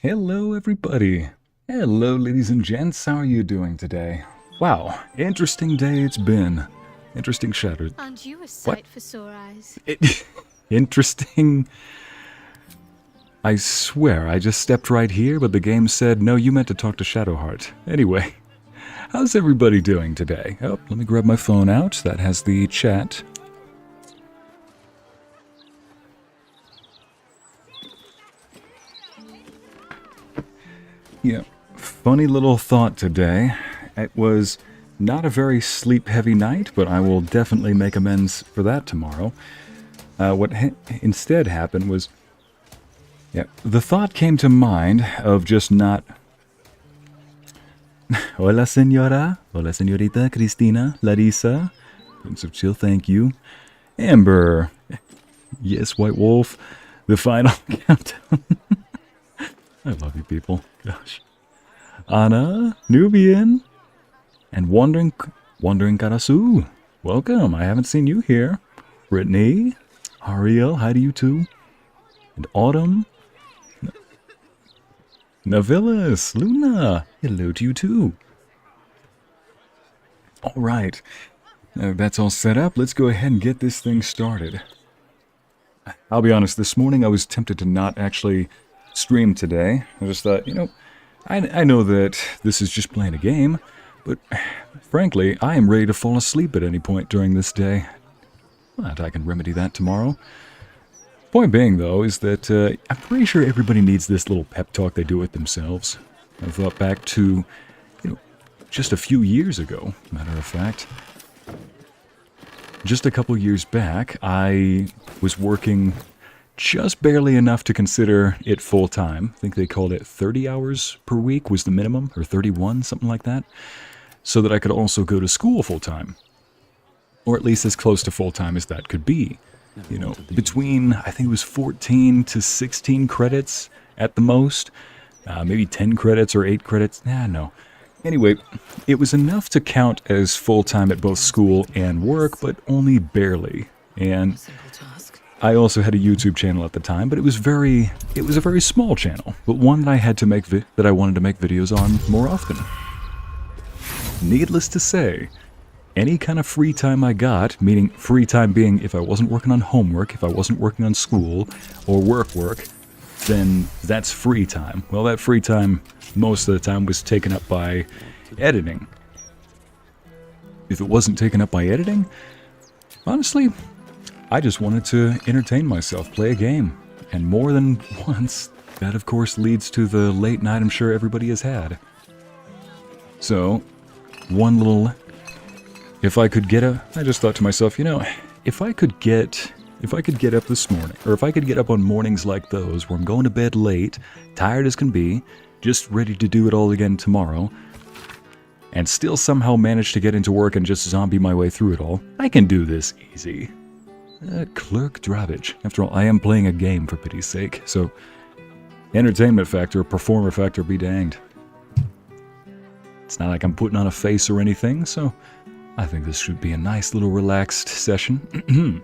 Hello, everybody. Hello, ladies and gents. How are you doing today? Wow, interesting day it's been. Interesting shattered. Aren't you a What? sight for sore eyes? Interesting. I swear, I just stepped right here, but the game said, no, you meant to talk to Shadowheart. Anyway, how's everybody doing today? Oh, let me grab my phone out. That has the chat. Yeah, funny little thought today. It was not a very sleep-heavy night, but I will definitely make amends for that tomorrow. What instead happened was, the thought came to mind of just not... Hola, señora. Hola, señorita. Cristina. Larissa. Prince of Chill, thank you. Amber. Yes, White Wolf. The final countdown. I love you people. Gosh. Anna. Nubian. And Wandering Karasu. Welcome. I haven't seen you here. Brittany. Ariel. Hi to you too. And Autumn. Navillis, Luna, hello to you too. Alright, that's all set up. Let's go ahead and get this thing started. I'll be honest, this morning I was tempted to not actually stream today. I just thought, I know that this is just playing a game, but frankly, I am ready to fall asleep at any point during this day. But I can remedy that tomorrow. Point being, though, is that I'm pretty sure everybody needs this little pep talk they do with themselves. I thought back to, just a few years ago, matter of fact. Just a couple years back, I was working just barely enough to consider it full-time. I think they called it 30 hours per week was the minimum, or 31, something like that, so that I could also go to school full-time. Or at least as close to full-time as that could be. Between, I think it was 14 to 16 credits at the most. Maybe 10 credits or 8 credits. No. Anyway, it was enough to count as full-time at both school and work, but only barely. And I also had a YouTube channel at the time, but it was a very small channel, but one that I had to make that I wanted to make videos on more often. Needless to say, any kind of free time I got, meaning free time being if I wasn't working on homework, if I wasn't working on school, or work, then that's free time. Well, that free time, most of the time, was taken up by editing. If it wasn't taken up by editing, honestly, I just wanted to entertain myself, play a game. And more than once, that of course leads to the late night I'm sure everybody has had. So, if I could get up, I just thought to myself, if I could get up this morning, or if I could get up on mornings like those, where I'm going to bed late, tired as can be, just ready to do it all again tomorrow, and still somehow manage to get into work and just zombie my way through it all, I can do this easy. Clerk Dravage. After all, I am playing a game, for pity's sake, so entertainment factor, performer factor be danged. It's not like I'm putting on a face or anything, so I think this should be a nice little relaxed session.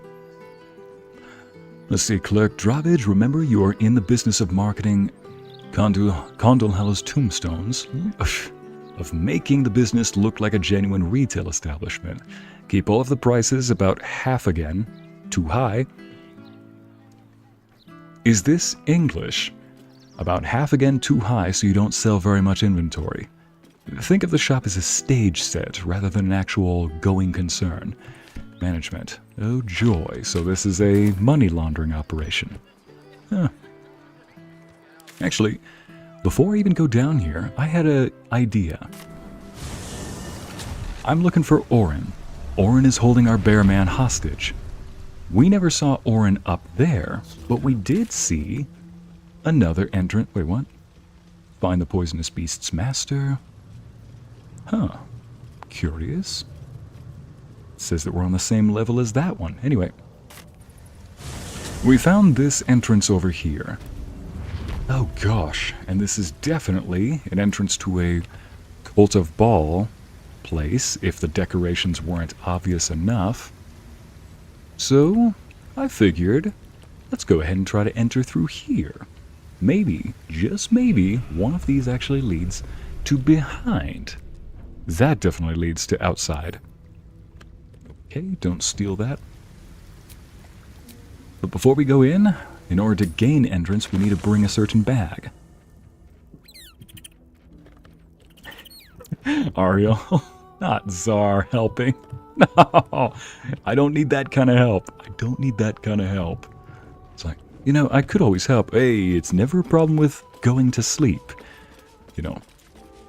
Let's see, Clerk Dravage, remember you are in the business of marketing Condolhallow's tombstones, of making the business look like a genuine retail establishment. Keep all of the prices about half again, too high. Is this English? About half again too high so you don't sell very much inventory. Think of the shop as a stage set rather than an actual going concern. Management. Oh joy, so this is a money laundering operation. Huh. Actually, before I even go down here, I had an idea. I'm looking for Orin. Orin is holding our bear man hostage. We never saw Orin up there, but we did see another entrant. Wait, what? Find the poisonous beast's master. Huh. Curious. It says that we're on the same level as that one. Anyway. We found this entrance over here. Oh gosh. And this is definitely an entrance to a Cult of Baal place, if the decorations weren't obvious enough. So, I figured, let's go ahead and try to enter through here. maybe, just maybe, one of these actually leads to behind. That definitely leads to outside. Okay, don't steal that. But before we go in order to gain entrance, we need to bring a certain bag. Ariel, not Czar helping. No, I don't need that kind of help. I don't need that kind of help. It's like, you know, I could always help. Hey, it's never a problem with going to sleep. You know,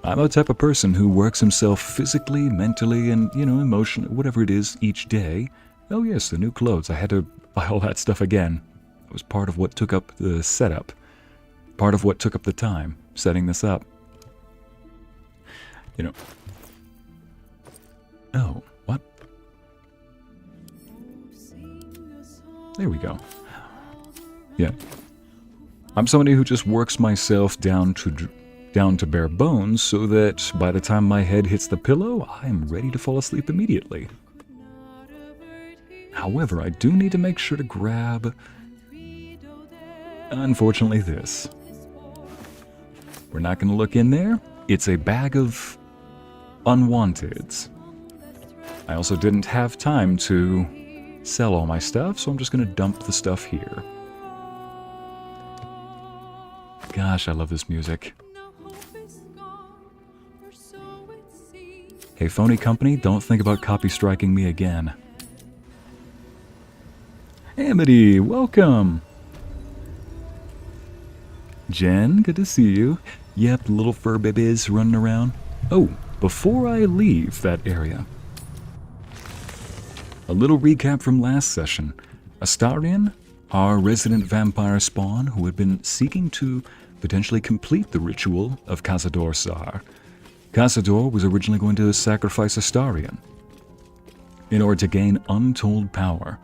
I'm the type of person who works himself physically, mentally, and, you know, emotionally, whatever it is, each day. Oh yes, the new clothes. I had to buy all that stuff again. It was part of what took up the setup. Part of what took up the time, setting this up. You know. Oh, what? There we go. Yeah. I'm somebody who just works myself down to bare bones so that by the time my head hits the pillow, I'm ready to fall asleep immediately. However, I do need to make sure to grab, unfortunately, this. We're not going to look in there. It's a bag of unwanteds. I also didn't have time to sell all my stuff, so I'm just going to dump the stuff here. Gosh, I love this music. Hey, phony company, don't think about copy striking me again. Amity, welcome! Jen, good to see you. Yep, little fur babies running around. Oh, before I leave that area, a little recap from last session. Astarion, our resident vampire spawn who had been seeking to potentially complete the ritual of Cazador Sar. Cazador was originally going to sacrifice Astarion in order to gain untold power.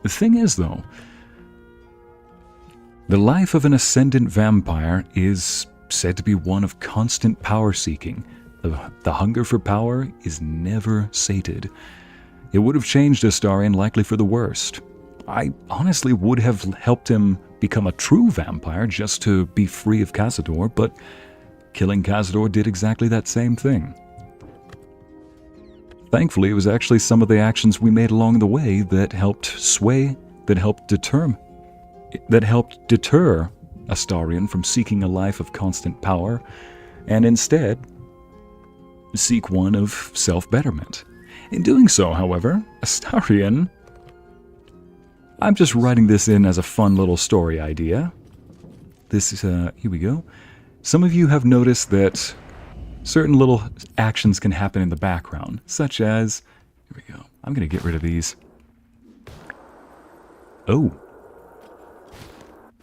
The thing is, though, the life of an ascendant vampire is said to be one of constant power seeking. The hunger for power is never sated. It would have changed Astarion likely for the worst. I honestly would have helped him become a true vampire just to be free of Cazador, but killing Cazador did exactly that same thing. Thankfully, it was actually some of the actions we made along the way that helped deter Astarion from seeking a life of constant power, and instead seek one of self-betterment. In doing so, however, Astarion... I'm just writing this in as a fun little story idea. This is, here we go. Some of you have noticed that certain little actions can happen in the background, such as... Here we go. I'm going to get rid of these. Oh.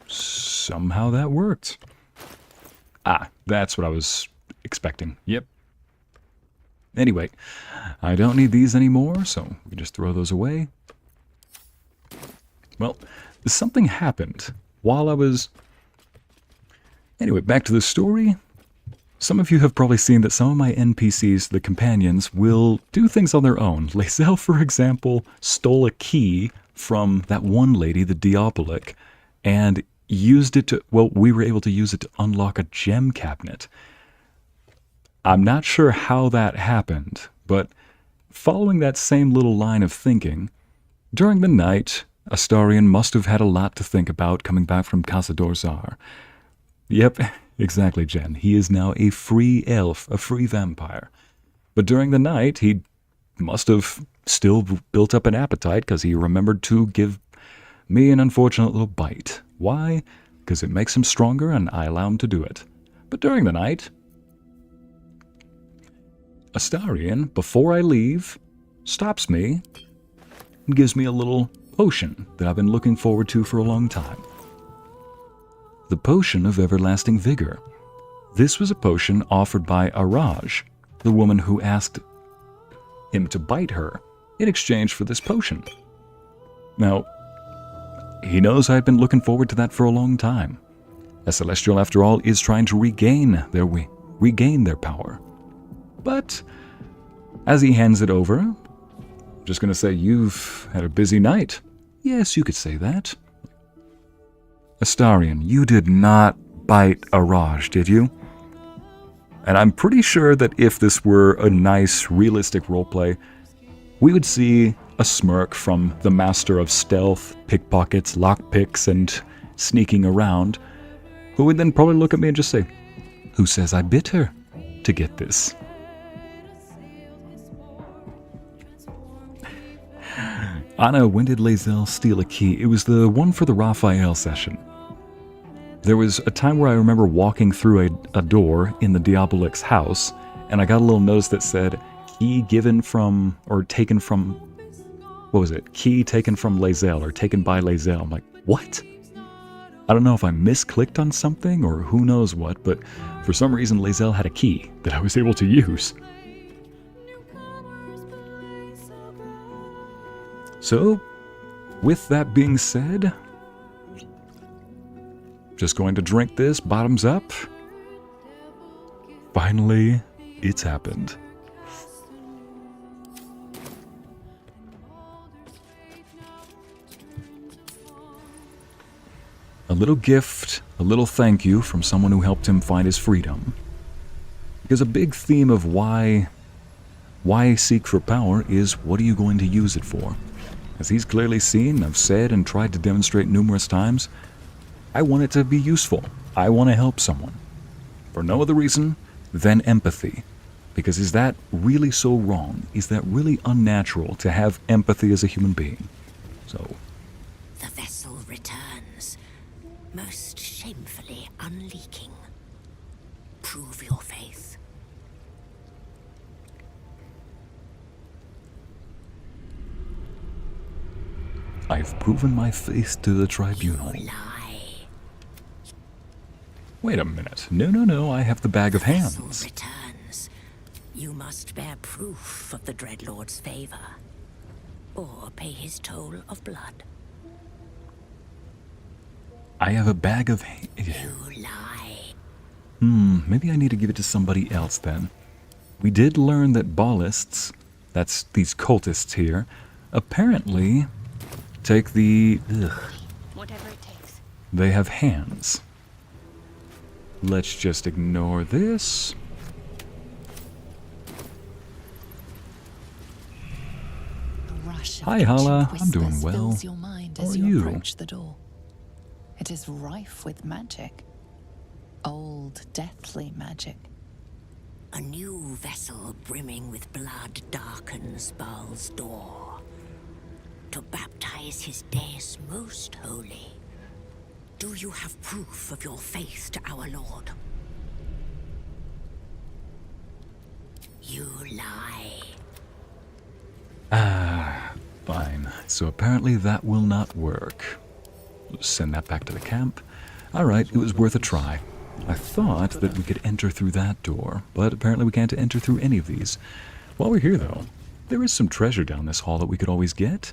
Somehow that worked. Ah, that's what I was expecting. Yep. Anyway, I don't need these anymore, so we just throw those away. Well, something happened while I was... Anyway, back to the story. Some of you have probably seen that some of my NPCs, the companions, will do things on their own. Lae'zel, for example, stole a key from that one lady, the Diabolic, and used it to... Well, we were able to use it to unlock a gem cabinet. I'm not sure how that happened, but following that same little line of thinking, during the night... Astarion must have had a lot to think about coming back from Cazador Sar. Yep, exactly, Jen. He is now a free elf, a free vampire. But during the night, he must have still built up an appetite because he remembered to give me an unfortunate little bite. Why? Because it makes him stronger and I allow him to do it. But during the night, Astarion, before I leave, stops me and gives me a little potion that I've been looking forward to for a long time. The Potion of Everlasting Vigor. This was a potion offered by Araj, the woman who asked him to bite her in exchange for this potion. Now, he knows I've been looking forward to that for a long time. A Celestial, after all, is trying to regain their power. But as he hands it over, I'm just going to say, you've had a busy night. Yes, you could say that. Astarion, you did not bite Araj, did you? And I'm pretty sure that if this were a nice, realistic roleplay, we would see a smirk from the master of stealth, pickpockets, lockpicks, and sneaking around, who would then probably look at me and just say, "Who says I bit her to get this?" Anna, when did Lae'zel steal a key? It was the one for the Raphael session. There was a time where I remember walking through a door in the Diabolic's house, and I got a little notice that said, key given from, or taken from, what was it? Key taken from Lae'zel, or taken by Lae'zel. I'm like, what? I don't know if I misclicked on something, or who knows what, but for some reason Lae'zel had a key that I was able to use. So, with that being said, just going to drink this, bottoms up. Finally, it's happened. A little gift, a little thank you from someone who helped him find his freedom. Because a big theme of why seek for power is, what are you going to use it for? As he's clearly seen, I've said and tried to demonstrate numerous times, I want it to be useful. I want to help someone. For no other reason than empathy. Because is that really so wrong? Is that really unnatural to have empathy as a human being? So, the vessel returns, most shamefully unleaking. Prove your faith. I've proven my faith to the tribunal. You lie. Wait a minute. No, I have the bag of hands. The vessel returns. You must bear proof of the Dreadlord's favor, or pay his toll of blood. I have a bag of You lie. Maybe I need to give it to somebody else then. We did learn that ballists, that's these cultists here, apparently take the... Whatever it takes. They have hands. Let's just ignore this. Hi, Hala. I'm doing well. Your mind How as are you you? approach the door. It is rife with magic. Old, deathly magic. A new vessel brimming with blood darkens Baal's door. To baptize his days most holy. Do you have proof of your faith to our Lord? You lie. Fine. So apparently that will not work. Send that back to the camp. Alright, it was worth a try. I thought that we could enter through that door, but apparently we can't enter through any of these. While we're here, though, there is some treasure down this hall that we could always get.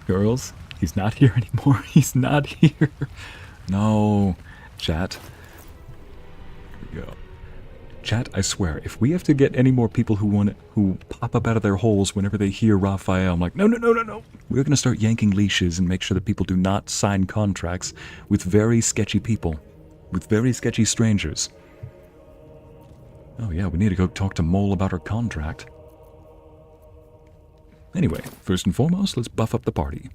Girls, he's not here anymore. He's not here. No. Chat. Here we go. Chat, I swear, if we have to get any more people who pop up out of their holes whenever they hear Raphael, I'm like, no. We're going to start yanking leashes and make sure that people do not sign contracts with very sketchy people. With very sketchy strangers. Oh yeah, we need to go talk to Mole about her contract. Anyway, first and foremost, let's buff up the party.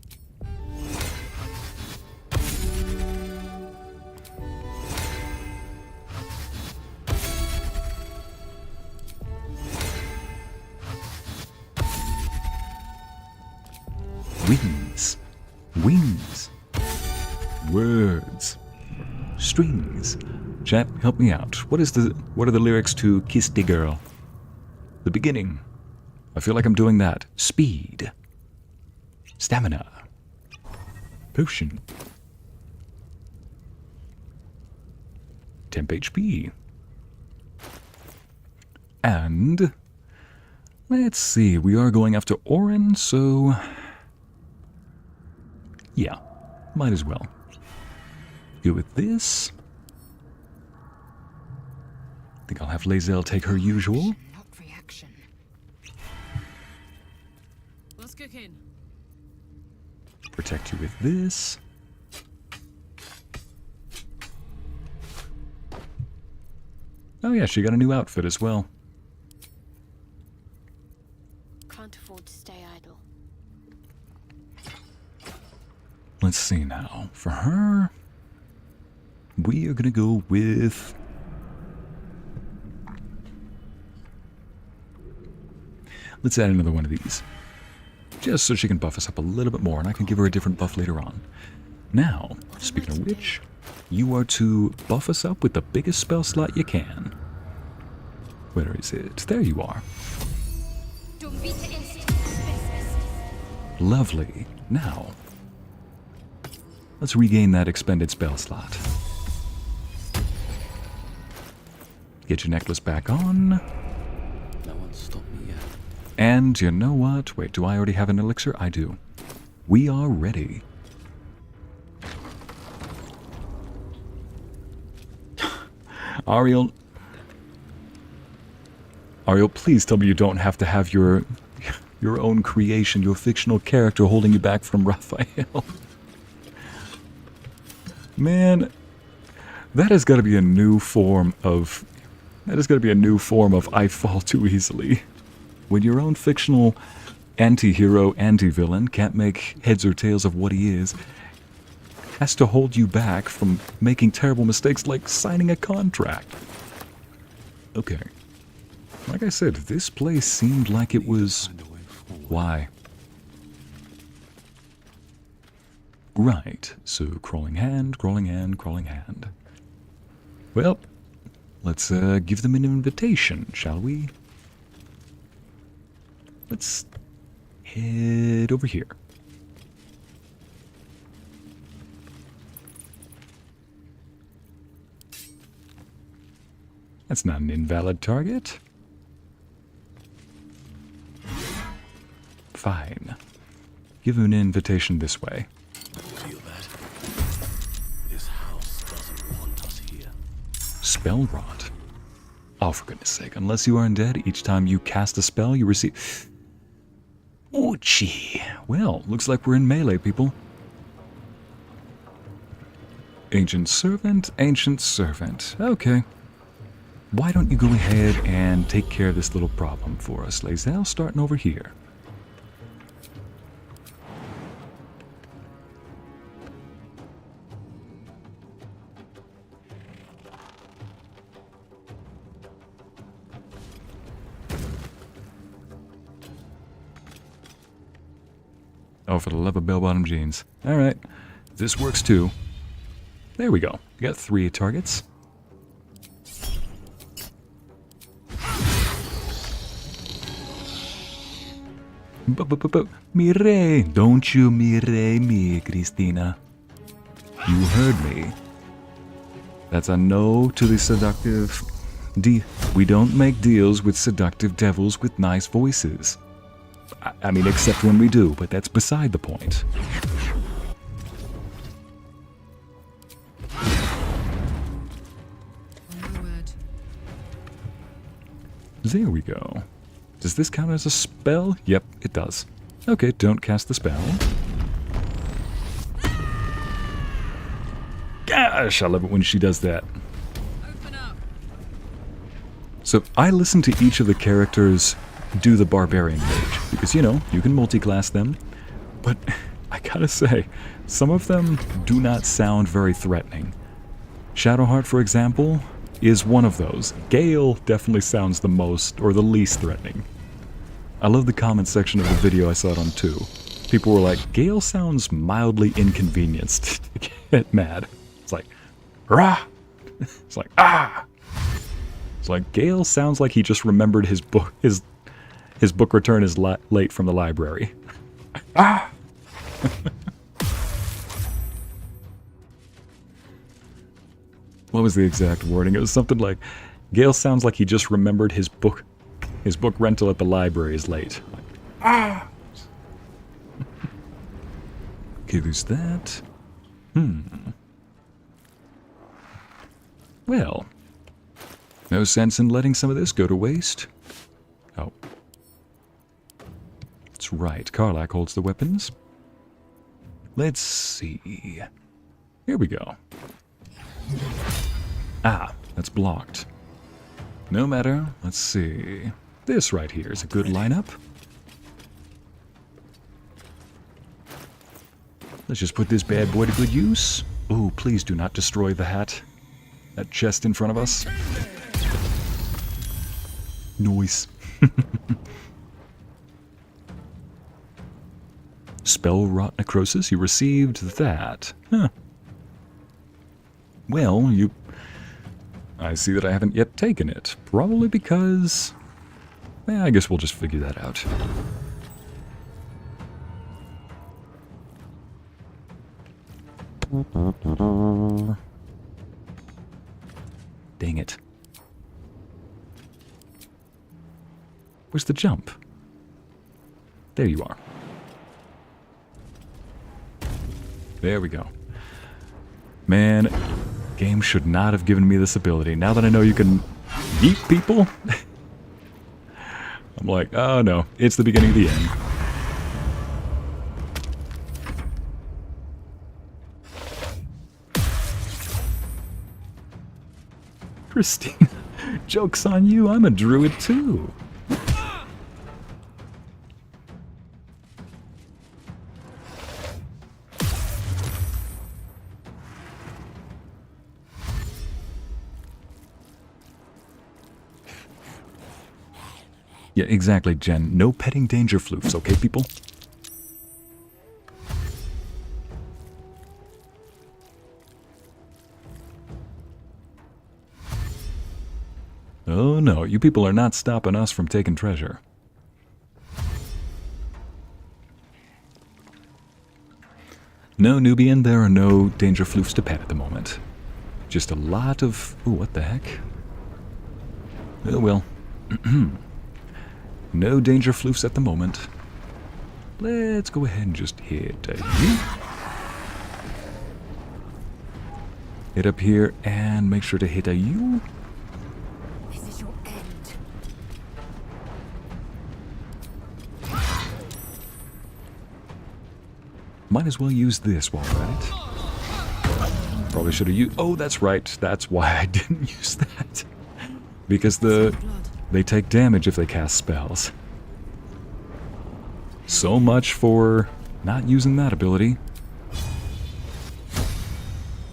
Wings. Wings. Words. Strings. Chat, help me out. What are the lyrics to Kiss the Girl? The beginning. I feel like I'm doing that. Speed. Stamina. Potion. Temp HP. And let's see, we are going after Orin, so yeah, might as well. Go with this. I think I'll have Lae'zel take her usual. Not reaction. protect you with this. Oh yeah, she got a new outfit as well. Can't afford to stay idle. Let's see now. For her, we are gonna go with... Let's add another one of these. Just so she can buff us up a little bit more, and I can give her a different buff later on. Now, speaking of which, you are to buff us up with the biggest spell slot you can. Where is it? There you are. Lovely. Now, let's regain that expended spell slot. Get your necklace back on. No one stopped me yet. And you know what? Wait, do I already have an elixir? I do. We are ready. Ariel, please tell me you don't have to have your own creation, your fictional character holding you back from Raphael. Man, that has got to be a new form of... I fall too easily. When your own fictional anti-hero, anti-villain can't make heads or tails of what he is, has to hold you back from making terrible mistakes like signing a contract. Okay. Like I said, this place seemed like it was... Why? Right, so crawling hand, crawling hand, crawling hand. Well, let's give them an invitation, shall we? Let's head over here. That's not an invalid target. Fine. Give him an invitation this way. Feel that? This house doesn't want us here. Spell rot. Oh, for goodness sake. Unless you are undead, each time you cast a spell, you receive... Oh, gee. Well, looks like we're in melee, people. Ancient servant, ancient servant. Okay. Why don't you go ahead and take care of this little problem for us, Lae'zel, starting over here. Oh, for the love of bell-bottom jeans. Alright, this works too. There we go. We got 3 targets. Mire, don't you mire me, Christina. You heard me. That's a no to the seductive... We don't make deals with seductive devils with nice voices. I mean, except when we do, but that's beside the point. There we go. Does this count as a spell? Yep, it does. Okay, don't cast the spell. Gosh, I love it when she does that. So I listen to each of the characters do the barbarian mage, because, you know, you can multi-class them, but I gotta say, some of them do not sound very threatening. Shadowheart, for example, is one of those. Gale definitely sounds the most, or the least threatening. I love the comment section of the video I saw it on too. People were like, Gale sounds mildly inconvenienced. Get mad. It's like, rah! It's like, ah! It's like, Gale sounds like he just remembered his book return is late from the library. Ah! What was the exact wording? It was something like, Gale sounds like he just remembered his book rental at the library is late. Like, ah! Okay, there's that. Well, no sense in letting some of this go to waste. Oh. That's right, Karlach holds the weapons. Let's see. Here we go. Ah, that's blocked. No matter. Let's see. This right here is a good lineup. Let's just put this bad boy to good use. Oh, please do not destroy the hat. That chest in front of us. Noise. Spell Rot Necrosis. You received that. Huh. Well, I see that I haven't yet taken it. Probably because... I guess we'll just figure that out. Dang it. Where's the jump? There you are. There we go. Man, game should not have given me this ability. Now that I know you can eat people, I'm like, oh no, it's the beginning of the end. Christine, joke's on you, I'm a druid too. Yeah, exactly, Jen. No petting danger floofs, okay, people? Oh no, you people are not stopping us from taking treasure. No, Nubian, there are no danger floofs to pet at the moment. Just a lot of... Ooh, what the heck? Oh well. No danger floofs at the moment. Let's go ahead and just hit you. Hit up here and make sure to hit a you. This is your end. Might as well use this while we're at it. Probably should have used... Oh, that's right. That's why I didn't use that. Because they take damage if they cast spells. So much for not using that ability.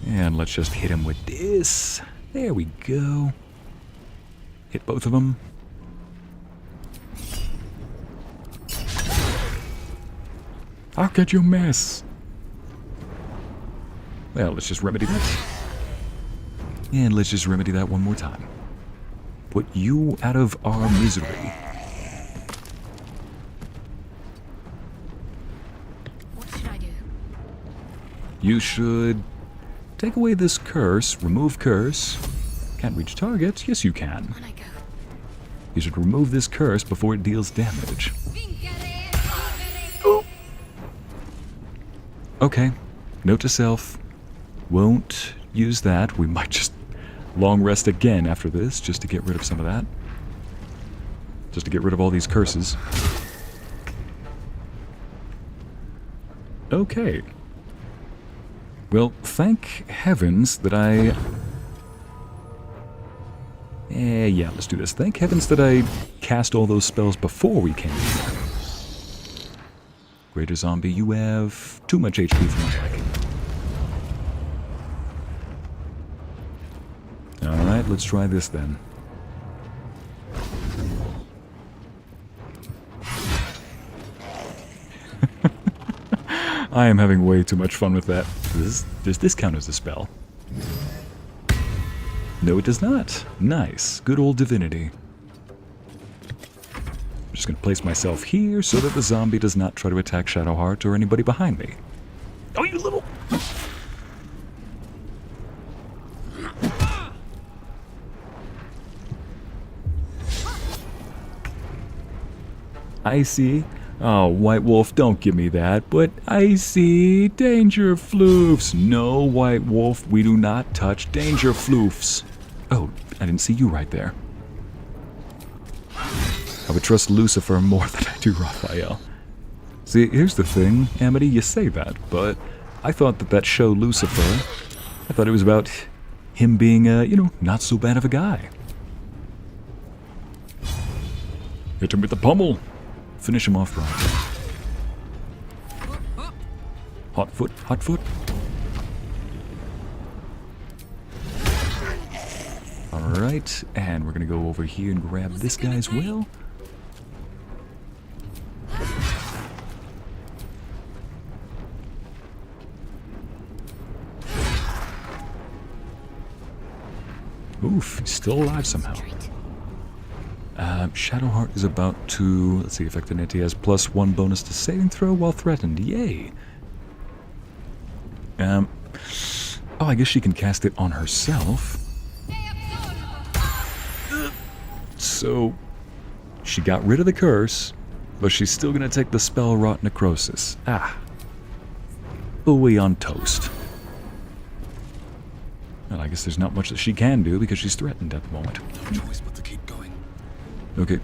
And let's just hit him with this. There we go. Hit both of them. I'll get your mess. Well, let's just remedy that. And let's just remedy that one more time. Put you out of our misery. What should I do? You should take away this curse, remove curse. Can't reach target? Yes, you can. On I go. You should remove this curse before it deals damage. Okay, note to self, won't use that. We might just long rest again after this, just to get rid of some of that. Just to get rid of all these curses. Okay. Well, thank heavens that I... yeah, let's do this. Thank heavens that I cast all those spells before we came here. Greater Zombie, you have too much HP for my liking. Alright, let's try this then. I am having way too much fun with that. Does this count as a spell? No, it does not. Nice. Good old divinity. I'm just going to place myself here so that the zombie does not try to attack Shadowheart or anybody behind me. Oh, you little... I see. Oh, White Wolf, don't give me that. But I see danger floofs. No, White Wolf, we do not touch danger floofs. Oh, I didn't see you right there. I would trust Lucifer more than I do Raphael. See, here's the thing, Amity, you say that, but I thought that show, Lucifer, I thought it was about him being, you know, not so bad of a guy. Hit him with the pummel. Finish him off right. Hot foot, hot foot. Alright, and we're gonna go over here and grab this guy's Wyll. Oof, he's still alive somehow. Shadowheart is about to, let's see, effectivity has +1 bonus to saving throw while threatened. Yay! Oh, I guess she can cast it on herself. So, she got rid of the curse, but she's still gonna take the spell Rot Necrosis. Ah. Ooey on toast. Well, I guess there's not much that she can do because she's threatened at the moment. No choice but to keep going. Okay.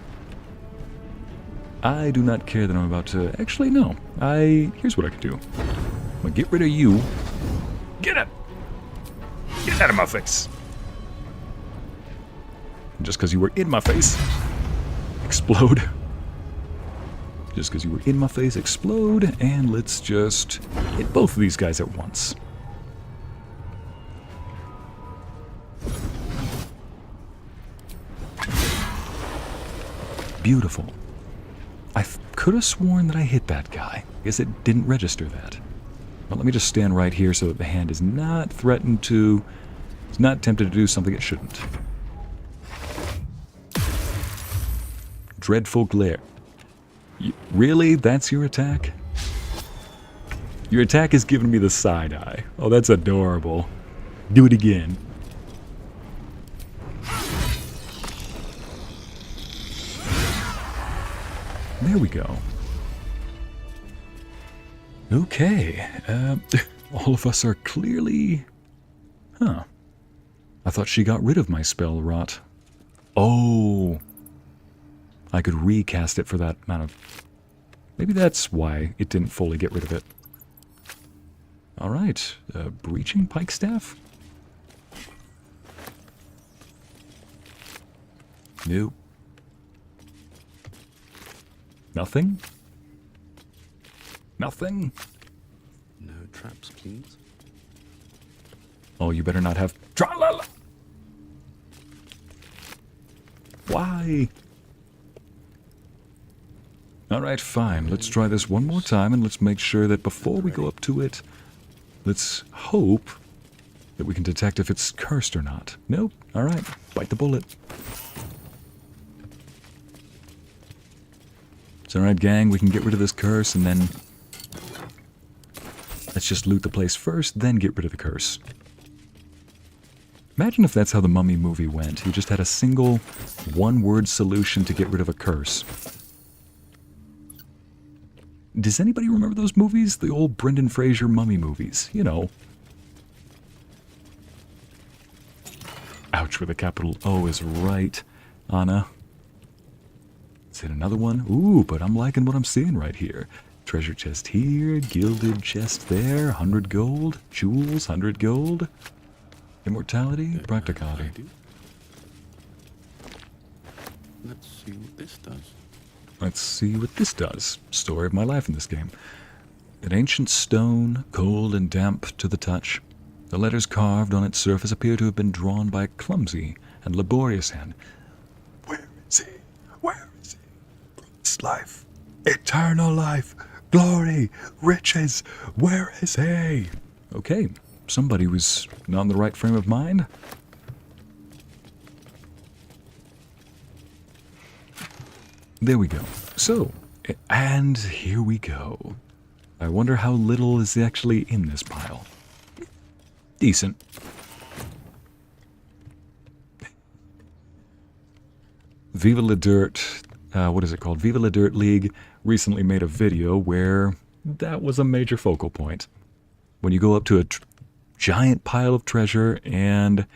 I do not care that I'm about to... Actually, no. Here's what I can do. I'm gonna get rid of you. Get up! Get out of my face! Just because you were in my face. Explode. Just because you were in my face, explode. And let's just hit both of these guys at once. Beautiful. I could have sworn that I hit that guy. I guess it didn't register that. But let me just stand right here so that the hand is not threatened to... It's not tempted to do something it shouldn't. Dreadful glare. Really? That's your attack? Your attack is giving me the side eye. Oh, that's adorable. Do it again. There we go. Okay. All of us are clearly... Huh. I thought she got rid of my spell rot. Oh. I could recast it for that amount of... Maybe that's why it didn't fully get rid of it. Alright. Breaching pike staff? Nope. Nothing? Nothing? No traps, please. Oh, you better not have... Tra-la-la! Why? Alright, fine. Let's try this one more time, and let's make sure that before we go up to it, let's hope that we can detect if it's cursed or not. Nope. Alright. Bite the bullet. It's alright, gang. We can get rid of this curse, and then... Let's just loot the place first, then get rid of the curse. Imagine if that's how the Mummy movie went. You just had a single, one-word solution to get rid of a curse. Does anybody remember those movies? The old Brendan Fraser Mummy movies. You know. Ouch with a capital O is right, Anna. Let's hit another one. Ooh, but I'm liking what I'm seeing right here. Treasure chest here, gilded chest there, 100 gold, jewels, 100 gold. Immortality, practicality. Let's see what this does. Let's see what this does. Story of my life in this game. An ancient stone, cold and damp to the touch. The letters carved on its surface appear to have been drawn by a clumsy and laborious hand. Where is he? Where is he? Promised life. Eternal life. Glory. Riches. Where is he? Okay. Somebody was not in the right frame of mind. There we go. So, and here we go. I wonder how little is actually in this pile. Decent. Viva La Dirt, what is it called? Viva La Dirt League recently made a video where that was a major focal point. When you go up to a giant pile of treasure and,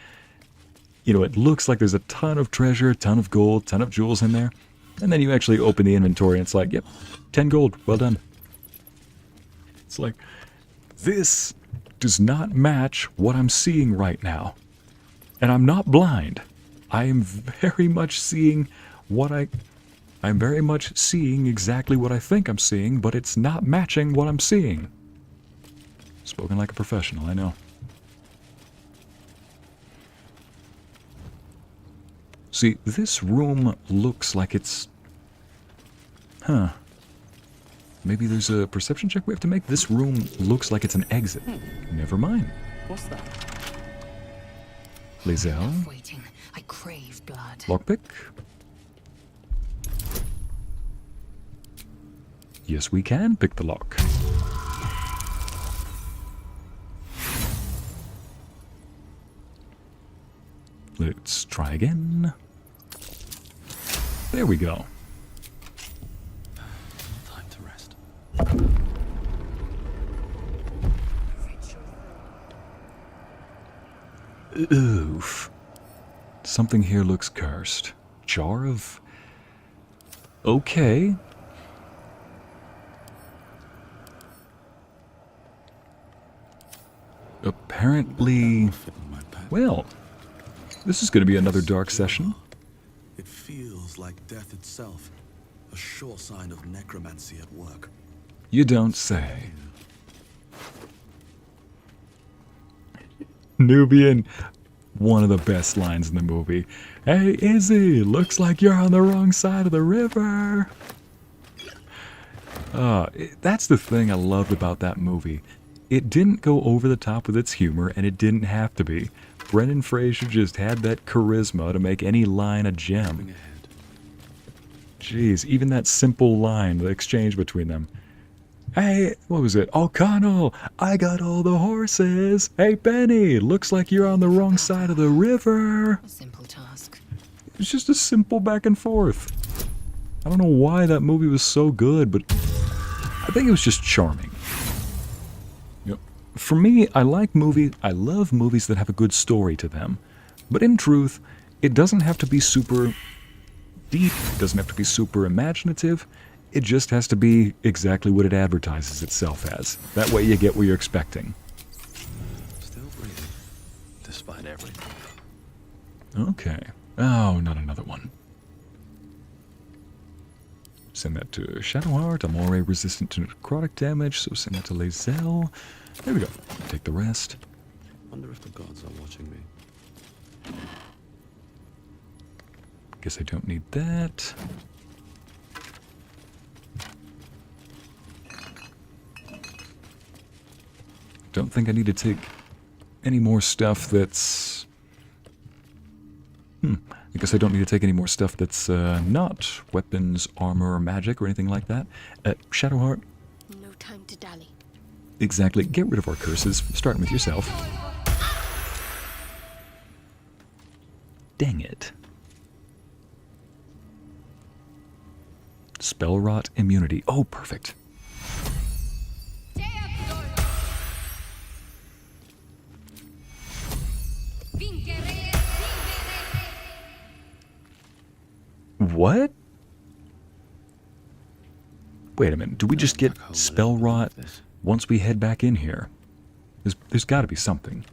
you know, it looks like there's a ton of treasure, ton of gold, ton of jewels in there. And then you actually open the inventory and it's like, yep, 10 gold, well done. It's like, This does not match what I'm seeing right now. And I'm not blind. I am very much seeing I'm very much seeing exactly what I think I'm seeing, but it's not matching what I'm seeing. Spoken like a professional, I know. See, this room looks like it's... Huh. Maybe there's a perception check we have to make? This room looks like it's an exit. Never mind. What's that? Lae'zel. Waiting. I crave blood. Lockpick. Yes, we can pick the lock. Let's try again. There we go. Time to rest. Oof. Something here looks cursed. Jar of... Okay. Apparently... Fit in my bag. Well, this is going to be another dark session. It feels like death itself. A sure sign of necromancy at work. You don't say. Nubian, one of the best lines in the movie. Hey, Izzy, looks like you're on the wrong side of the river. That's the thing I loved about that movie. It didn't go over the top with its humor, and it didn't have to be. Brendan Fraser just had that charisma to make any line a gem. Ahead. Jeez, even that simple line, the exchange between them. Hey, what was it? O'Connell, I got all the horses. Hey, Benny, looks like you're on the wrong side of the river. A simple task. It was just a simple back and forth. I don't know why that movie was so good, but I think it was just charming. Yep. For me, I love movies that have a good story to them. But in truth, it doesn't have to be super deep, it doesn't have to be super imaginative. It just has to be exactly what it advertises itself as. That way you get what you're expecting. Still breathing, despite everything. Okay. Oh, not another one. Send that to Shadowheart. I'm already resistant to necrotic damage, so send that to Lae'zel. There we go. Take the rest. Wonder if the gods are watching me. Guess I don't need that. Don't think I need to take any more stuff that's... I guess I don't need to take any more stuff that's not weapons, armor, or magic, or anything like that. Shadowheart. No time to dally. Exactly. Get rid of our curses, starting with yourself. Dang it. Spell rot immunity. Oh, perfect. What? Wait a minute. Do we just get spell rot once we head back in here? There's got to be something.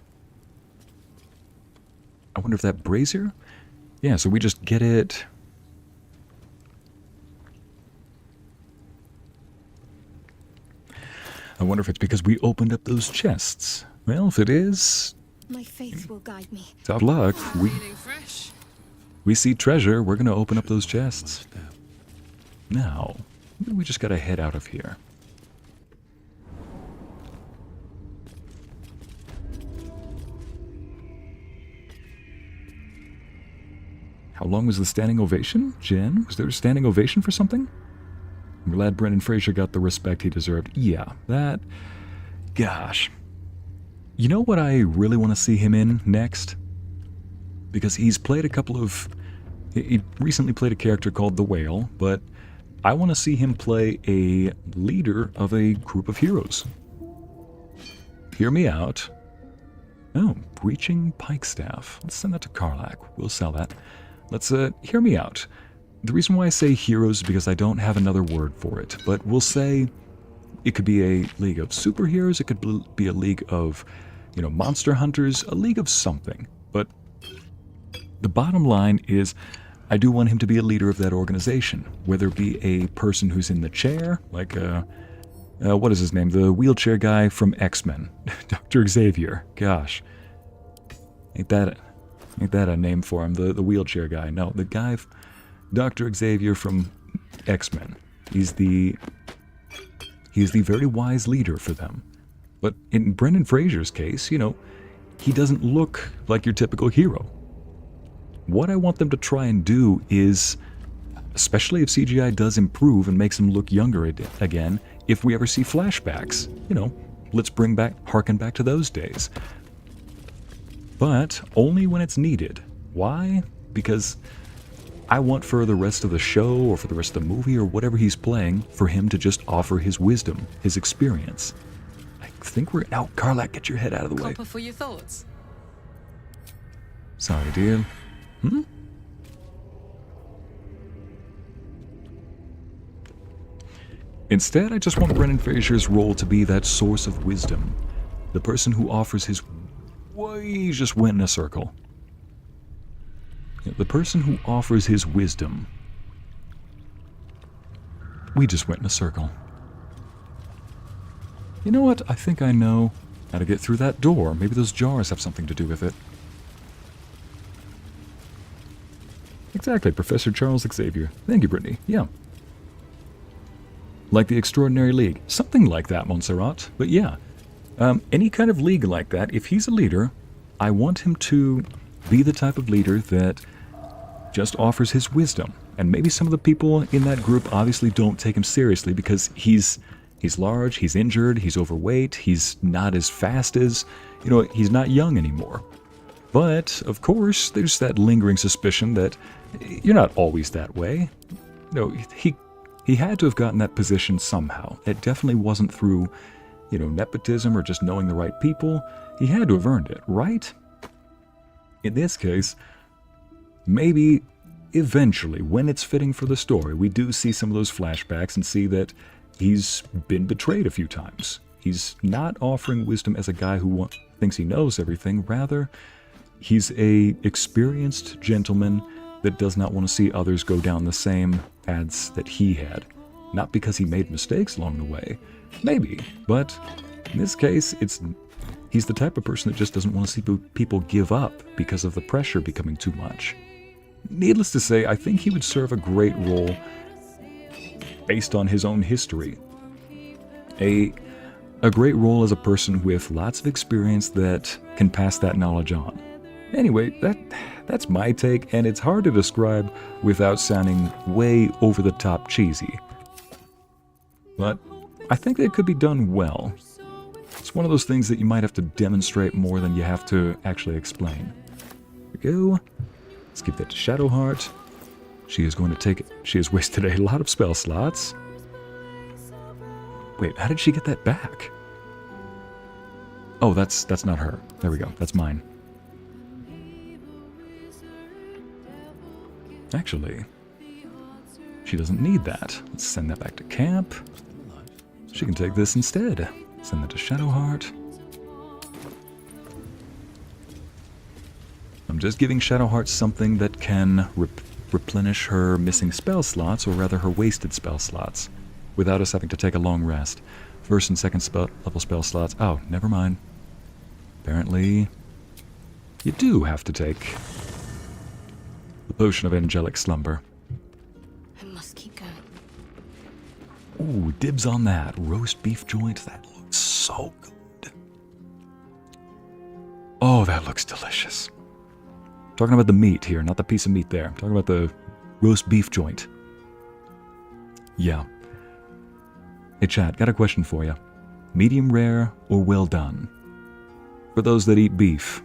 I wonder if that brazier? Yeah, so we just get it. I wonder if it's because we opened up those chests. Well, if it is, My faith will guide me. tough luck. We see treasure. We're going to open up those chests. Now, we just got to head out of here. How long was the standing ovation, Jen? Was there a standing ovation for something? I'm glad Brendan Fraser got the respect he deserved. Yeah, that... Gosh. You know what I really want to see him in next? Because he's played a couple of... He recently played a character called the Wyll, but I want to see him play a leader of a group of heroes. Hear me out. Oh, breaching pikestaff. Let's send that to Karlach. We'll sell that. Let's, hear me out. The reason why I say heroes is because I don't have another word for it, but we'll say It could be a league of superheroes, it could be a league of, monster hunters, a league of something. But the bottom line is, I do want him to be a leader of that organization, whether it be a person who's in the chair, like, what is his name? The wheelchair guy from X-Men, Dr. Xavier. Gosh. Ain't that a name for him, the wheelchair guy? No, the guy, Dr. Xavier from X-Men. He's the very wise leader for them. But in Brendan Fraser's case, he doesn't look like your typical hero. What I want them to try and do is, especially if CGI does improve and makes him look younger again, if we ever see flashbacks, let's harken back to those days. But only when it's needed. Why? Because I want for the rest of the show or for the rest of the movie or whatever he's playing for him to just offer his wisdom, his experience. I think we're... Now, Karlach, get your head out of the way. Copper for your thoughts. Sorry, dear. Instead, I just want Brendan Fraser's role to be that source of wisdom. The person who offers his... We just went in a circle. The person who offers his wisdom. We just went in a circle. You know what? I think I know how to get through that door. Maybe those jars have something to do with it. Exactly, Professor Charles Xavier. Thank you, Brittany. Yeah. Like the Extraordinary League. Something like that, Montserrat. But yeah. Any kind of league like that, if he's a leader, I want him to be the type of leader that just offers his wisdom. And maybe some of the people in that group obviously don't take him seriously because he's large, he's injured, he's overweight, he's not as fast as, he's not young anymore. But, of course, there's that lingering suspicion that you're not always that way. He had to have gotten that position somehow. It definitely wasn't through, nepotism or just knowing the right people. He had to have earned it, right? In this case, maybe eventually, when it's fitting for the story, we do see some of those flashbacks and see that he's been betrayed a few times. He's not offering wisdom as a guy who thinks he knows everything. Rather, he's a experienced gentleman that does not want to see others go down the same paths that he had. Not because he made mistakes along the way. Maybe. But in this case, he's the type of person that just doesn't want to see people give up because of the pressure becoming too much. Needless to say, I think he would serve a great role based on his own history. A great role as a person with lots of experience that can pass that knowledge on. Anyway, that's my take, and it's hard to describe without sounding way over-the-top cheesy. But I think it could be done well. It's one of those things that you might have to demonstrate more than you have to actually explain. There we go. Let's give that to Shadowheart. She has wasted a lot of spell slots. Wait, how did she get that back? Oh, that's not her. There we go. That's mine. Actually, she doesn't need that. Let's send that back to camp. She can take this instead. Send that to Shadowheart. I'm just giving Shadowheart something that can replenish her missing spell slots, or rather her wasted spell slots, without us having to take a long rest. First and second level spell slots. Oh, never mind. Apparently, you do have to take the Potion of Angelic Slumber. I must keep going. Ooh, dibs on that. Roast beef joint. That looks so good. Oh, that looks delicious. Talking about the meat here, not the piece of meat there. I'm talking about the roast beef joint. Yeah. Hey chat, got a question for you. Medium rare or well done? For those that eat beef.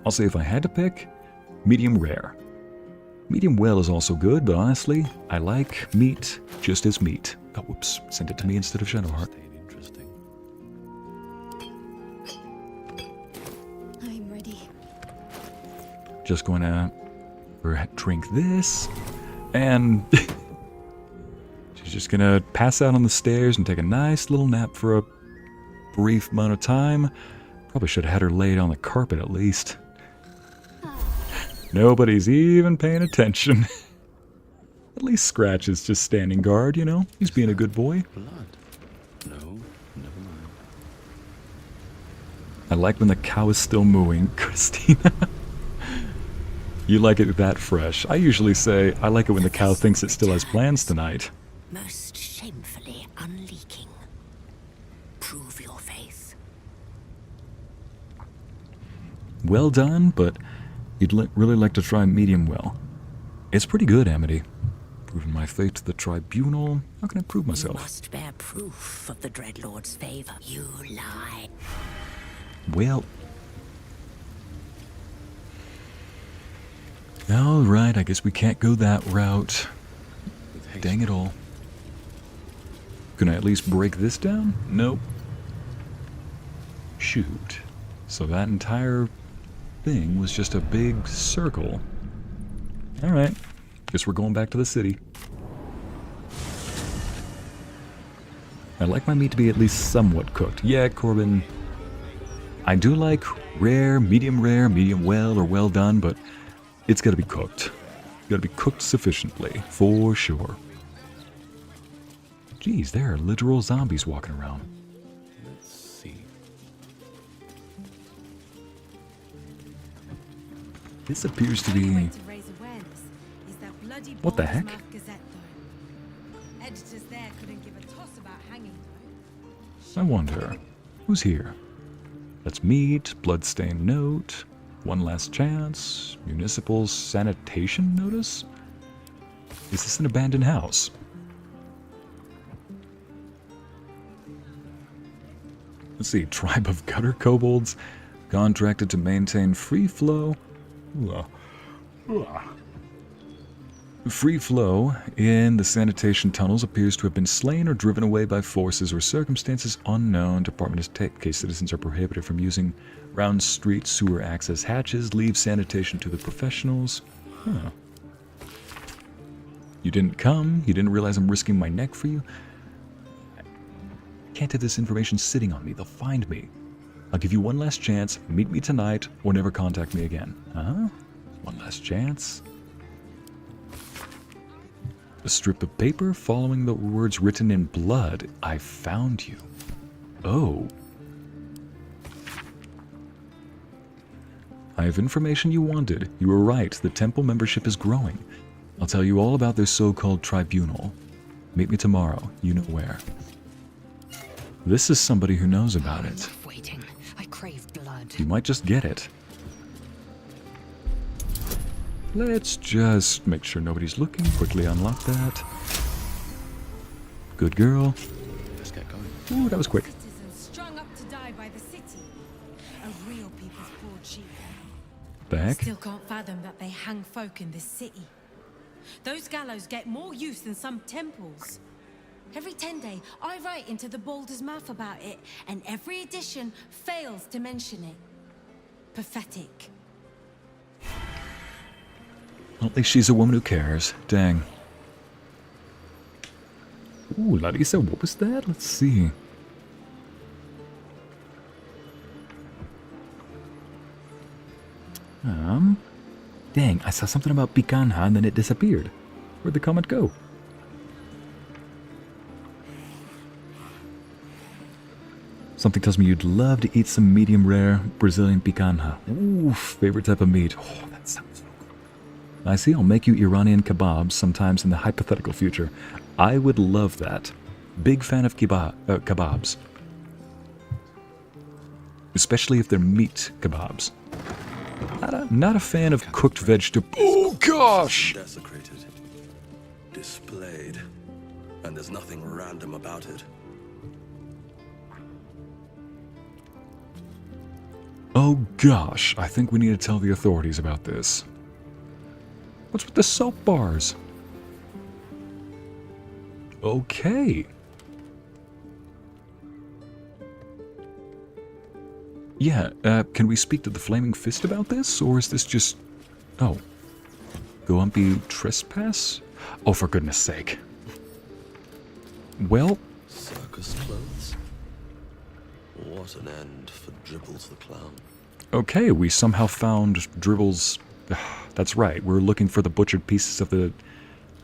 I'll say if I had to pick, medium rare. Medium well is also good, but honestly, I like meat just as meat. Oh, whoops. Send it to me instead of Shadowheart. I'm ready. Just going to drink this. And she's just gonna pass out on the stairs and take a nice little nap for a brief amount of time. Probably should have had her laid on the carpet at least. Nobody's even paying attention. At least Scratch is just standing guard, you know? He's being a good boy. Blood. No, never mind. I like when the cow is still mooing, Christina. You like it that fresh. I usually say, I like it when the cow thinks it still has plans tonight. Most shamefully unleaking. Prove your faith. Well done, but you'd really like to try medium well. It's pretty good, Amity. Proving my faith to the tribunal. How can I prove You myself? must bear proof of the Dreadlord's favor. You lie. Well. Alright, I guess we can't go that route. Dang it all. Can I at least break this down? Nope. Shoot. So that entire thing was just a big circle. Alright. Guess we're going back to the city. I like my meat to be at least somewhat cooked. Yeah, Corbin. I do like rare, medium well, or well done, but it's gotta be cooked. Gotta be cooked sufficiently, for sure. Geez, there are literal zombies walking around. Let's see. This appears to be... What the heck? Editors there couldn't give a toss about hanging though. I wonder, who's here? That's meat, bloodstained note, one last chance, municipal sanitation notice? Is this an abandoned house? Let's see, tribe of gutter kobolds, contracted to maintain free flow. Free flow in the sanitation tunnels appears to have been slain or driven away by forces or circumstances unknown. Department has case citizens are prohibited from using round street sewer access hatches. Leave sanitation to the professionals. Huh. You didn't come. You didn't realize I'm risking my neck for you. I can't have this information sitting on me. They'll find me. I'll give you one last chance. Meet me tonight or never contact me again. Huh? One last chance. A strip of paper following the words written in blood. I found you. Oh. I have information you wanted. You were right. The temple membership is growing. I'll tell you all about their so-called tribunal. Meet me tomorrow. You know where. This is somebody who knows about it. Waiting. I crave blood. You might just get it. Let's just make sure nobody's looking. Quickly unlock that. Good girl. Let's get going. Ooh, that was quick. Citizens strung up to die by the city. A real people's board sheep. The heck? Still can't fathom that they hang folk in this city. Those gallows get more use than some temples. Every 10 day, I write into the Balder's mouth about it, and every edition fails to mention it. Pathetic. Well, at least she's a woman who cares. Dang. Ooh, Lae'zel, what was that? Let's see. Dang, I saw something about Picanha and then it disappeared. Where'd the comment go? Something tells me you'd love to eat some medium rare Brazilian picanha. Ooh, favorite type of meat. Oh, that sounds so good. I see, I'll make you Iranian kebabs sometimes in the hypothetical future. I would love that. Big fan of kebabs. Especially if they're meat kebabs. Not a fan of cooked vegetables. Oh gosh! Desecrated. Displayed. And there's nothing random about it. Oh gosh, I think we need to tell the authorities about this. What's with the soap bars? Okay. Yeah, can we speak to the Flaming Fist about this? Or is this just... Oh. Go Umpy trespass? Oh, for goodness sake. Well, Circus clothes? What an end for Dribbles the Clown. okay, we somehow found Dribbles. That's right, we're looking for the butchered pieces of the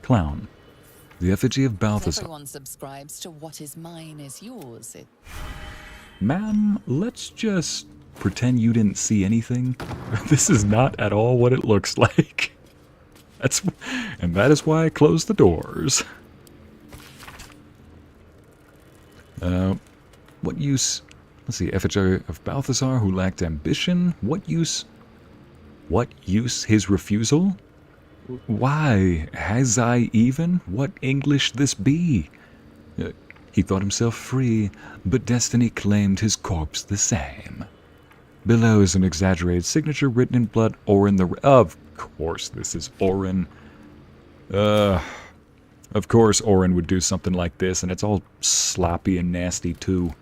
clown. The effigy of If Balthazar. everyone subscribes to what is mine is yours, Ma'am, let's just pretend you didn't see anything. This is not at all what it looks like. And that is why I closed the doors. What use? Let's see, effigy of Balthazar who lacked ambition. What use? What use his refusal? Why, has I even? What English this be? He thought himself free, but destiny claimed his corpse the same. Below is an exaggerated signature written in blood, Orin the... Of course this is Orin. Of course Orin would do something like this, and it's all sloppy and nasty too.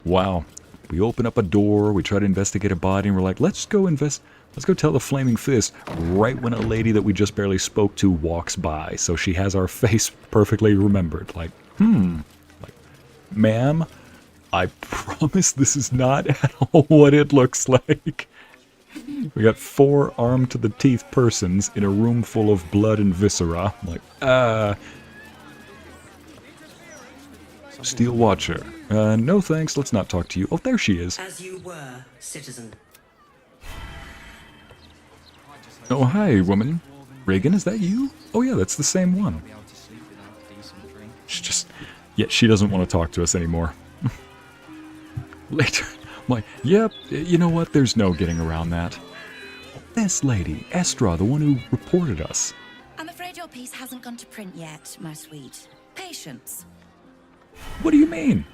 Wow. We open up a door, we try to investigate a body, and we're like, let's go tell the Flaming Fist, right when a lady that we just barely spoke to walks by. So she has our face perfectly remembered. Like, like, ma'am, I promise this is not at all what it looks like. We got 4 armed to the teeth persons in a room full of blood and viscera. I'm like, Steel Watcher. No thanks, let's not talk to you. Oh, there she is. As you were, citizen. Oh, hi, woman. Reagan, is that you? Oh, yeah, that's the same one. She doesn't want to talk to us anymore. Later, I'm like, yep, you know what? There's no getting around that. This lady, Estra, the one who reported us. I'm afraid your piece hasn't gone to print yet, my sweet. Patience. What do you mean?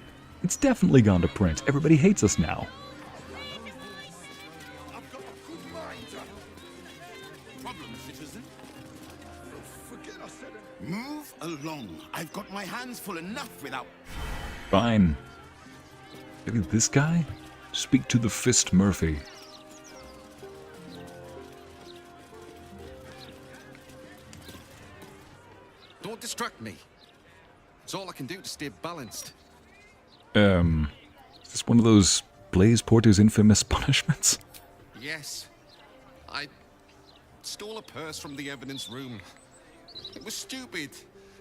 It's definitely gone to print. Everybody hates us now. Move along. I've got my hands full enough without... Fine. Maybe this guy? Speak to the Fist Murphy. Don't distract me. It's all I can do to stay balanced. Is this one of those Blaze Porter's infamous punishments? Yes. I stole a purse from the evidence room. It was stupid,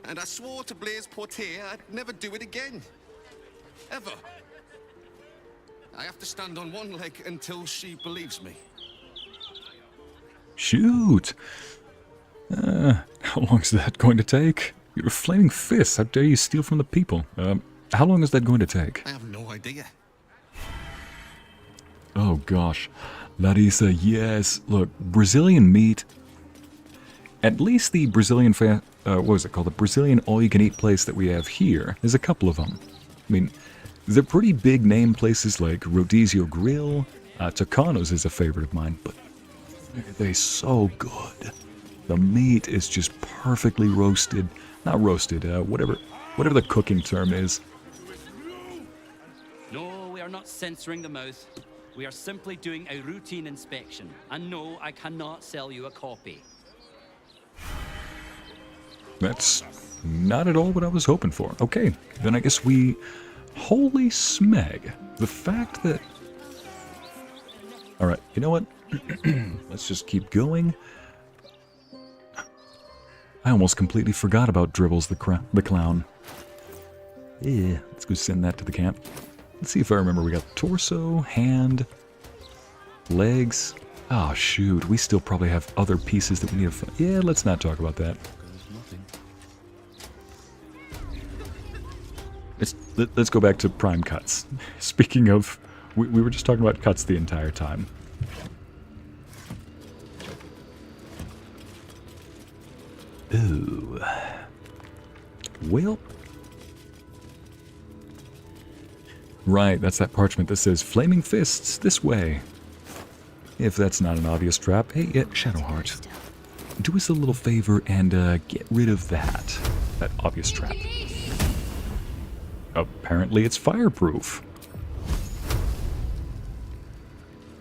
and I swore to Blaze Porter I'd never do it again. Ever. I have to stand on one leg until she believes me. Shoot! How long is that going to take? You're a flaming fist. How dare you steal from the people? How long is that going to take? I have no idea. Oh gosh. Larissa, yes. Look, Brazilian meat. At least the Brazilian what was it called? The Brazilian all-you-can-eat place that we have here. There's a couple of them. I mean, they're pretty big name places like Rodizio Grill. Tucano's is a favorite of mine, but they're so good. The meat is just perfectly roasted. Not roasted, whatever the cooking term is. No, we are not censoring the mouth. We are simply doing a routine inspection. And no, I cannot sell you a copy. That's not at all what I was hoping for. Okay, then I guess we... Holy smeg. The fact that... Alright, you know what? Let's just keep going. I almost completely forgot about Dribbles the clown. Yeah, let's go send that to the camp. Let's see if I remember. We got torso, hand, legs. Oh, shoot. We still probably have other pieces that we need to... Yeah, let's not talk about that. Let's go back to prime cuts. Speaking of... We were just talking about cuts the entire time. Ooh. Well... Right, that's that parchment that says Flaming Fists this way. If that's not an obvious trap. Hey, Shadowheart. Do us a little favor and get rid of that obvious trap. Apparently it's fireproof.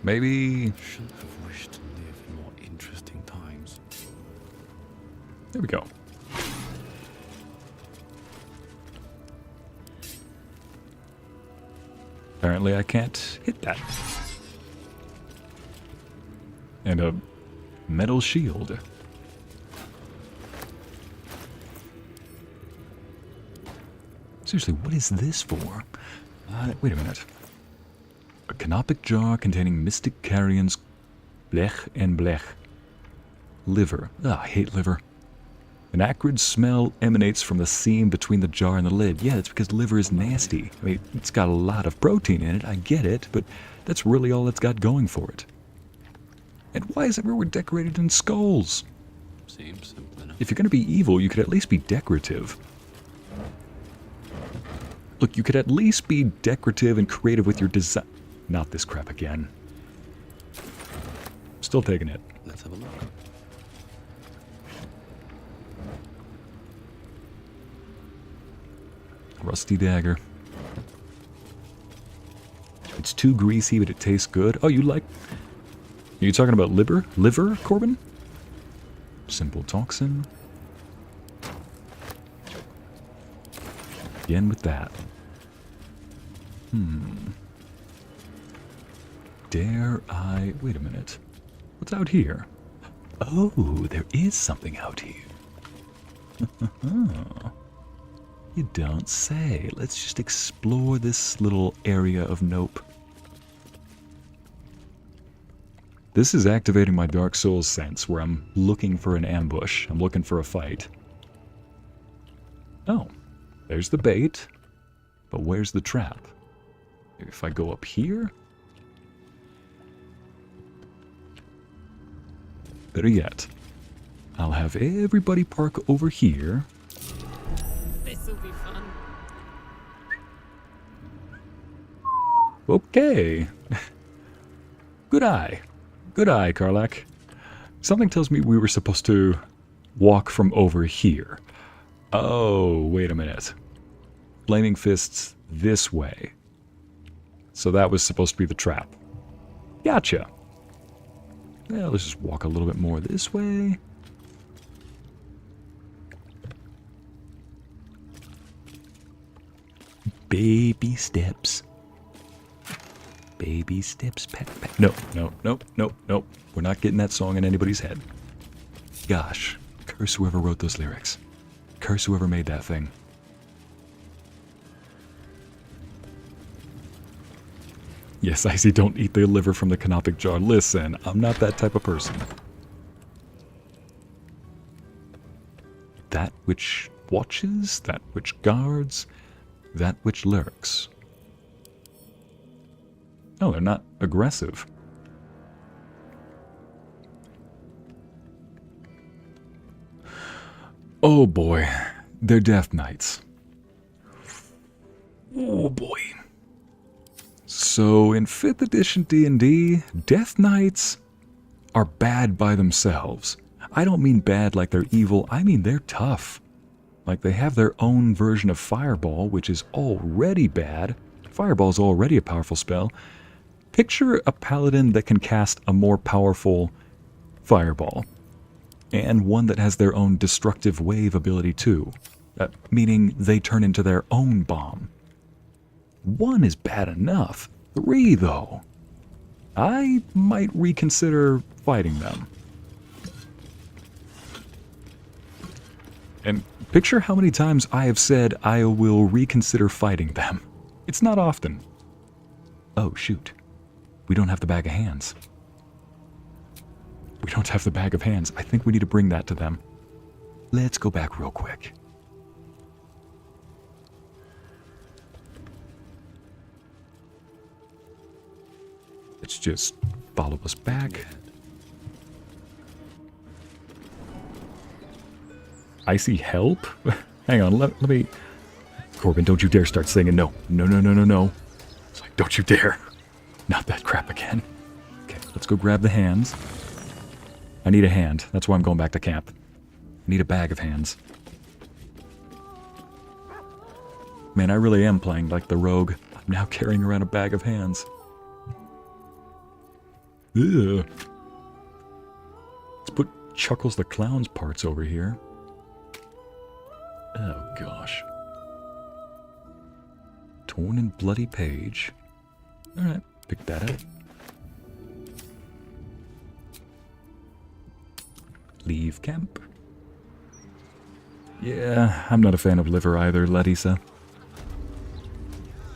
Maybe... There we go. Apparently I can't hit that. And a metal shield. Seriously, what is this for? Wait a minute. A canopic jar containing mystic carrions, blech and blech. Liver. I hate liver. An acrid smell emanates from the seam between the jar and the lid. Yeah, that's because liver is nasty. I mean, it's got a lot of protein in it, I get it, but that's really all it's got going for it. And why is everywhere decorated in skulls? Seems simple enough. If you're going to be evil, you could at least be decorative. Look, you could at least be decorative and creative with your design. Not this crap again. Still taking it. Let's have a look. Rusty dagger. It's too greasy, but it tastes good. Oh, you like... Are you talking about liver? Liver, Corbin? Simple toxin. Again with that. Dare I... Wait a minute. What's out here? Oh, there is something out here. You don't say. Let's just explore this little area of nope. This is activating my Dark Souls sense, where I'm looking for an ambush. I'm looking for a fight. Oh, there's the bait. But where's the trap? If I go up here? Better yet, I'll have everybody park over here. This'll be fun. Okay. Good eye. Good eye, Karlach. Something tells me we were supposed to walk from over here. Oh, wait a minute. Flaming fists this way. So that was supposed to be the trap. Gotcha. Well, let's just walk a little bit more this way. Baby steps. Baby steps, pat, pat. No, no, nope, nope, nope. We're not getting that song in anybody's head. Gosh, curse whoever wrote those lyrics. Curse whoever made that thing. Yes, I see, don't eat the liver from the canopic jar. Listen, I'm not that type of person. That which watches, that which guards, that which lurks. Oh, they're not aggressive. Oh boy, they're Death Knights. Oh boy. So in 5th edition D&D, Death Knights are bad by themselves. I don't mean bad like they're evil, I mean they're tough. Like they have their own version of Fireball, which is already bad. Fireball's already a powerful spell. Picture a paladin that can cast a more powerful Fireball. And one that has their own destructive wave ability too. Meaning they turn into their own bomb. 1 is bad enough. 3, though. I might reconsider fighting them. And picture how many times I have said I will reconsider fighting them. It's not often. Oh, shoot. We don't have the bag of hands. We don't have the bag of hands. I think we need to bring that to them. Let's go back real quick. Let's just follow us back. I see help? Hang on, let me... Corbin, don't you dare start singing. No. No, no, no, no, no. It's like, don't you dare. Not that crap again. Okay, let's go grab the hands. I need a hand. That's why I'm going back to camp. I need a bag of hands. Man, I really am playing like the rogue. I'm now carrying around a bag of hands. Ugh. Let's put Chuckles the Clown's parts over here. Oh, gosh. Torn and bloody page. Alright, pick that up. Leave camp. Yeah, I'm not a fan of liver either, Lae'zel.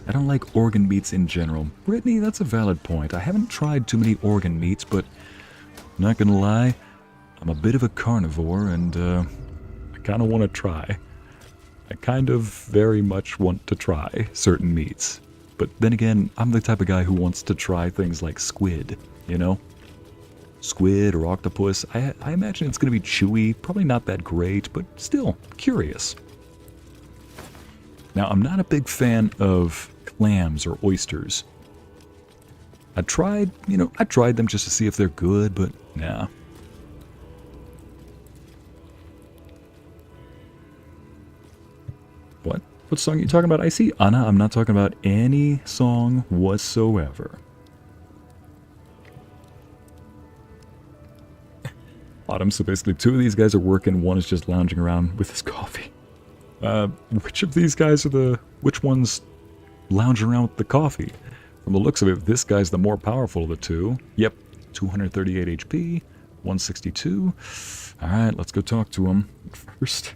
I don't like organ meats in general. Brittany, that's a valid point. I haven't tried too many organ meats, but not gonna lie, I'm a bit of a carnivore, and I kind of want to try. I kind of very much want to try certain meats. But then again, I'm the type of guy who wants to try things like squid, you know? Squid or octopus. I imagine it's going to be chewy, probably not that great, but still curious. Now, I'm not a big fan of clams or oysters. I tried them just to see if they're good, but nah. What? What song are you talking about? I see, Anna, I'm not talking about any song whatsoever. Autumn, so basically 2 of these guys are working, 1 is just lounging around with his coffee. Which of these guys are which one's lounging around with the coffee? From the looks of it, this guy's the more powerful of the 2. Yep, 238 HP, 162. Alright, let's go talk to him first.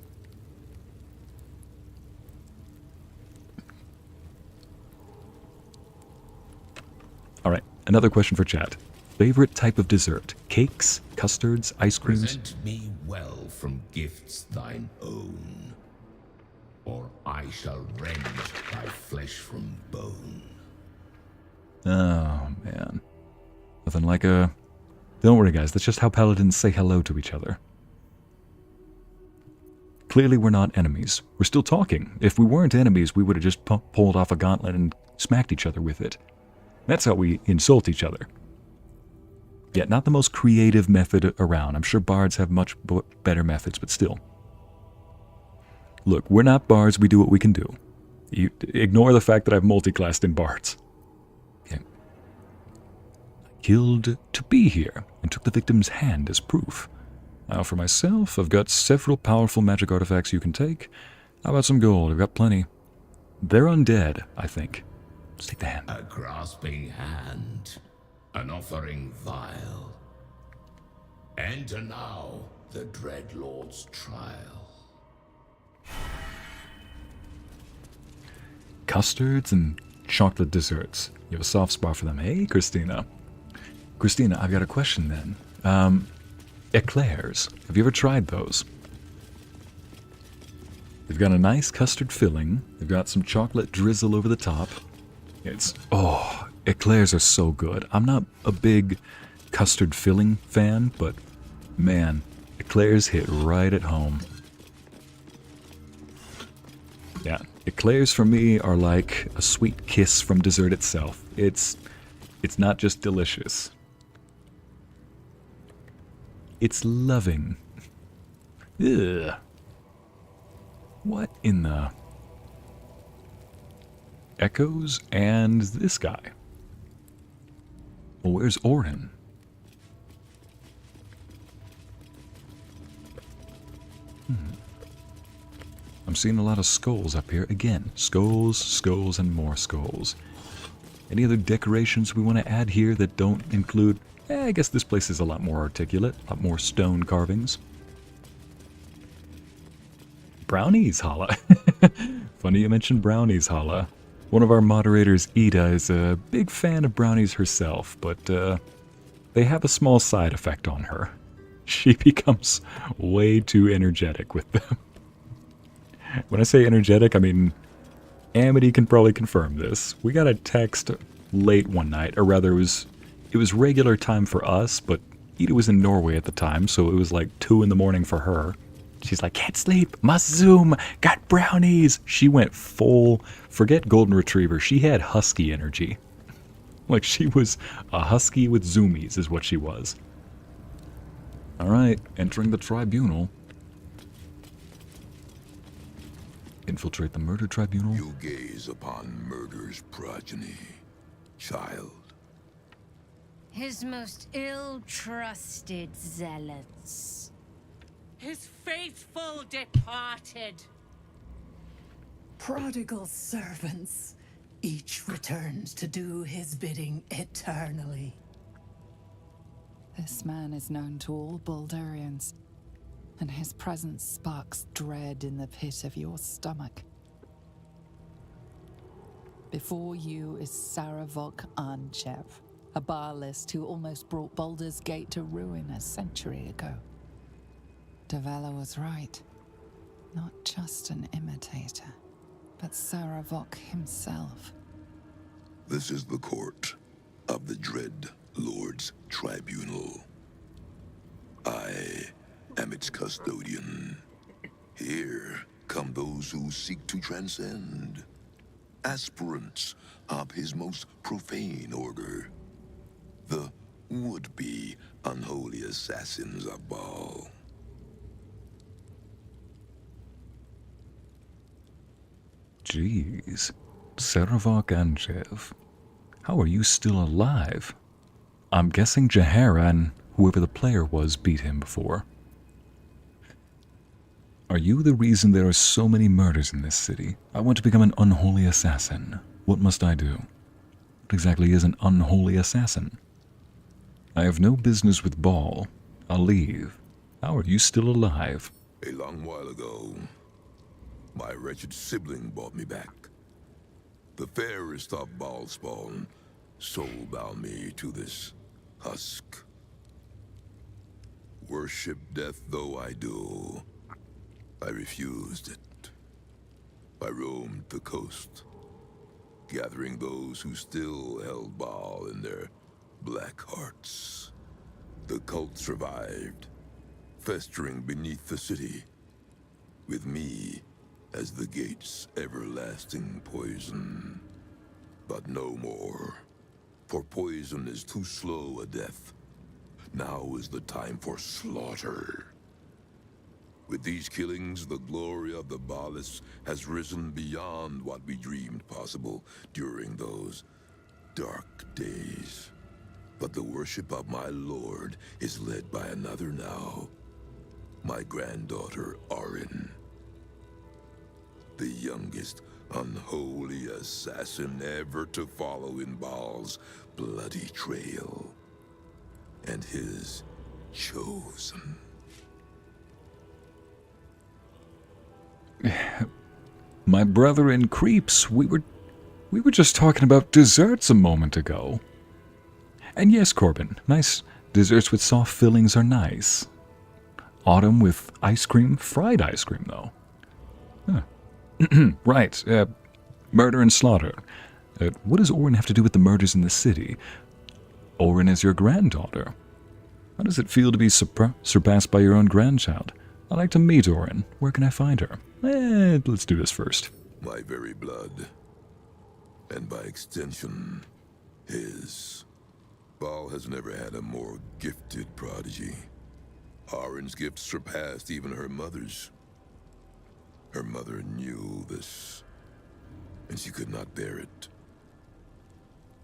Alright, another question for chat. Favorite type of dessert? Cakes, custards, ice creams? Present me well from gifts thine own, or I shall rend thy flesh from bone. Oh, man. Nothing like a... Don't worry, guys. That's just how paladins say hello to each other. Clearly, we're not enemies. We're still talking. If we weren't enemies, we would have just pulled off a gauntlet and smacked each other with it. That's how we insult each other. Yet not the most creative method around. I'm sure bards have much better methods, but still. Look, we're not bards. We do what we can do. You ignore the fact that I've multi-classed in bards. Okay. Killed to be here, and took the victim's hand as proof. Now for myself, I've got several powerful magic artifacts you can take. How about some gold? I've got plenty. They're undead, I think. Let's take the hand. A grasping hand, an offering vile. Enter now the Dreadlord's trial. Custards and chocolate desserts. You have a soft spot for them. Hey, Christina. Christina, I've got a question then. Eclairs. Have you ever tried those? They've got a nice custard filling. They've got some chocolate drizzle over the top. Oh, eclairs are so good. I'm not a big custard filling fan, but man, eclairs hit right at home. Yeah, eclairs for me are like a sweet kiss from dessert itself. It's not just delicious. It's loving. Ugh. What in the... Echoes and this guy. Well, where's Orin? I'm seeing a lot of skulls up here. Again, skulls, skulls, and more skulls. Any other decorations we want to add here that don't include... I guess this place is a lot more articulate, a lot more stone carvings. Brownies, Hala. Funny you mentioned brownies, Hala. One of our moderators, Ida, is a big fan of brownies herself, but they have a small side effect on her. She becomes way too energetic with them. When I say energetic, I mean Amity can probably confirm this. We got a text late one night, or rather it was regular time for us, but Ida was in Norway at the time, so it was like 2 in the morning for her. She's like, can't sleep, must zoom, got brownies. She went full, forget golden retriever, she had husky energy. Like she was a husky with zoomies is what she was. Alright, entering the tribunal. Infiltrate the murder tribunal. You gaze upon murder's progeny, child. His most ill-trusted zealots. His faithful departed. prodigal servants. Each returns to do his bidding eternally. This man is known to all Baldurians, and his presence sparks dread in the pit of your stomach. Before you is Sarevok Arnchev, a Baalist who almost brought Baldur's Gate to ruin a century ago. Davella was right. Not just an imitator, but Sarevok himself. This is the court of the Dread Lord's Tribunal. I am its custodian. Here come those who seek to transcend, aspirants of his most profane order, the would-be unholy assassins of Baal. Jeez. Sarevok Anjev. How are you still alive? I'm guessing Jaheira and whoever the player was beat him before. Are you the reason there are so many murders in this city? I want to become an unholy assassin. What must I do? What exactly is an unholy assassin? I have no business with Baal. I'll leave. How are you still alive? A long while ago, my wretched sibling brought me back. The fairest of Baal spawn soul-bound me to this husk. Worship death though I do, I refused it. I roamed the coast, gathering those who still held Baal in their black hearts. The cult survived, festering beneath the city, with me as the gate's everlasting poison. But no more, for poison is too slow a death. Now is the time for slaughter. With these killings, the glory of the Baalists has risen beyond what we dreamed possible during those dark days. But the worship of my lord is led by another now. My granddaughter, Orin. The youngest unholy assassin ever to follow in Baal's bloody trail. And his chosen. My brother in creeps, we were just talking about desserts a moment ago. And yes, Corbin, nice desserts with soft fillings are nice. Autumn with ice cream, fried ice cream though. Huh. Right, murder and slaughter. What does Orin have to do with the murders in the city? Orin is your granddaughter. How does it feel to be surpassed by your own grandchild? I'd like to meet Orin. Where can I find her? Let's do this first. My very blood. And by extension, his. Baal has never had a more gifted prodigy. Orin's gift surpassed even her mother's. Her mother knew this, and she could not bear it.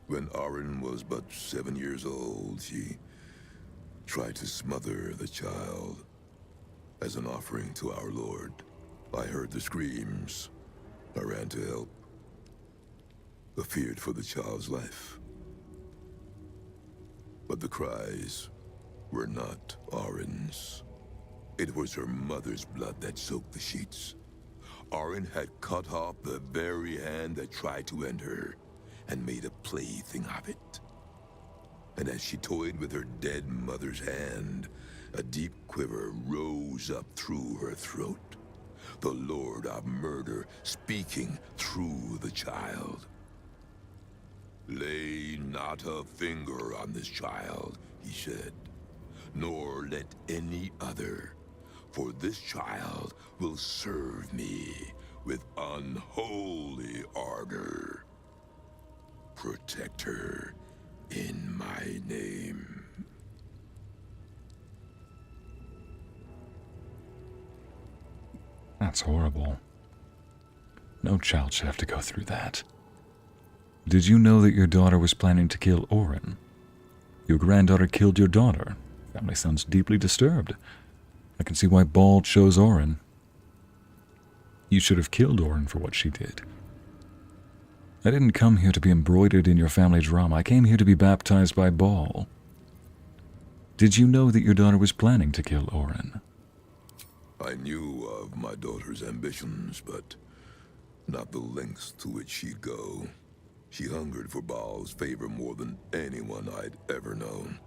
When Orin was but 7 years old, she tried to smother the child as an offering to our Lord. I heard the screams. I ran to help. I feared for the child's life. But the cries were not Orin's. It was her mother's blood that soaked the sheets. Orin had cut off the very hand that tried to end her, and made a plaything of it. And as she toyed with her dead mother's hand, a deep quiver rose up through her throat. The Lord of Murder speaking through the child. Lay not a finger on this child, he said, nor let any other, for this child will serve me with unholy ardor. Protect her in my name. That's horrible. No child should have to go through that. Did you know that your daughter was planning to kill Orin? Your granddaughter killed your daughter. Family sounds deeply disturbed. I can see why Baal chose Orin. You should have killed Orin for what she did. I didn't come here to be embroidered in your family drama. I came here to be baptized by Baal. Did you know that your daughter was planning to kill Orin? I knew of my daughter's ambitions, but not the lengths to which she'd go. She hungered for Baal's favor more than anyone I'd ever known.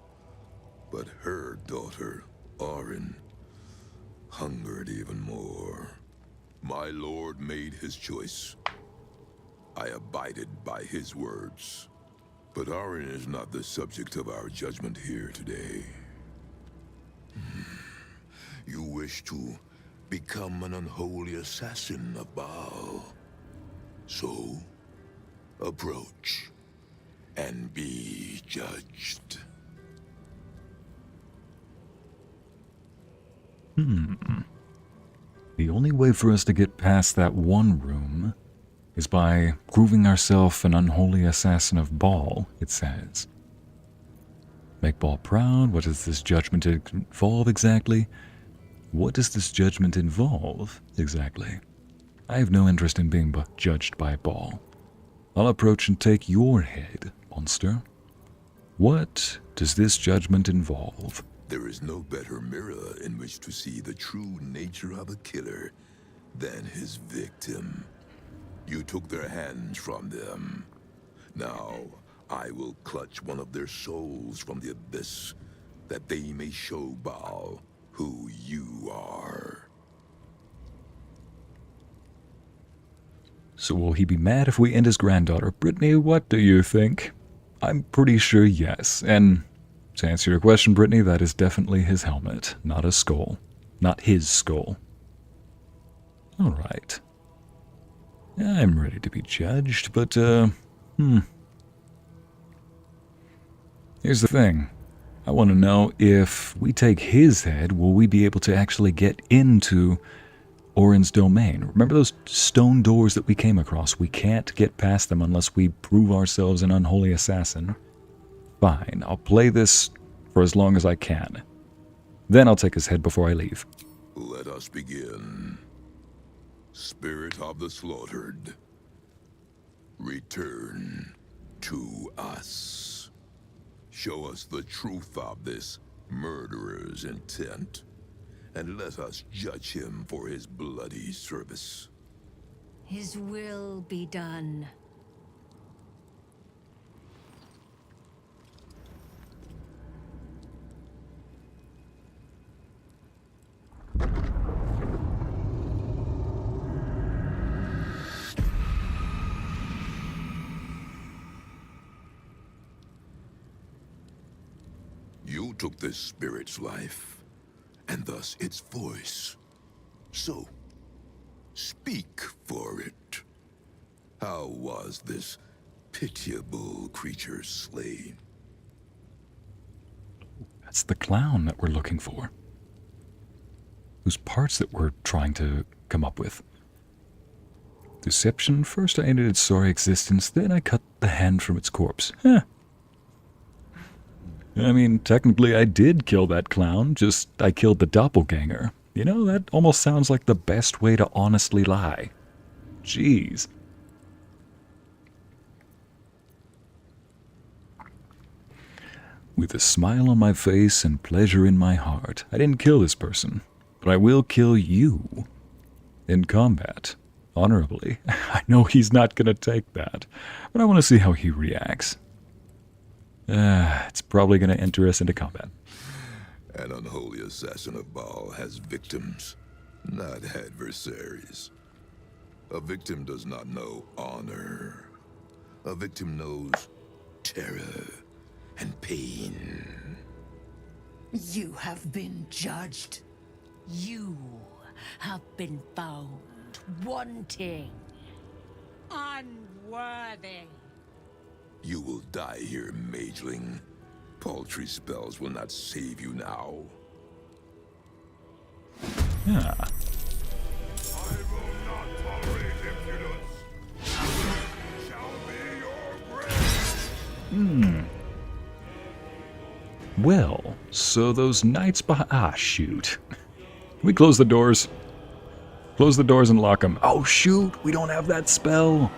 But her daughter, Orin, hungered even more. My lord made his choice. I abided by his words. But Orin is not the subject of our judgment here today. You wish to become an unholy assassin of Baal. So, approach and be judged. The only way for us to get past that one room is by proving ourselves an unholy assassin of Baal, it says. Make Baal proud? What does this judgment involve exactly? What does this judgment involve exactly? I have no interest in being judged by Baal. I'll approach and take your head, monster. What does this judgment involve? There is no better mirror in which to see the true nature of a killer than his victim. You took their hands from them. Now, I will clutch one of their souls from the abyss, that they may show Baal who you are. So will he be mad if we end his granddaughter? Brittany, what do you think? I'm pretty sure yes. And to answer your question, Brittany, that is definitely his helmet, not a skull. Not his skull. Alright. I'm ready to be judged, but, Here's the thing. I want to know if we take his head, will we be able to actually get into Orin's domain? Remember those stone doors that we came across? We can't get past them unless we prove ourselves an unholy assassin. Fine, I'll play this for as long as I can. Then I'll take his head before I leave. Let us begin. Spirit of the slaughtered, return to us. Show us the truth of this murderer's intent, and let us judge him for his bloody service. His will be done. You took this spirit's life, and thus its voice. So, speak for it. How was this pitiable creature slain? That's the clown that we're looking for. Whose parts that we're trying to come up with. Deception. First I ended its sorry existence, then I cut the hand from its corpse. I mean, technically I did kill that clown, just I killed the doppelganger. You know, that almost sounds like the best way to honestly lie. Jeez. With a smile on my face and pleasure in my heart, I didn't kill this person, but I will kill you. In combat. Honorably. I know he's not gonna take that, but I want to see how he reacts. It's probably going to enter us into combat. An unholy assassin of Baal has victims, not adversaries. A victim does not know honor. A victim knows terror and pain. You have been judged. You have been found wanting. Unworthy. You will die here, mageling. Paltry spells will not save you now. Yeah. I will not tolerate impudence. Shall be your grave. Well, so those knights behind... Ah, shoot. Can we close the doors? Close the doors and lock them. Oh shoot, we don't have that spell.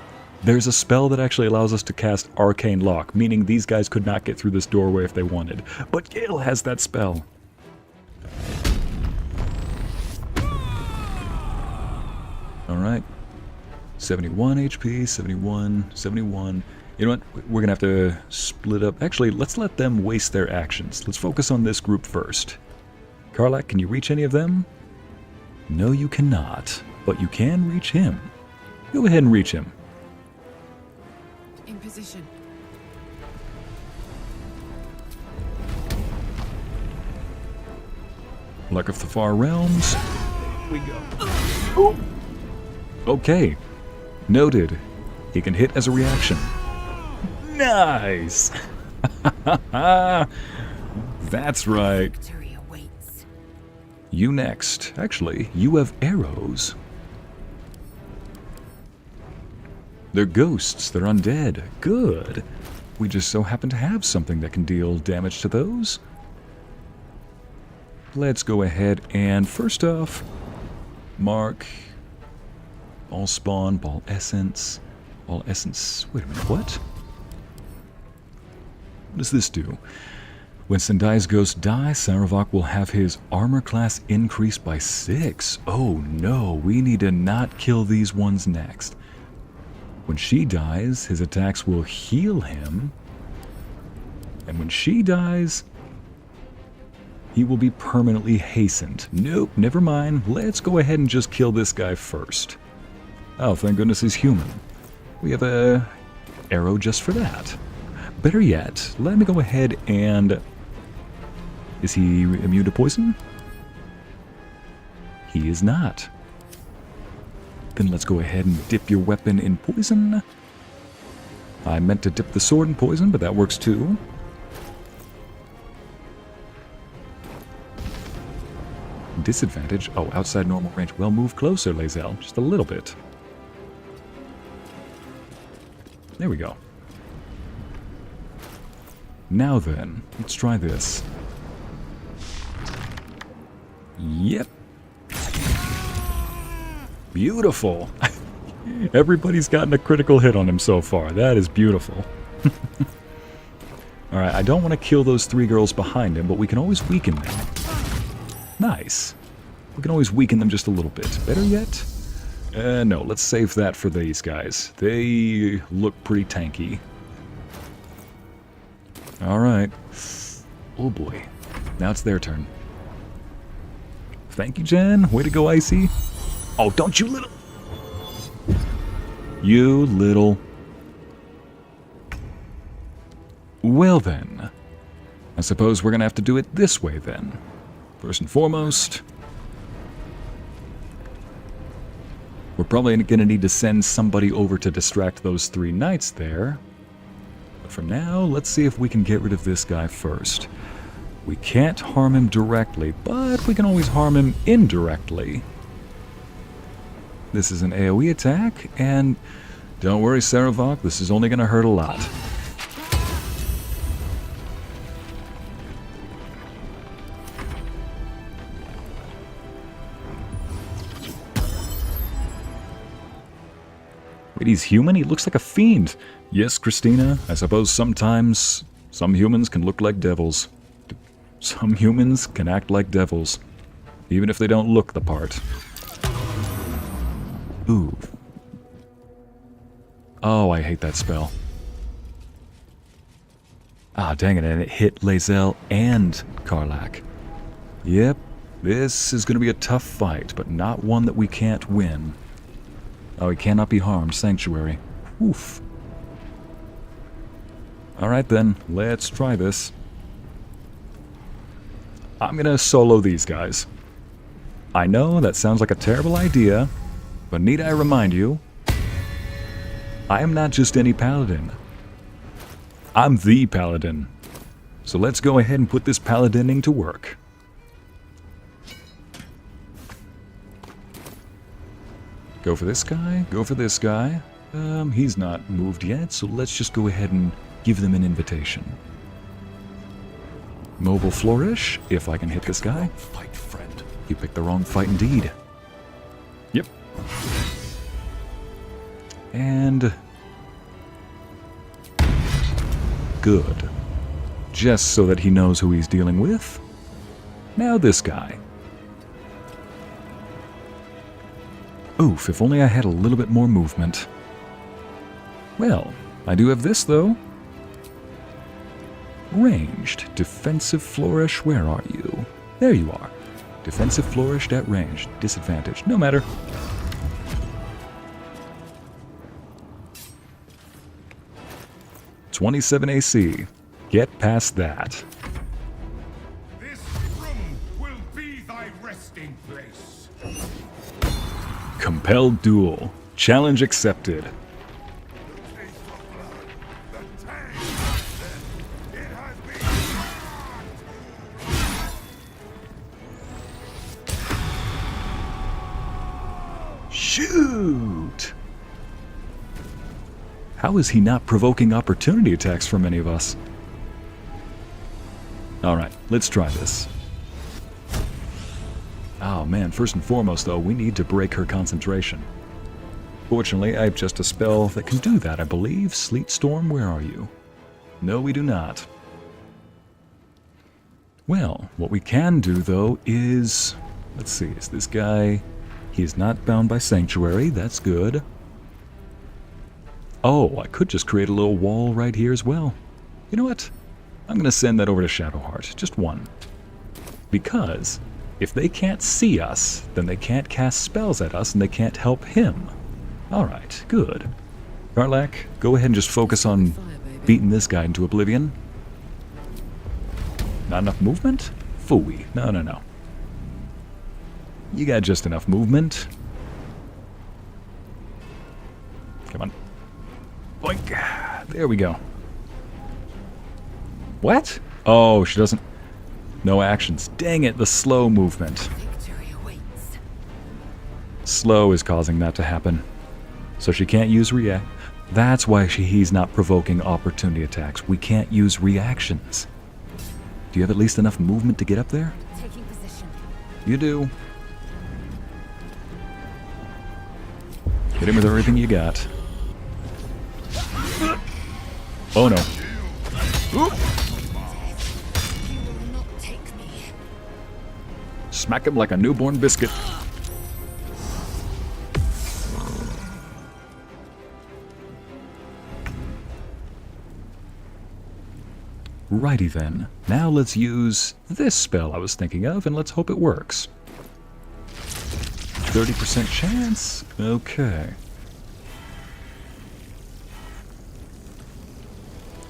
There's a spell that actually allows us to cast Arcane Lock, meaning these guys could not get through this doorway if they wanted. But Gale has that spell. Alright. 71 HP, 71, 71. You know what? We're going to have to split up. Actually, let's let them waste their actions. Let's focus on this group first. Karlach, can you reach any of them? No, you cannot. But you can reach him. Go ahead and reach him. In position. Luck of the Far Realms. Here we go. Ooh. Okay. Noted. He can hit as a reaction. Nice! That's right. You next. Actually, you have arrows. They're ghosts. They're undead. Good. We just so happen to have something that can deal damage to those. Let's go ahead and first off, mark Ball Spawn, Ball Essence, Ball Essence. Wait a minute, what? What does this do? When Sendai's ghost dies, Sarevok will have his armor class increased by 6. Oh no, we need to not kill these ones next. When she dies, his attacks will heal him. And when she dies, he will be permanently hastened. Nope, never mind. Let's go ahead and just kill this guy first. Oh, thank goodness he's human. We have a arrow just for that. Better yet, let me go ahead and... Is he immune to poison? He is not. Then let's go ahead and dip your weapon in poison. I meant to dip the sword in poison, but that works too. Disadvantage? Oh, outside normal range. Well, move closer, Lae'zel. Just a little bit. There we go. Now then, let's try this. Yep. Beautiful. Everybody's gotten a critical hit on him so far. That is beautiful. Alright, I don't want to kill those 3 girls behind him, but we can always weaken them. Nice. We can always weaken them just a little bit. Better yet? No, let's save that for these guys. They look pretty tanky. Alright. Oh boy. Now it's their turn. Thank you, Jen. Way to go, Icy. Oh, don't you little... You little... Well then. I suppose we're gonna have to do it this way then. First and foremost... We're probably gonna need to send somebody over to distract those 3 knights there. But for now, let's see if we can get rid of this guy first. We can't harm him directly, but we can always harm him indirectly. This is an AoE attack, and don't worry, Sarevok, this is only going to hurt a lot. Wait, he's human? He looks like a fiend. Yes, Christina, I suppose sometimes some humans can look like devils. Some humans can act like devils, even if they don't look the part. Ooh. Oh, I hate that spell. Ah, dang it, and it hit Lae'zel and Karlach. Yep, this is going to be a tough fight, but not one that we can't win. Oh, he cannot be harmed, Sanctuary. Oof. Alright then, let's try this. I'm gonna solo these guys. I know that sounds like a terrible idea, but need I remind you, I am not just any paladin. I'm the paladin. So let's go ahead and put this paladining to work. Go for this guy, go for this guy. He's not moved yet, so let's just go ahead and give them an invitation. Mobile Flourish, if I can hit this guy. Fight, friend. You picked the wrong fight indeed. Yep. And... good. Just so that he knows who he's dealing with. Now this guy. Oof, if only I had a little bit more movement. Well, I do have this, though. Ranged. Defensive flourish. Where are you? There you are. Defensive flourished at range. Disadvantage. No matter. .27 AC. Get past that. This room will be thy resting place. Compelled duel. Challenge accepted. Shoot! How is he not provoking opportunity attacks from any of us? Alright, let's try this. Oh man, first and foremost though, we need to break her concentration. Fortunately, I have just a spell that can do that, I believe. Sleet Storm, where are you? No, we do not. Well, what we can do though is... let's see, is this guy... he is not bound by Sanctuary, that's good. Oh, I could just create a little wall right here as well. You know what? I'm going to send that over to Shadowheart, just one. Because if they can't see us, then they can't cast spells at us and they can't help him. Alright, good. Karlach, go ahead and just focus on beating this guy into oblivion. Not enough movement? Phooey. No, no, no. You got just enough movement. Come on. Boink. There we go. What? Oh, she doesn't... no actions. Dang it, the slow movement. Slow is causing that to happen. So she can't use react. That's why he's not provoking opportunity attacks. We can't use reactions. Do you have at least enough movement to get up there? Taking position. You do. Hit him with everything you got. Oh no. Smack him like a newborn biscuit. Righty then. Now let's use this spell I was thinking of, and let's hope it works. 30% chance? Okay.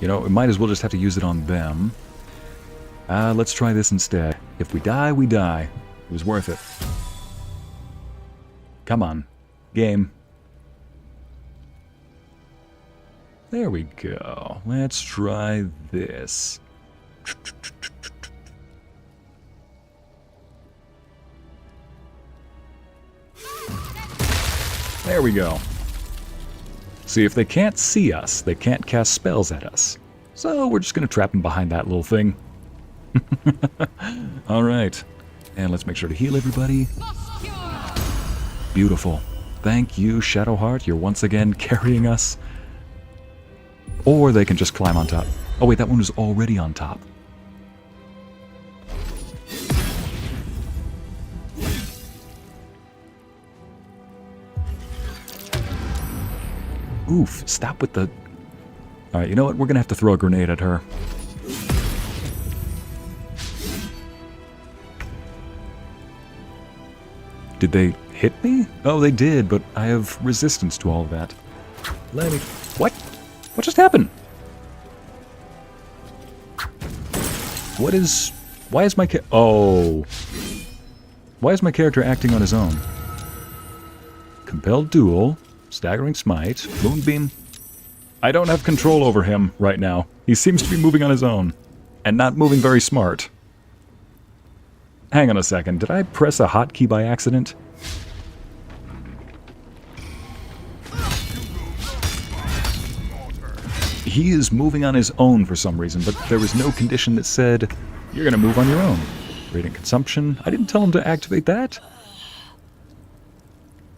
You know, we might as well just have to use it on them. Let's try this instead. If we die, we die. It was worth it. Come on. Game. There we go. Let's try this. There we go. See, if they can't see us, they can't cast spells at us. So we're just going to trap them behind that little thing. Alright. And let's make sure to heal everybody. Beautiful. Thank you, Shadowheart. You're once again carrying us. Or they can just climb on top. Oh wait, that one was already on top. Oof, stop with the... Alright, you know what? We're gonna have to throw a grenade at her. Did they hit me? Oh, they did, but I have resistance to all of that. Let me... What? What just happened? What is... Why is my Oh. Why is my character acting on his own? Compelled duel. Staggering smite. Moonbeam. I don't have control over him right now. He seems to be moving on his own. And not moving very smart. Hang on a second. Did I press a hotkey by accident? He is moving on his own for some reason, but there was no condition that said, you're going to move on your own. Radiant consumption. I didn't tell him to activate that.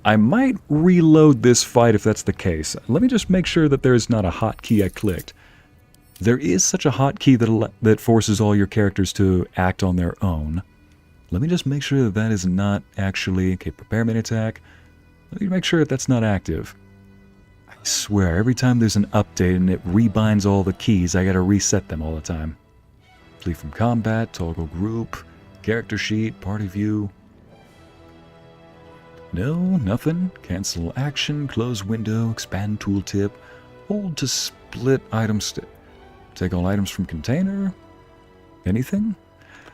I might reload this fight if that's the case. Let me just make sure that there's not a hotkey I clicked. There is such a hotkey that forces all your characters to act on their own. Let me just make sure that that is not actually... Okay, prepare main attack. Let me make sure that that's not active. I swear, every time there's an update and it rebinds all the keys, I gotta reset them all the time. Flee from combat, toggle group, character sheet, party view. No, nothing. Cancel action, close window, expand tooltip, hold to split item take all items from container. Anything?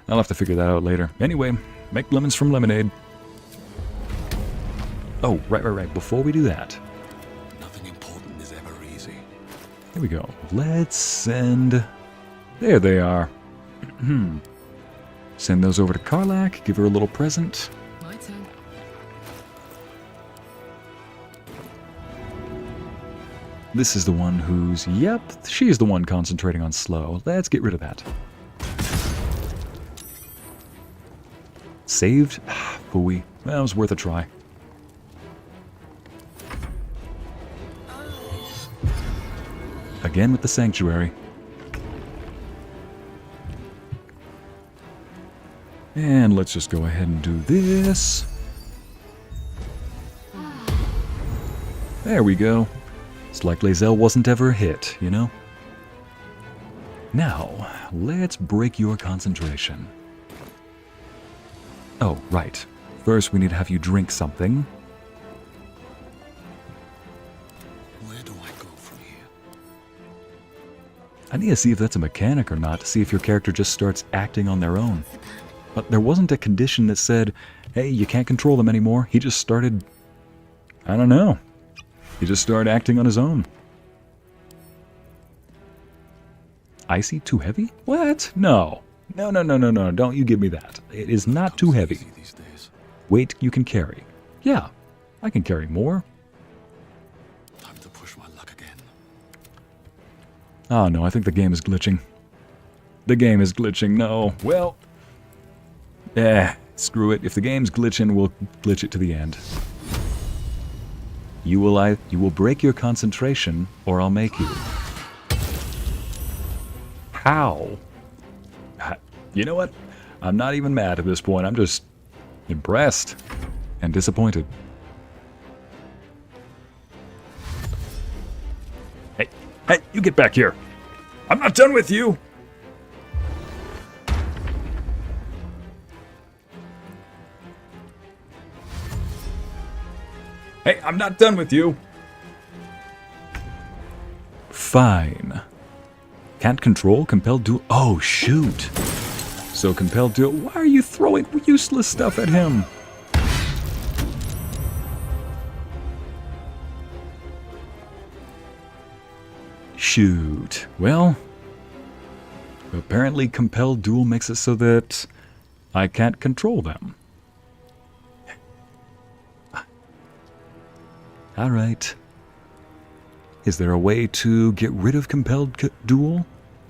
I'll have to figure that out later. Anyway, make lemons from lemonade. Oh, right. Before we do that. Nothing important is ever easy. Here we go. Let's send... There they are. Send those over to Karlach. Give her a little present. My turn. This is the one who's... Yep, she's the one concentrating on slow. Let's get rid of that. Saved? Phooey. That was worth a try. Again with the sanctuary. And let's just go ahead and do this. There we go. It's like Lae'zel wasn't ever a hit, you know? Now, let's break your concentration. Oh, right. First, we need to have you drink something. Where do I go from here? I need to see if that's a mechanic or not, to see if your character just starts acting on their own. But there wasn't a condition that said, hey, you can't control them anymore. He just started... I don't know. He just started acting on his own. Icy? Too heavy? What? No. No. Don't you give me that. It is not too heavy. Weight you can carry. Yeah, I can carry more. Time to push my luck again. Oh no, I think the game is glitching. The game is glitching. No. Well... screw it. If the game's glitching, we'll glitch it to the end. You will break your concentration, or I'll make you. How? You know what? I'm not even mad at this point. I'm just impressed and disappointed. Hey, you get back here. I'm not done with you. Hey, I'm not done with you. Fine. Can't control, compelled duel. Oh, shoot. So compelled duel. Why are you throwing useless stuff at him? Shoot. Well, apparently compelled duel makes it so that I can't control them. Alright. Is there a way to get rid of compelled duel?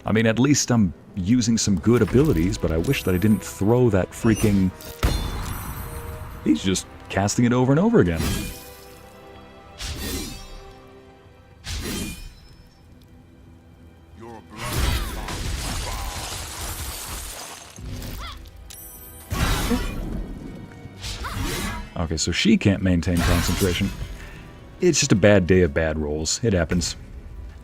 I mean, at least I'm using some good abilities, but I wish that I didn't throw that freaking... He's just casting it over and over again. Okay, so she can't maintain concentration. It's just a bad day of bad rolls. It happens.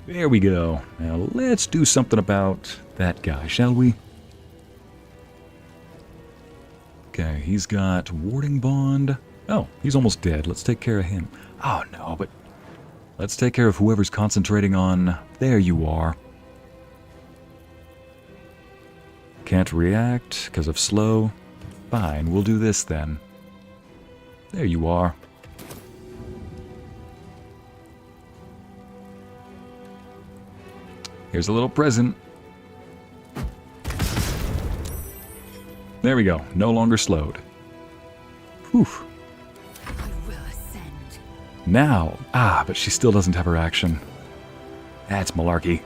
There we go. Now let's do something about that guy, shall we? Okay, he's got warding bond. Oh, he's almost dead. Let's take care of him. Oh no, but let's take care of whoever's concentrating on... There you are. Can't react because of slow. Fine, we'll do this then. There you are. Here's a little present. There we go. No longer slowed. Whew. I will ascend. Now. But she still doesn't have her action. That's malarkey.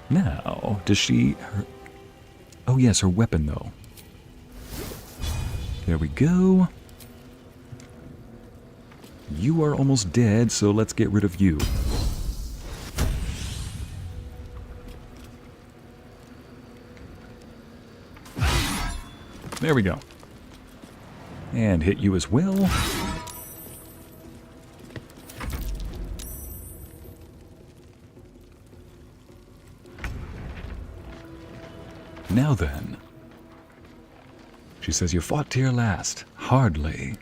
Now, does she... Oh yes, her weapon though. There we go. You are almost dead, so let's get rid of you. There we go. And hit you as well. Now then. She says you fought to your last. Hardly.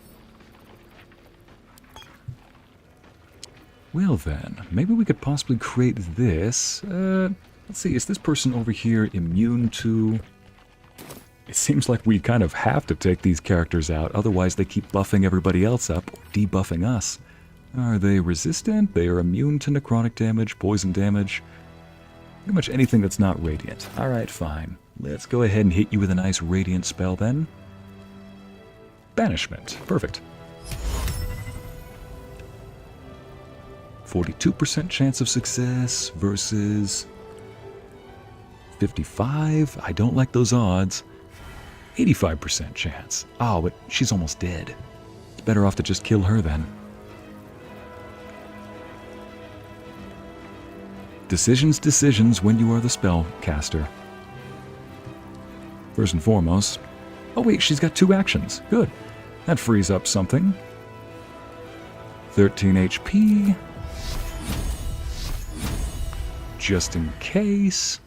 Well then, maybe we could possibly create this. Let's see, is this person over here immune to... It seems like we kind of have to take these characters out, otherwise they keep buffing everybody else up, or debuffing us. Are they resistant? They are immune to necrotic damage, poison damage. Pretty much anything that's not radiant. Alright, fine. Let's go ahead and hit you with a nice radiant spell then. Banishment. Perfect. 42% chance of success versus 55. I don't like those odds. 85% chance. Oh, but she's almost dead. It's better off to just kill her then. Decisions when you are the spellcaster. First and foremost... Oh wait, she's got 2 actions. Good. That frees up something. 13 HP. Just in case.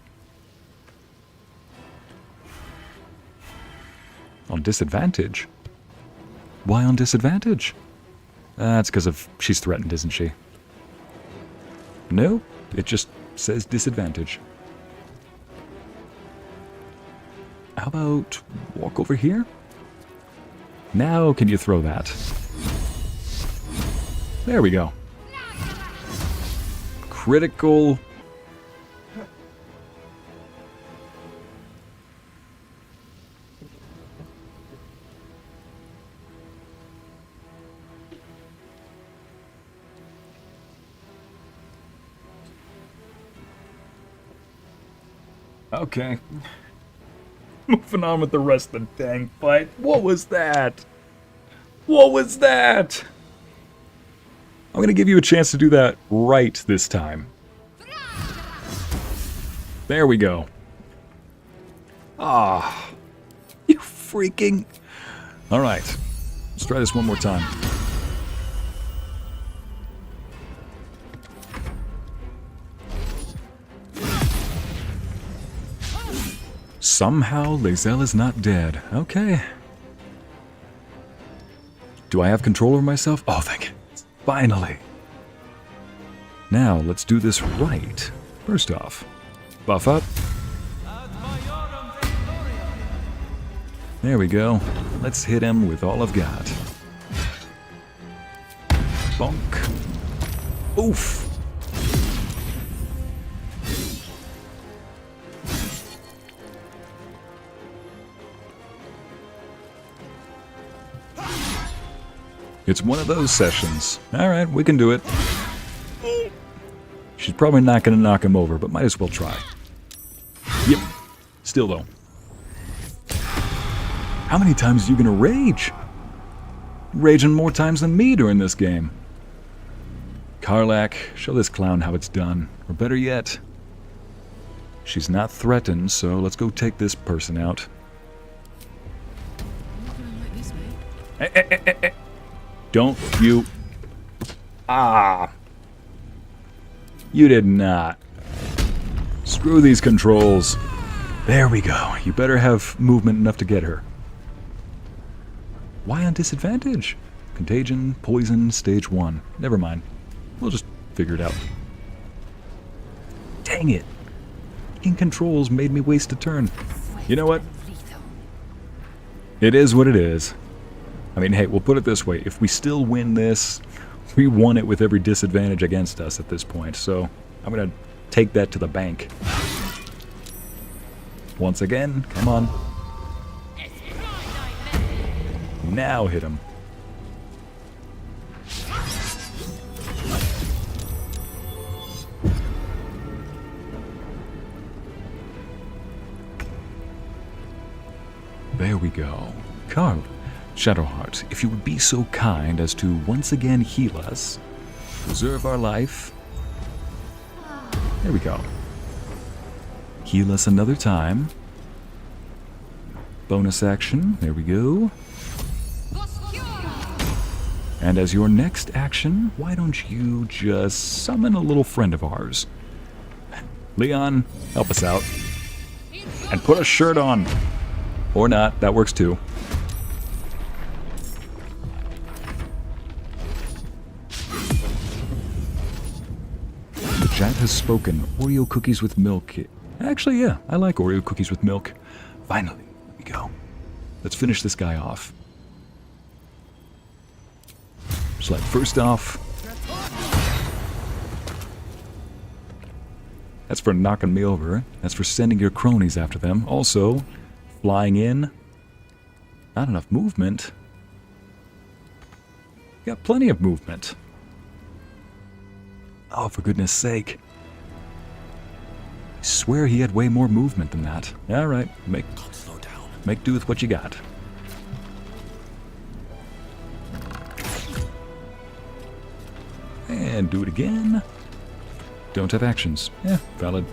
On disadvantage? Why on disadvantage? That's because of she's threatened, isn't she? Nope, it just says disadvantage. How about walk over here? Now can you throw that? There we go. Critical. Okay. Moving on with the rest of the dang fight. What was that? What was that? I'm going to give you a chance to do that right this time. There we go. Ah. You freaking... Alright. Let's try this one more time. Somehow, Lae'zel is not dead. Okay. Do I have control over myself? Oh, thank you. Finally. Now, let's do this right. First off, buff up. There we go. Let's hit him with all I've got. Bonk. Oof. It's one of those sessions. Alright, we can do it. She's probably not going to knock him over, but might as well try. Yep. Still though. How many times are you going to rage? Raging more times than me during this game. Karlach, show this clown how it's done. Or better yet, she's not threatened, so let's go take this person out. Don't you... Ah. You did not. Screw these controls. There we go. You better have movement enough to get her. Why on disadvantage? Contagion, poison, stage 1. Never mind. We'll just figure it out. Dang it. Fucking controls made me waste a turn. You know what? It is what it is. I mean, hey, we'll put it this way. If we still win this, we won it with every disadvantage against us at this point. So I'm going to take that to the bank. Once again, come on. Now hit him. There we go. Carl. Shadowheart, if you would be so kind as to once again heal us, preserve our life. There we go. Heal us another time. Bonus action, there we go. And as your next action, why don't you just summon a little friend of ours? Leon, help us out. And put a shirt on. Or not, that works too. The chat has spoken. Oreo cookies with milk. Actually, yeah, I like Oreo cookies with milk. Finally, here we go. Let's finish this guy off. So, like, first off, that's for knocking me over. That's for sending your cronies after them. Also, flying in. Not enough movement. Got plenty of movement. Oh, for goodness sake. I swear he had way more movement than that. Alright, make do with what you got. And do it again. Don't have actions. Yeah, valid.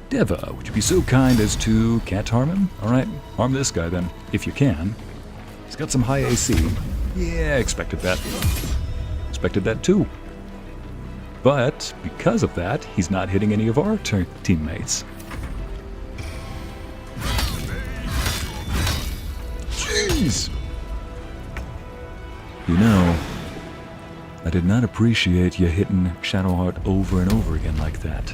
Deva, would you be so kind as to... Can't harm him? Alright, harm this guy then, if you can. He's got some high AC. Yeah, expected that. Expected that too. But, because of that, he's not hitting any of our teammates. Jeez! You know, I did not appreciate you hitting Shadowheart over and over again like that.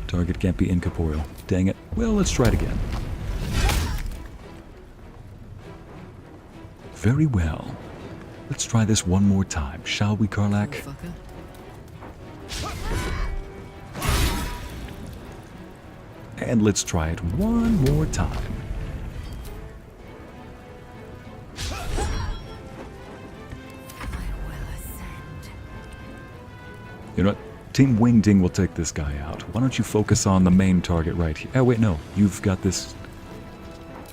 Target can't be incorporeal. Dang it. Well, let's try it again. Very well. Let's try this one more time, shall we, Karlach? And let's try it one more time. You know what? Team Wingding will take this guy out. Why don't you focus on the main target right here? Oh, wait, no. You've got this...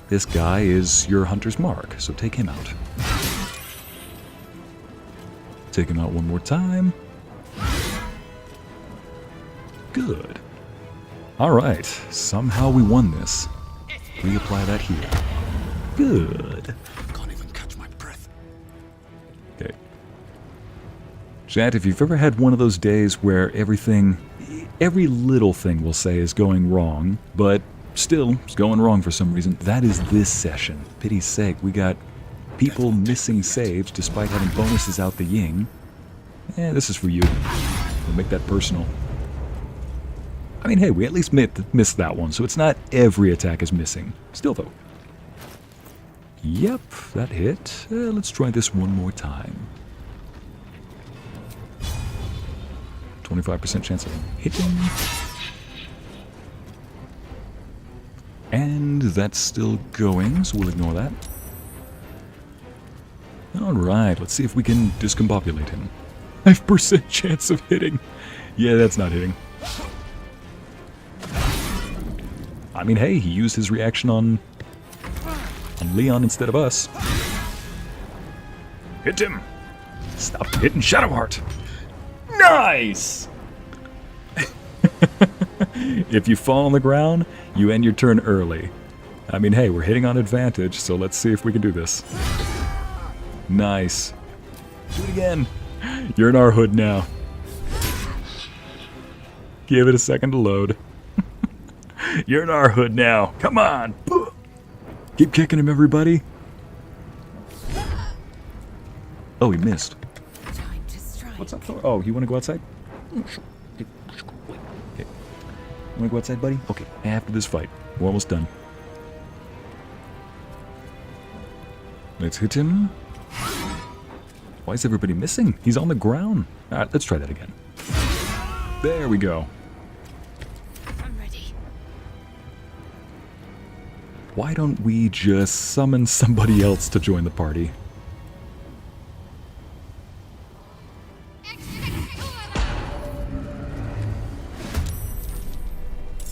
This guy is your hunter's mark, so take him out. Take him out one more time. Good. Alright, somehow we won this. Reapply that here. Good. Can't even catch my breath. Okay. Chat, if you've ever had one of those days where every little thing we'll say is going wrong, but still it's going wrong for some reason, that is this session. Pity's sake, we got people missing saves despite having bonuses out the ying. This is for you. We'll make that personal. I mean, hey, we at least missed that one, so it's not every attack is missing. Still, though. Yep, that hit. Let's try this one more time. 25% chance of hitting. And that's still going, so we'll ignore that. Alright, let's see if we can discombobulate him. 5% chance of hitting. Yeah, that's not hitting. I mean, hey, he used his reaction on Leon instead of us. Hit him! Stop hitting Shadowheart! Nice! If you fall on the ground, you end your turn early. I mean, hey, we're hitting on advantage, so let's see if we can do this. Nice. Do it again. You're in our hood now. Give it a second to load. You're in our hood now. Come on. Keep kicking him, everybody. Oh, he missed. What's up, Thor? Oh, you want to go outside? Okay. Want to go outside, buddy? Okay, after this fight. We're almost done. Let's hit him. Why is everybody missing? He's on the ground. Alright, let's try that again. There we go. I'm ready. Why don't we just summon somebody else to join the party?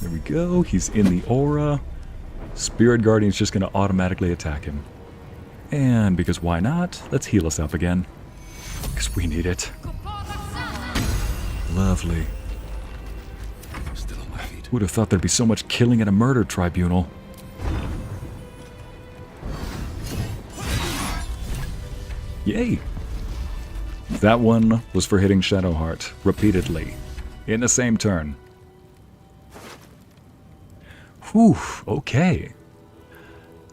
There we go. He's in the aura. Spirit Guardian's just going to automatically attack him. And because why not, let's heal us up again. Because we need it. Lovely. Still on my feet. Would have thought there'd be so much killing at a murder tribunal. Yay! That one was for hitting Shadowheart repeatedly in the same turn. Whew, okay.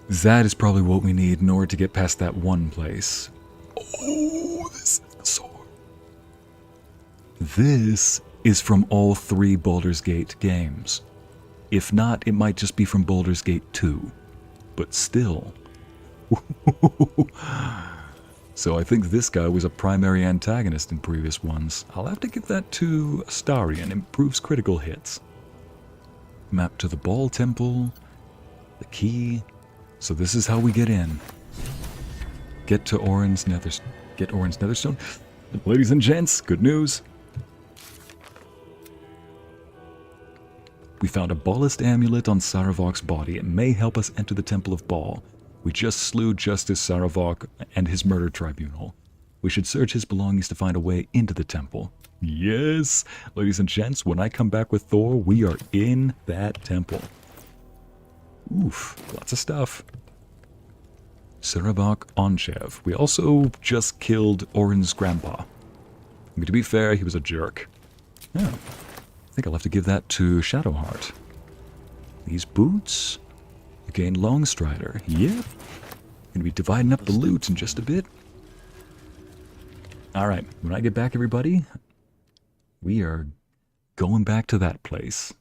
That is probably what we need in order to get past that one place. Oh, this is the sword. This is from all 3 Baldur's Gate games. If not, it might just be from Baldur's Gate 2. But still. So I think this guy was a primary antagonist in previous ones. I'll have to give that to Astarion. Improves critical hits. Map to the Ball Temple. The key. So this is how we get in. Get Orin's Netherstone. Ladies and gents, good news. We found a Ballist amulet on Sarevok's body. It may help us enter the Temple of Ball. We just slew Justice Sarevok and his murder tribunal. We should search his belongings to find a way into the temple. Yes! Ladies and gents, when I come back with Thor, we are in that temple. Oof, lots of stuff. Sarevok Onchev. We also just killed Orin's grandpa. I mean, to be fair, he was a jerk. Yeah, I think I'll have to give that to Shadowheart. These boots? You gain Longstrider. Yep. Gonna be dividing up the loot in just a bit. Alright, when I get back, everybody, we are going back to that place.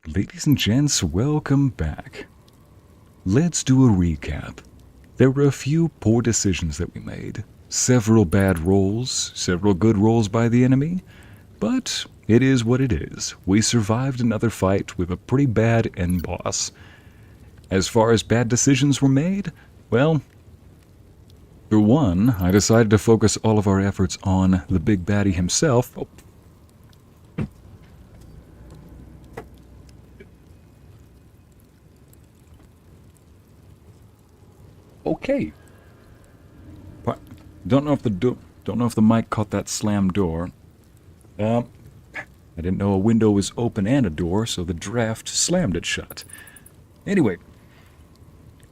Ladies and gents, welcome back. Let's do a recap. There were a few poor decisions that we made. Several bad rolls, several good rolls by the enemy. But it is what it is. We survived another fight with a pretty bad end boss. As far as bad decisions were made, well, for one, I decided to focus all of our efforts on the big baddie himself. Oh. Okay. Don't know if the mic caught that slam door. I didn't know a window was open and a door, so the draft slammed it shut. Anyway.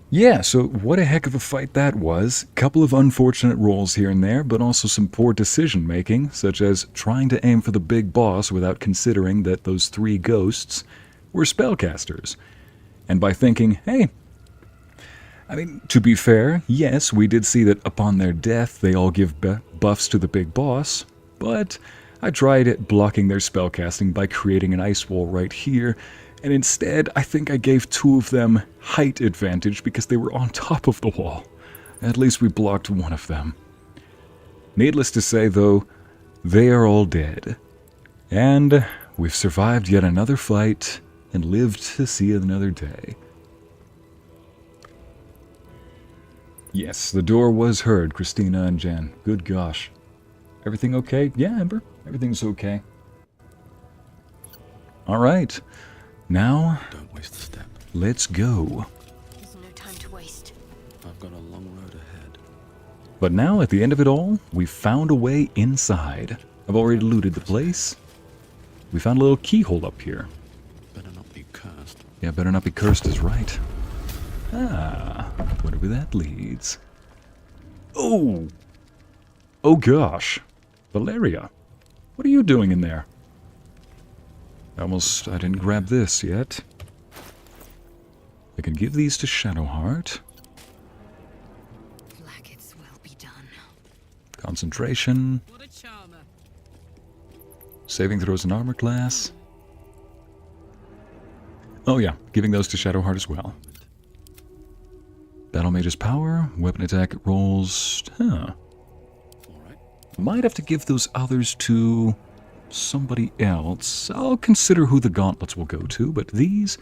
Yeah, so what a heck of a fight that was. Couple of unfortunate rolls here and there, but also some poor decision making, such as trying to aim for the big boss without considering that those 3 ghosts were spellcasters. And by thinking, hey, I mean, to be fair, yes, we did see that upon their death they all give buffs to the big boss, but I tried at blocking their spellcasting by creating an ice wall right here, and instead I think I gave 2 of them height advantage because they were on top of the wall. At least we blocked one of them. Needless to say, though, they are all dead. And we've survived yet another fight and lived to see another day. Yes, the door was heard, Christina and Jan. Good gosh. Everything okay? Yeah, Ember. Everything's okay. Alright. Now, don't waste a step. Let's go. There's no time to waste. I've got a long road ahead. But now, at the end of it all, we found a way inside. I've already looted the place. We found a little keyhole up here. Better not be cursed. Yeah, better not be cursed is right. Ah, whatever that leads. Oh! Oh gosh. Valeria, what are you doing in there? I didn't grab this yet. I can give these to Shadowheart. Blackets will be done. Concentration. What a charmer. Saving throws and armor class. Oh yeah, giving those to Shadowheart as well. Battle Mage's power, weapon attack rolls. Huh. Might have to give those others to somebody else. I'll consider who the gauntlets will go to, but these,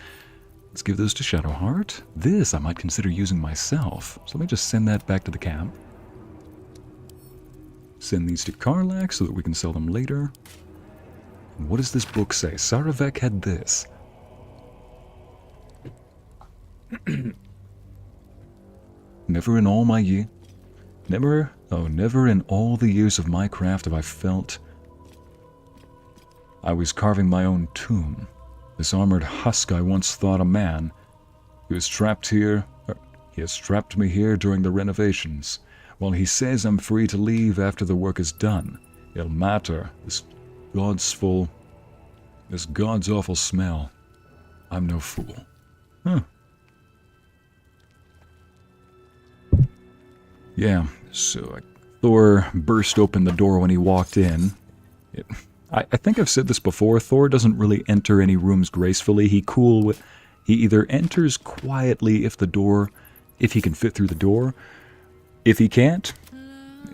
let's give those to Shadowheart. This I might consider using myself. So let me just send that back to the camp. Send these to Karlach so that we can sell them later. And what does this book say? Sarevok had this. Never in all the years of my craft have I felt I was carving my own tomb. This armored husk I once thought a man. He has trapped me here during the renovations. While he says I'm free to leave after the work is done, it'll matter. This God's awful smell. I'm no fool. Huh. Yeah, so Thor burst open the door when he walked in. I think I've said this before, Thor doesn't really enter any rooms gracefully. He either enters quietly if he can fit through the door. If he can't,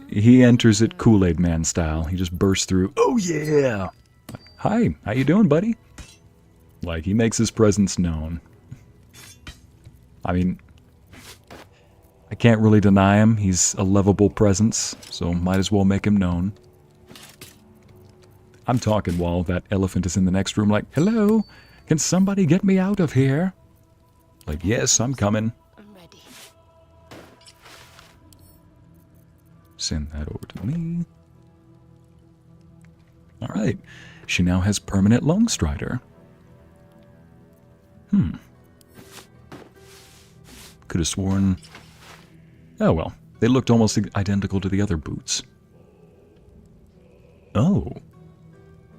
he enters it Kool-Aid Man style. He just bursts through. Oh yeah! Hi, how you doing, buddy? Like, he makes his presence known. I mean, I can't really deny him. He's a lovable presence, so might as well make him known. I'm talking while that elephant is in the next room like, hello, can somebody get me out of here? Like, yes, I'm coming. I'm ready. Send that over to me. Alright, she now has permanent Longstrider. Could have sworn... Oh well, they looked almost identical to the other boots. Oh.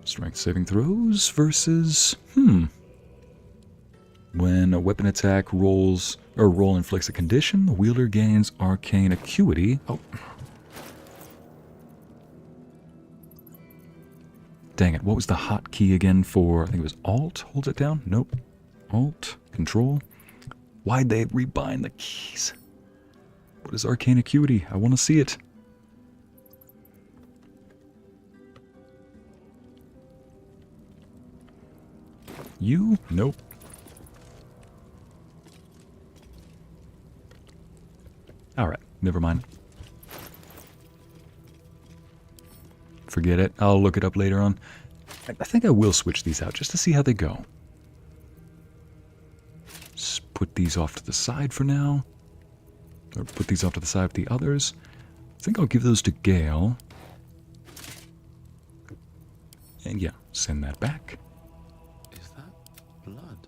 Strength saving throws versus... When a weapon attack roll inflicts a condition, the wielder gains arcane acuity. Oh. Dang it, what was the hotkey again for... I think it was Alt? Holds it down? Nope. Alt, Control. Why'd they rebind the keys? What is arcane acuity? I want to see it. You? Nope. Alright, never mind. Forget it. I'll look it up later on. I think I will switch these out just to see how they go. Just put these off to the side for now. Or put these off to the side with the others. I think I'll give those to Gale. And yeah, send that back. Is that blood?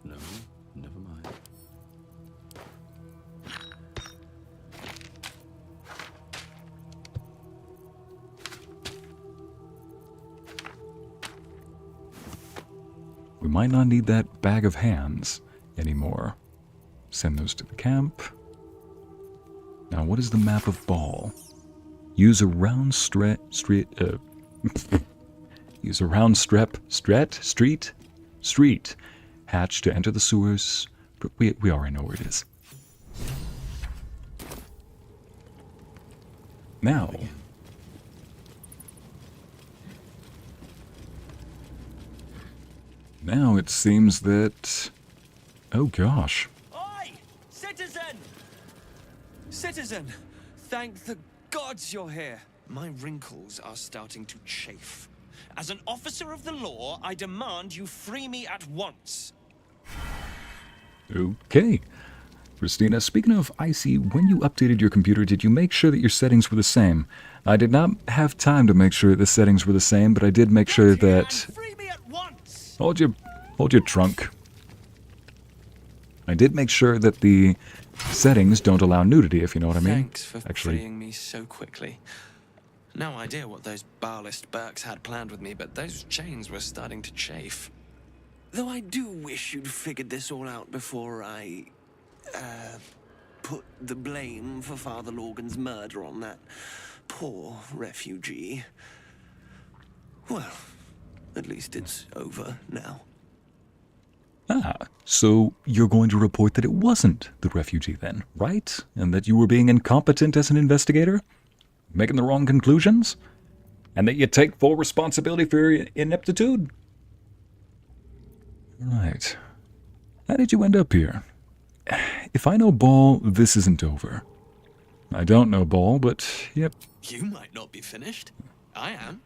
No, never mind. We might not need that bag of hands anymore. Send those to the camp. Now, what is the map of Ball? Use a round street hatch to enter the sewers. We already know where it is. Now, it seems that... Oh gosh. Oi! Citizen! Citizen! Thank the gods you're here. My wrinkles are starting to chafe. As an officer of the law, I demand you free me at once. Okay. Christina, speaking of Icy, when you updated your computer, did you make sure that your settings were the same? I did not have time to make sure the settings were the same, but I did make sure that... Free me at once! Hold your trunk. I did make sure that the settings don't allow nudity, if you know what I mean. Thanks for freeing me so quickly. No idea what those barlist Burks had planned with me, but those chains were starting to chafe. Though I do wish you'd figured this all out before I... put the blame for Father Lorgan's murder on that poor refugee. Well, at least it's over now. Ah, so you're going to report that it wasn't the refugee then, right? And that you were being incompetent as an investigator? Making the wrong conclusions? And that you take full responsibility for your ineptitude? Right. How did you end up here? If I know Ball, this isn't over. I don't know Ball, but yep. You might not be finished. I am.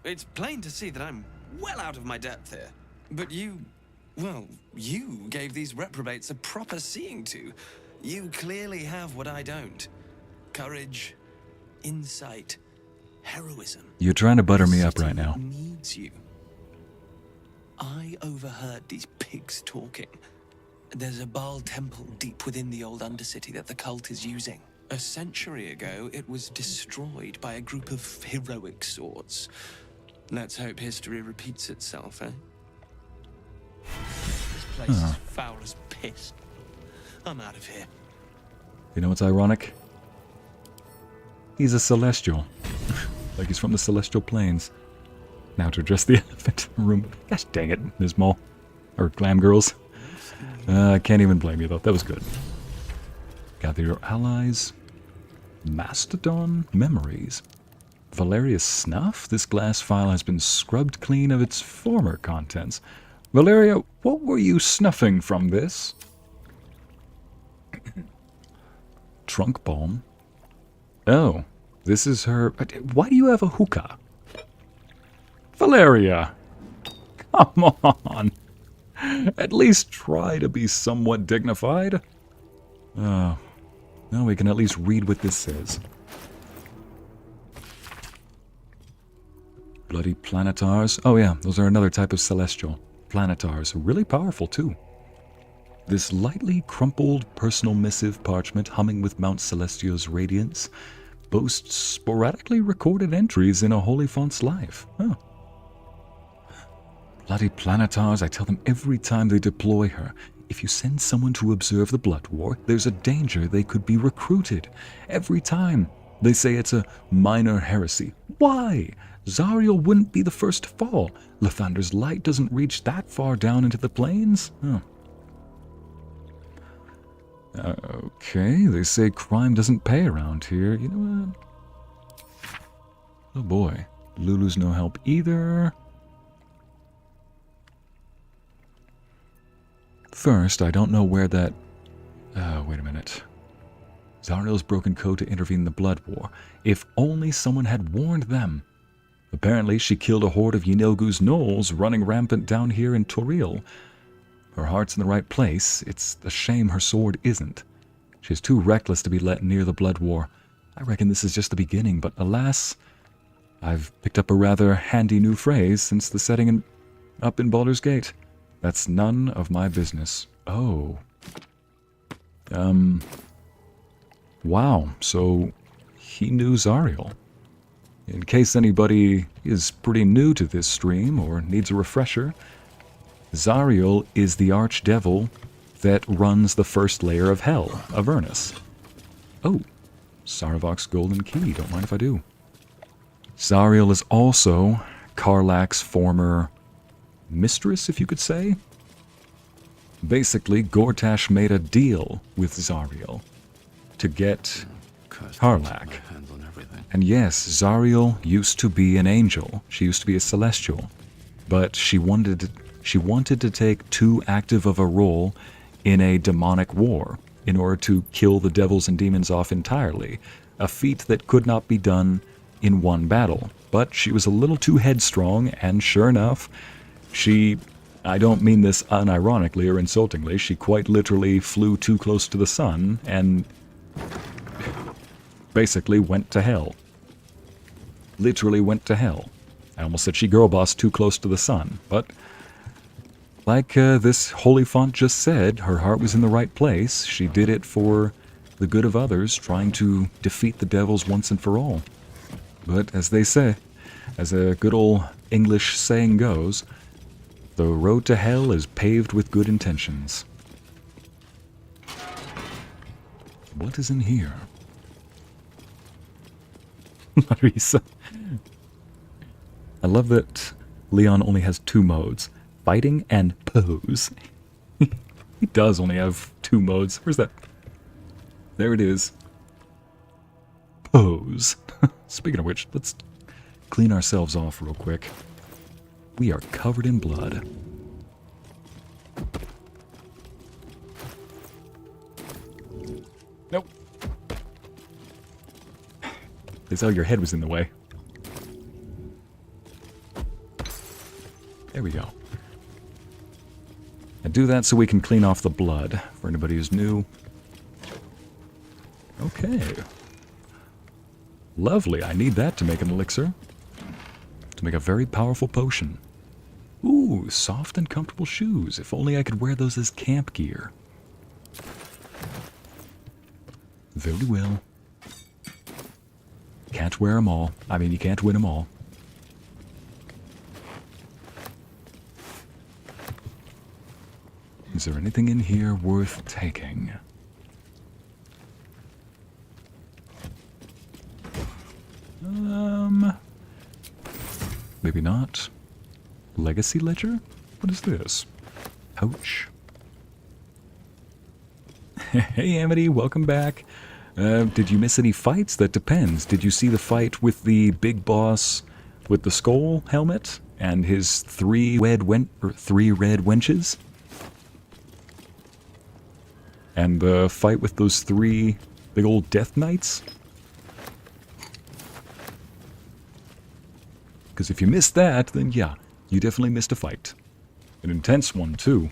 It's plain to see that I'm well out of my depth here. But you... well, you gave these reprobates a proper seeing to. You clearly have what I don't. Courage, insight, heroism. You're trying to butter me up right now. Needs you. I overheard these pigs talking. There's a Baal temple deep within the old undercity that the cult is using. A century ago, it was destroyed by a group of heroic sorts. Let's hope history repeats itself, eh? This place is foul as piss. I'm out of here. You know what's ironic? He's a celestial. Like he's from the celestial planes. Now to address the elephant in the room. Gosh dang it, Ms. Mole. Or Glam Girls. I can't even blame you though. That was good. Gather your allies. Mastodon memories. Valeria's snuff? This glass file has been scrubbed clean of its former contents. Valeria, what were you snuffing from this? Trunk balm. Oh, this is her... Why do you have a hookah? Valeria! Come on! At least try to be somewhat dignified. Oh, now we can at least read what this says. Bloody planetars. Oh yeah, those are another type of celestial. Planetars, really powerful too. This lightly crumpled personal missive parchment humming with Mount Celestia's radiance boasts sporadically recorded entries in a holy font's life. Oh. Bloody planetars, I tell them every time they deploy her. If you send someone to observe the Blood War, there's a danger they could be recruited. Every time. They say it's a minor heresy. Why? Zariel wouldn't be the first to fall. Lathander's light doesn't reach that far down into the plains. Oh, Okay, they say crime doesn't pay around here. You know what? Oh boy. Lulu's no help either. First, I don't know where that... wait a minute. Zariel's broken code to intervene in the Blood War. If only someone had warned them. Apparently, she killed a horde of Yinilgu's gnolls running rampant down here in Toril. Her heart's in the right place. It's a shame her sword isn't. She's too reckless to be let near the Blood War. I reckon this is just the beginning, but alas, I've picked up a rather handy new phrase since the setting up in Baldur's Gate. That's none of my business. Oh. Wow, so he knew Zariel. In case anybody is pretty new to this stream or needs a refresher, Zariel is the archdevil that runs the first layer of hell, Avernus. Oh, Sarevok's golden key, don't mind if I do. Zariel is also Karlach's former mistress, if you could say. Basically, Gortash made a deal with Zariel to get Karlach. And yes, Zariel used to be an angel. She used to be a celestial. But she wanted to take too active of a role in a demonic war in order to kill the devils and demons off entirely, a feat that could not be done in one battle. But she was a little too headstrong, and sure enough, I don't mean this unironically or insultingly, she quite literally flew too close to the sun and basically went to hell. Literally went to hell. I almost said she girl-bossed too close to the sun, but like this holy font just said, her heart was in the right place. She did it for the good of others, trying to defeat the devils once and for all. But as they say, as a good old English saying goes, the road to hell is paved with good intentions. What is in here? Larissa. I love that Leon only has 2 modes. Fighting and pose. He does only have 2 modes. Where's that? There it is. Pose. Speaking of which, let's clean ourselves off real quick. We are covered in blood. Nope. Lae'zel, your head was in the way. There we go. I do that so we can clean off the blood, for anybody who's new. Okay. Lovely, I need that to make an elixir. To make a very powerful potion. Ooh, soft and comfortable shoes. If only I could wear those as camp gear. Very well. Can't wear them all. I mean, you can't win them all. Is there anything in here worth taking? Maybe not. Legacy ledger? What is this? Pouch. Hey Amity, welcome back. Did you miss any fights? That depends. Did you see the fight with the big boss with the skull helmet and his 3 red wenches? And the fight with those 3 big old death knights? Because if you missed that, then yeah, you definitely missed a fight. An intense one, too.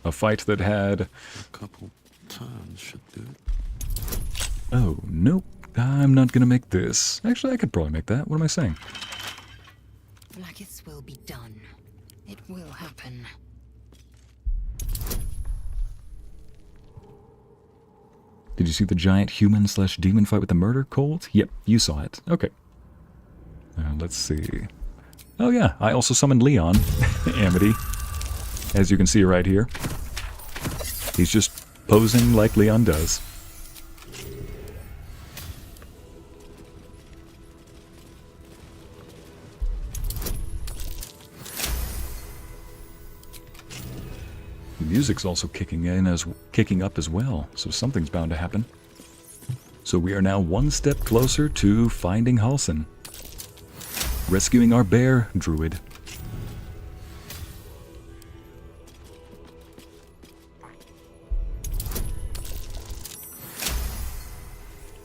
A fight that had... A couple turns should do it. Oh, nope. I'm not gonna make this. Actually, I could probably make that. What am I saying? Blackith's will be done. It will happen. Did you see the giant human/demon fight with the murder cult? Yep, you saw it. Okay. Let's see. Oh yeah, I also summoned Leon, Amity, as you can see right here. He's just posing like Leon does. music's also kicking up as well, so something's bound to happen. So we are now one step closer to finding Halsin. Rescuing our bear druid.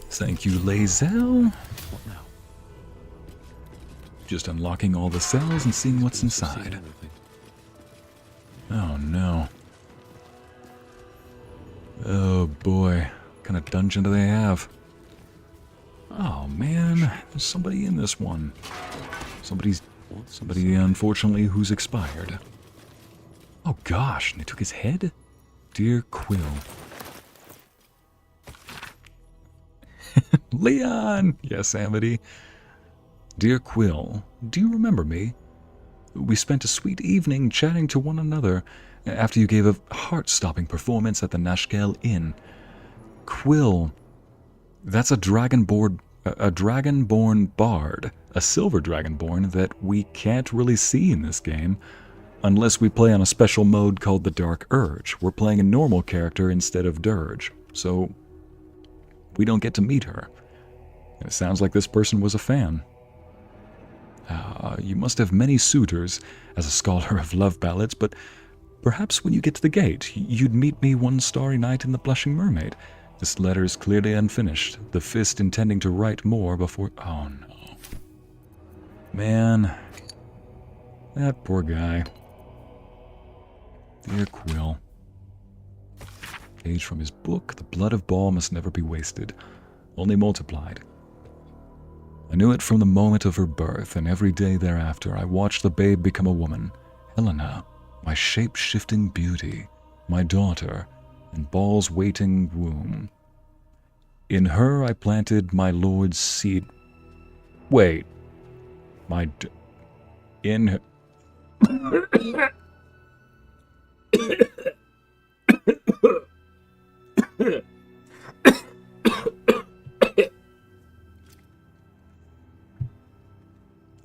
Thank you, Lae'zel. What now? Just unlocking all the cells and seeing what's inside. Oh no. Oh boy. What kind of dungeon do they have? Oh man, there's somebody in this one. Somebody unfortunately who's expired. Oh gosh, and they took his head? Dear Quill. Leon! Yes, Amity. Dear Quill, do you remember me? We spent a sweet evening chatting to one another after you gave a heart-stopping performance at the Nashkel Inn. Quill, that's a dragonborn bard, a silver dragonborn that we can't really see in this game unless we play on a special mode called the Dark Urge. We're playing a normal character instead of Dirge, so we don't get to meet her. And it sounds like this person was a fan. You must have many suitors as a scholar of love ballads, but perhaps when you get to the gate, you'd meet me one starry night in the Blushing Mermaid. This letter is clearly unfinished, the fist intending to write more before... Oh no. Man. That poor guy. Dear Quill. Page from his book, the blood of Baal must never be wasted, only multiplied. I knew it from the moment of her birth, and every day thereafter I watched the babe become a woman. Helena, my shape-shifting beauty, my daughter, and Baal's waiting womb. In her I planted my Lord's seed. Wait. In her...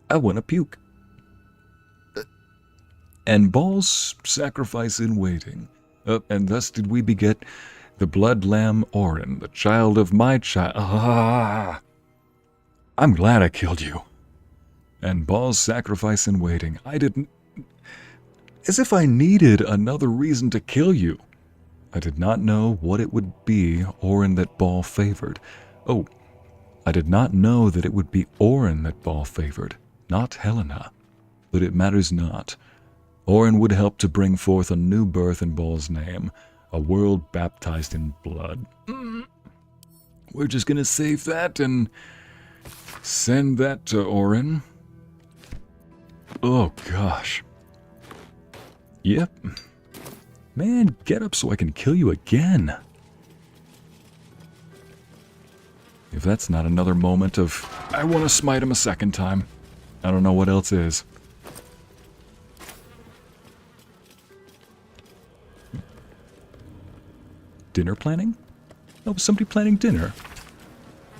I want to puke. And Baal's sacrifice in waiting. And thus did we beget the blood lamb Orin, the child of my child. Ah! I'm glad I killed you. And Baal's sacrifice in waiting. I didn't... As if I needed another reason to kill you. I did not know what it would be Orin that Baal favored. Oh, I did not know that it would be Orin that Baal favored, not Helena. But it matters not. Orin would help to bring forth a new birth in Baal's name, a world baptized in blood. We're just gonna save that and send that to Orin. Oh gosh. Yep. Man, get up so I can kill you again. If that's not another moment of, I want to smite him a second time, I don't know what else is. Dinner planning? Oh, was somebody planning dinner?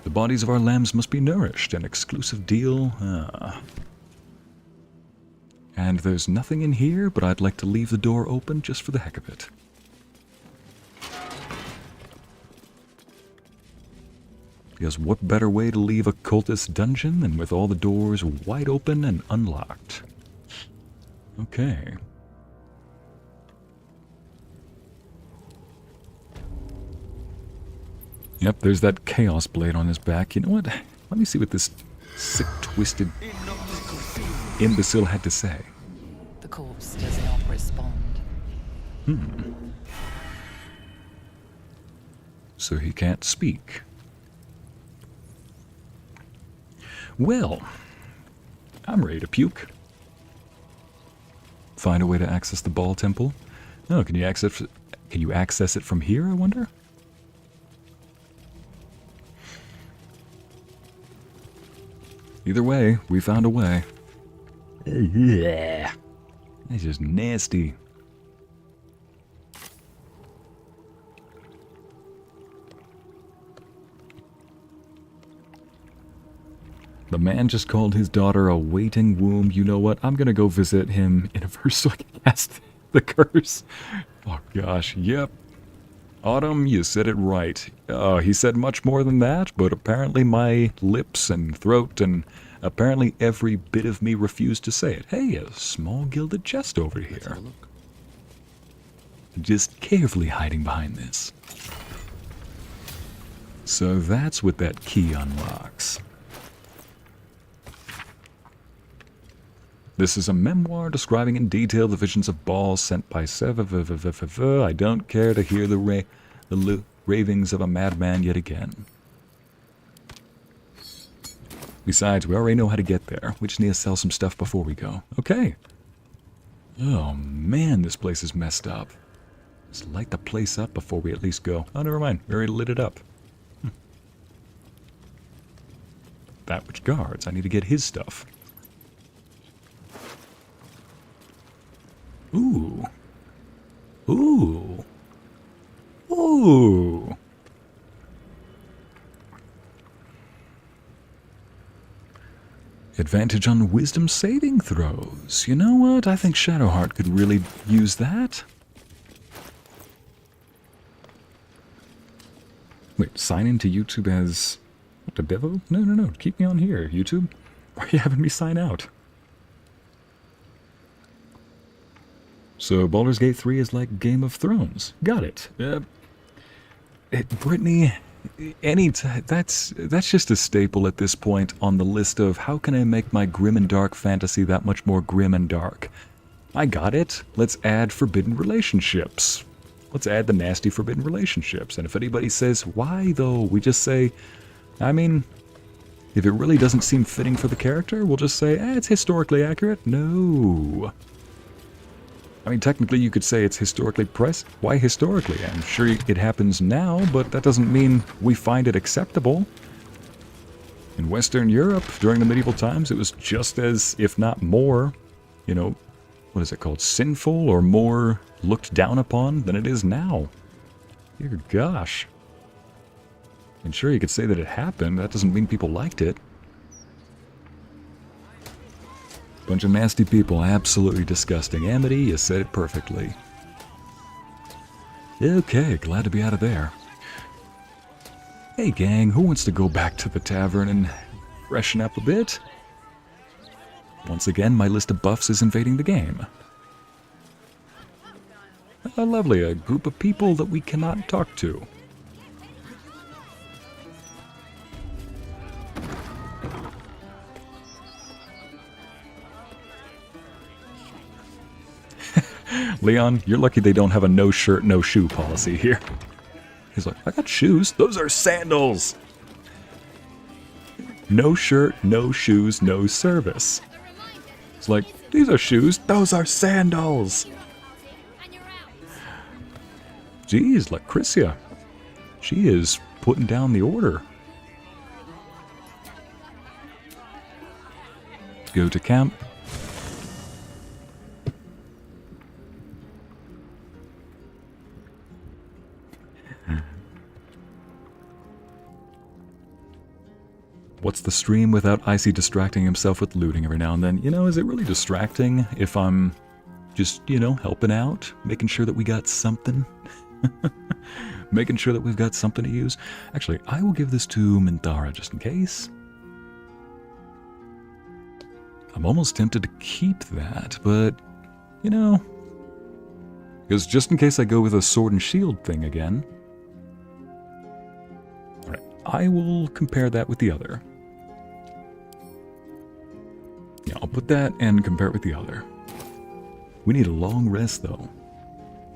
The bodies of our lambs must be nourished. An exclusive deal. And there's nothing in here, but I'd like to leave the door open just for the heck of it. Because what better way to leave a cultist dungeon than with all the doors wide open and unlocked? Okay. Yep, there's that chaos blade on his back. You know what? Let me see what this sick, twisted imbecile had to say. The corpse does not respond. So he can't speak. Well, I'm ready to puke. Find a way to access the Baal temple? Oh, can you access it from here, I wonder? Either way, we found a way. That's just nasty. The man just called his daughter a waiting womb. You know what? I'm gonna go visit him in a verse so I can cast the curse. Oh gosh, yep. Autumn, you said it right. He said much more than that, but apparently my lips and throat and apparently every bit of me refused to say it. Hey, a small gilded chest over here. Just carefully hiding behind this. So that's what that key unlocks. This is a memoir describing in detail the visions of balls sent by Sarevok. I don't care to hear the ravings of a madman yet again. Besides, we already know how to get there. We just need to sell some stuff before we go. Okay. Oh man, this place is messed up. Let's light the place up before we at least go. Oh, never mind. We already lit it up. That which guards. I need to get his stuff. Ooh. Ooh. Ooh. Advantage on wisdom saving throws. You know what? I think Shadowheart could really use that. Wait, sign into YouTube as... What, the devil? No. Keep me on here, YouTube. Why are you having me sign out? So Baldur's Gate 3 is like Game of Thrones. Got it. Brittany, that's just a staple at this point on the list of how can I make my grim and dark fantasy that much more grim and dark. I got it. Let's add forbidden relationships. Let's add the nasty forbidden relationships. And if anybody says, why though, we just say, I mean, if it really doesn't seem fitting for the character, we'll just say, it's historically accurate. No. I mean, technically you could say it's historically pressed. Why historically? I'm sure it happens now, but that doesn't mean we find it acceptable. In Western Europe, during the medieval times, it was just as, if not more, you know, what is it called? Sinful or more looked down upon than it is now. Dear gosh. And sure, you could say that it happened. That doesn't mean people liked it. Bunch of nasty people, absolutely disgusting. Amity, you said it perfectly. Okay, glad to be out of there. Hey gang, who wants to go back to the tavern and freshen up a bit? Once again, my list of buffs is invading the game. Lovely, a group of people that we cannot talk to. Leon, you're lucky they don't have a no shirt, no shoe policy here. He's like, I got shoes. Those are sandals. No shirt, no shoes, no service. It's like, these are shoes. Those are sandals. Geez, Lucretia. She is putting down the order. Go to camp. What's the stream without Icy distracting himself with looting every now and then? You know, is it really distracting if I'm just, you know, helping out? Making sure that we got something? Making sure that we've got something to use? Actually, I will give this to Minthara just in case. I'm almost tempted to keep that, but, you know, because just in case I go with a sword and shield thing again, alright, I will compare that with the other. Yeah, I'll put that and compare it with the other. We need a long rest, though,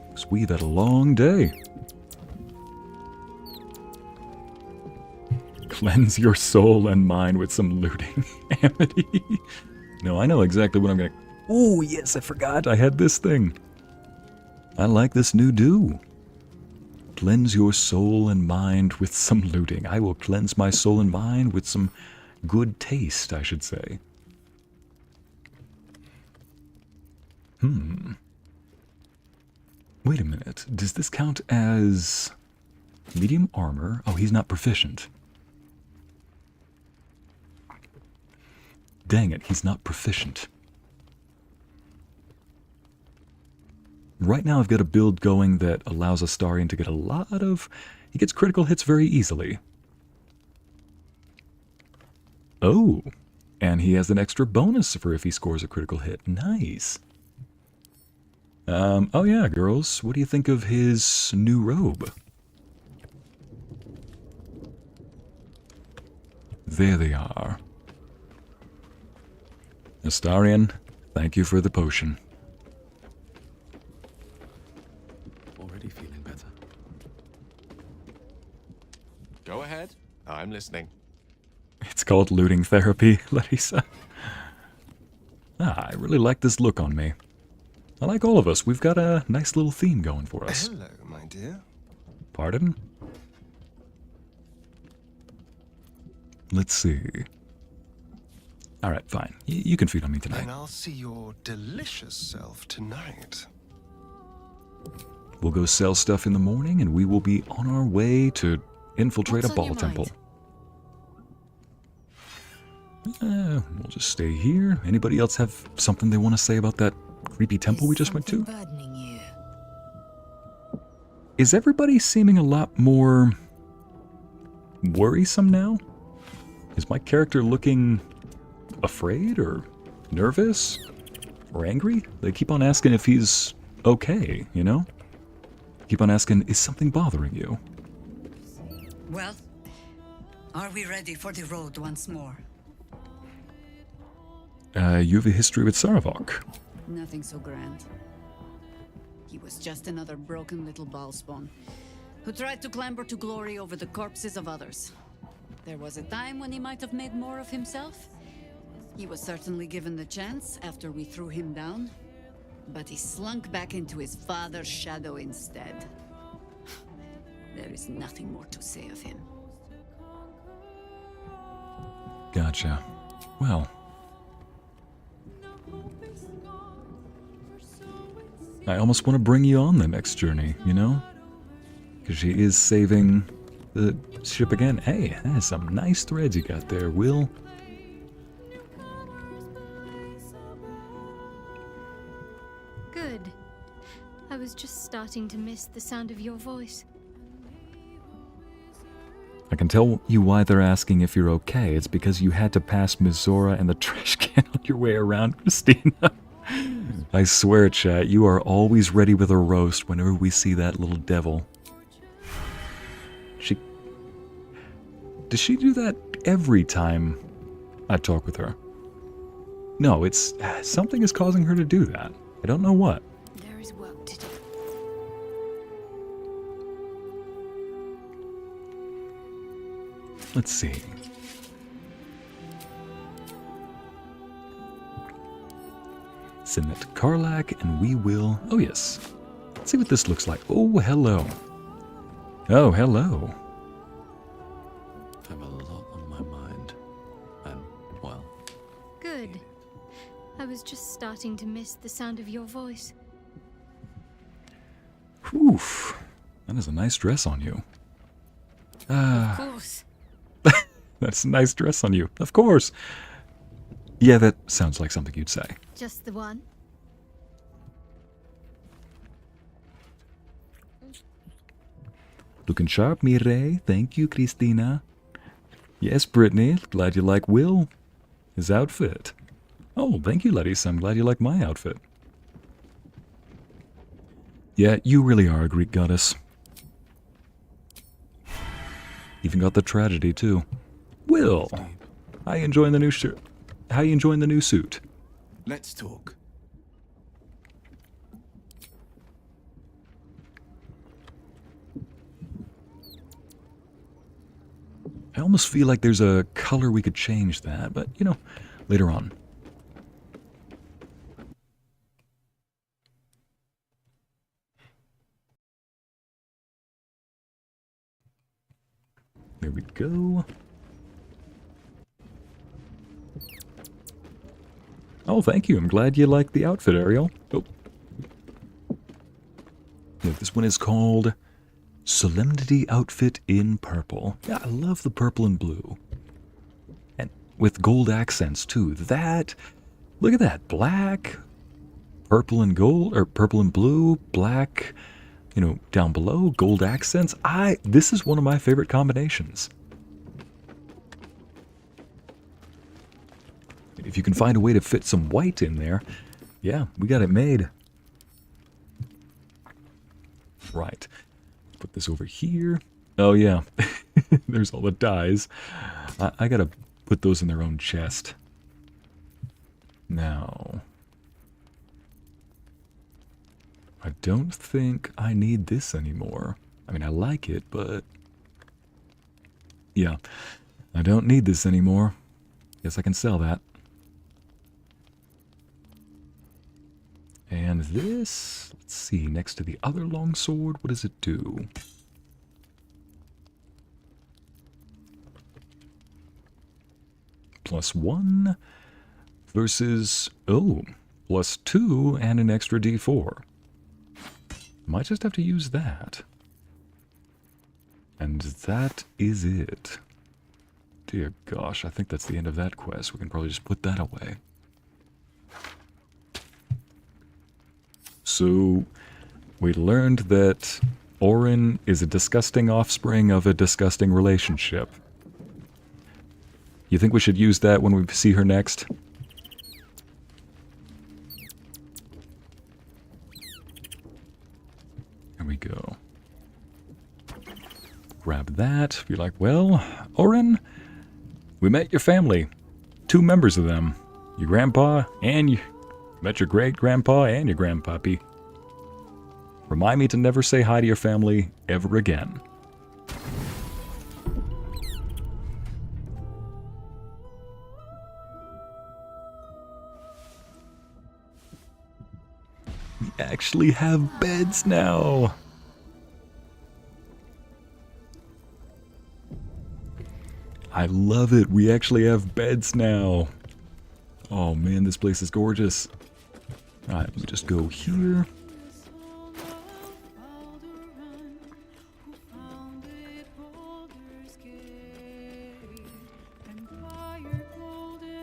because we've had a long day. Cleanse your soul and mind with some looting, Amity. No, I know exactly what I'm gonna... Oh, yes, I forgot. I had this thing. I like this new do. Cleanse your soul and mind with some looting. I will cleanse my soul and mind with some good taste, I should say. Wait a minute. Does this count as medium armor? Oh, he's not proficient. Dang it, he's not proficient. right now I've got a build going that allows Astarion to get a lot of... He gets critical hits very easily. Oh, and he has an extra bonus for if he scores a critical hit. Nice. Oh yeah, girls, what do you think of his new robe? There they are. Astarion, thank you for the potion. Already feeling better. Go ahead. I'm listening. It's called looting therapy, Larissa. I really like this look on me. I like all of us. We've got a nice little theme going for us. Hello, my dear. Pardon? Let's see. Alright, fine. You can feed on me tonight. And I'll see your delicious self tonight. We'll go sell stuff in the morning, and we will be on our way to infiltrate a ball temple. We'll just stay here. Anybody else have something they want to say about that creepy temple we just went to? Is everybody seeming a lot more worrisome now? Is my character looking afraid or nervous or angry? They keep on asking if he's okay, you know? Keep on asking, is something bothering you? Well, are we ready for the road once more? You have a history with Sarevok. Nothing so grand. He was just another broken little ballspawn who tried to clamber to glory over the corpses of others. There was a time when he might have made more of himself. He was certainly given the chance after we threw him down, but he slunk back into his father's shadow instead. There is nothing more to say of him. Gotcha. Well. I almost want to bring you on the next journey, you know? Because she is saving the ship again. Hey, that is some nice threads you got there, Wyll. Good. I was just starting to miss the sound of your voice. I can tell you why they're asking if you're okay. It's because you had to pass Minthara and the trash can on your way around, Christina. I swear, chat, you are always ready with a roast whenever we see that little devil. Does she do that every time I talk with her? No, it's... something is causing her to do that. I don't know what. There is work to do. Let's see. Send that to Karlach, and we will... Oh, yes. Let's see what this looks like. Oh, hello. Oh, hello. I have a lot on my mind. And, well... Good. I was just starting to miss the sound of your voice. Oof. That is a nice dress on you. Of course. That's a nice dress on you. Of course. Yeah, that sounds like something you'd say. Just the one? Looking sharp, Mire. Thank you, Christina. Yes, Brittany. Glad you like Wyll. His outfit. Oh, thank you, Letty. I'm glad you like my outfit. Yeah, you really are a Greek goddess. Even got the tragedy, too. Wyll, how you enjoying the new shirt? How you enjoying the new suit? Let's talk. I almost feel like there's a color we could change that, but, you know, later on. There we go. Oh, thank you. I'm glad you like the outfit, Ariel. Oh. Yeah, this one is called Solemnity Outfit in Purple. Yeah, I love the purple and blue. And with gold accents, too. That, look at that. Black, purple and gold, or purple and blue, black, you know, down below, gold accents. This is one of my favorite combinations. If you can find a way to fit some white in there, yeah, we got it made. Right. Put this over here. Oh, yeah. There's all the dyes. I gotta put those in their own chest. Now, I don't think I need this anymore. I mean, I like it, but yeah, I don't need this anymore. Guess I can sell that. And this, let's see, next to the other longsword, what does it do? +1 versus, oh, +2 and an extra d4. Might just have to use that. And that is it. Dear gosh, I think that's the end of that quest. We can probably just put that away. So, we learned that Orin is a disgusting offspring of a disgusting relationship. You think we should use that when we see her next? There we go. Grab that. Be like, well, Orin, we met your family. 2 members of them. Your grandpa and you met your great-grandpa and your grandpappy. Remind me to never say hi to your family ever again. We actually have beds now. I love it. We actually have beds now. Oh man, this place is gorgeous. Alright, let me just go here.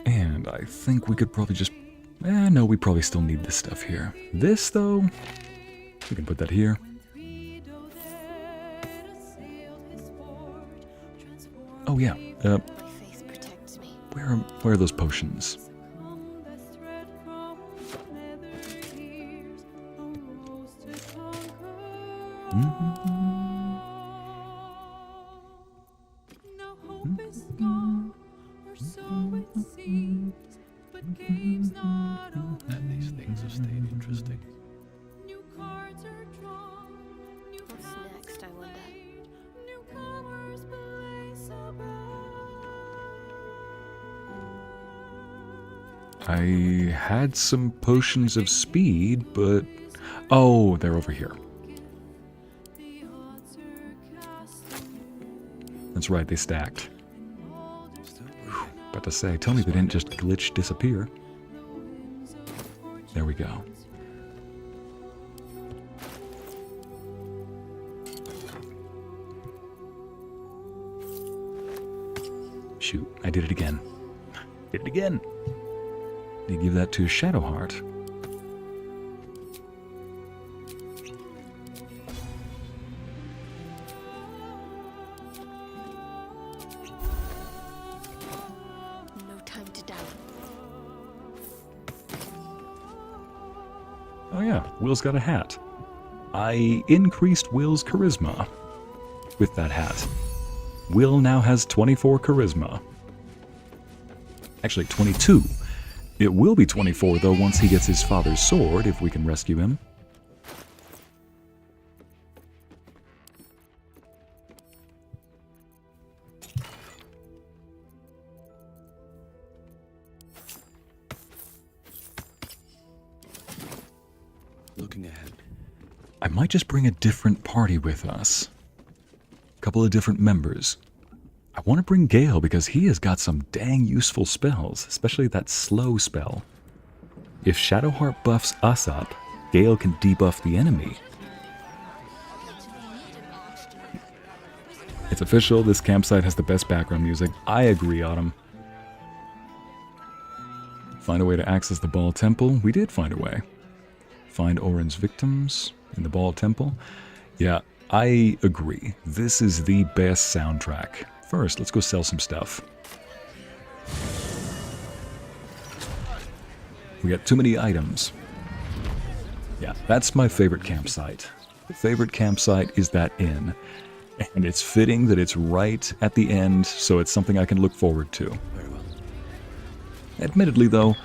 And I think we could probably just... no, we probably still need this stuff here. This, though, we can put that here. Oh, yeah. Where are those potions? And these things have stayed interesting. What's next, I wonder? I had some potions of speed, but... Oh, they're over here. That's right, they stacked. Whew, about to say, tell me they didn't just glitch disappear. There we go. Shoot, I did it again. Did it again. They give that to Shadowheart. No time to doubt. Oh yeah, Wyll's got a hat. I increased Wyll's charisma with that hat. Wyll now has 24 charisma. Actually, 22. It will be 24, though, once he gets his father's sword, if we can rescue him. Looking ahead. I might just bring a different party with us. A couple of different members. I want to bring Gale because he has got some dang useful spells, especially that slow spell. If Shadowheart buffs us up, Gale can debuff the enemy. It's official, this campsite has the best background music. I agree, Autumn. Find a way to access the Ball Temple? We did find a way. Find Orin's victims in the Ball Temple. Yeah, I agree. This is the best soundtrack. First, let's go sell some stuff. We got too many items. Yeah, that's my favorite campsite. The favorite campsite is that inn. And it's fitting that it's right at the end, so it's something I can look forward to. Admittedly, though,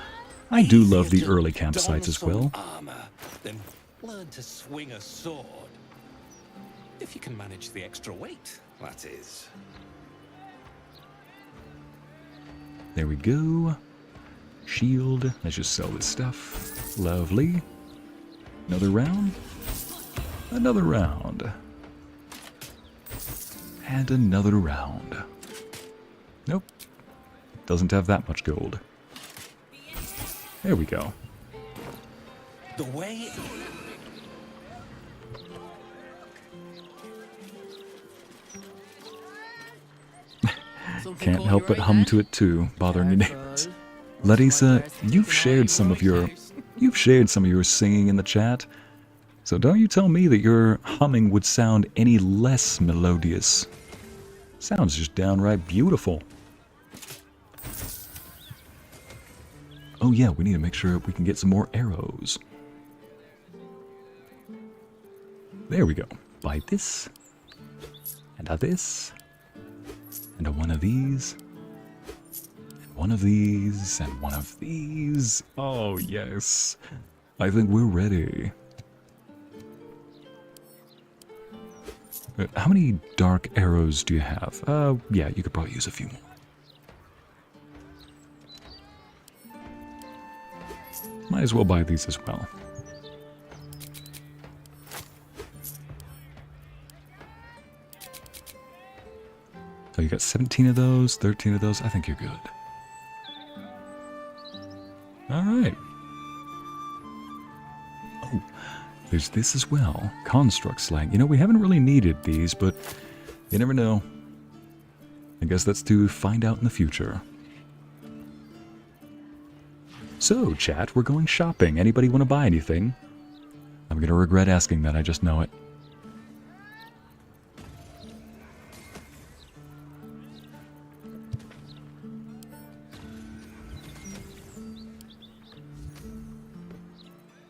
I do love the early campsites as well. Armor, then learn to swing a sword. If you can manage the extra weight, that is. There we go. Shield. Let's just sell this stuff. Lovely. Another round. Another round. And another round. Nope. Doesn't have that much gold. There we go. The way. Can't help but hum to it too, bothering your neighbors. Larissa, you've shared some of your singing in the chat. So don't you tell me that your humming would sound any less melodious. Sounds just downright beautiful. Oh yeah, we need to make sure we can get some more arrows. There we go. Buy this. And this. And one of these. And one of these. And one of these. Oh yes. I think we're ready. How many dark arrows do you have? Yeah, you could probably use a few more. Might as well buy these as well. So you got 17 of those, 13 of those. I think you're good. All right. Oh, there's this as well. Construct slang. You know, we haven't really needed these, but you never know. I guess that's to find out in the future. So, chat, we're going shopping. Anybody want to buy anything? I'm going to regret asking that, I just know it.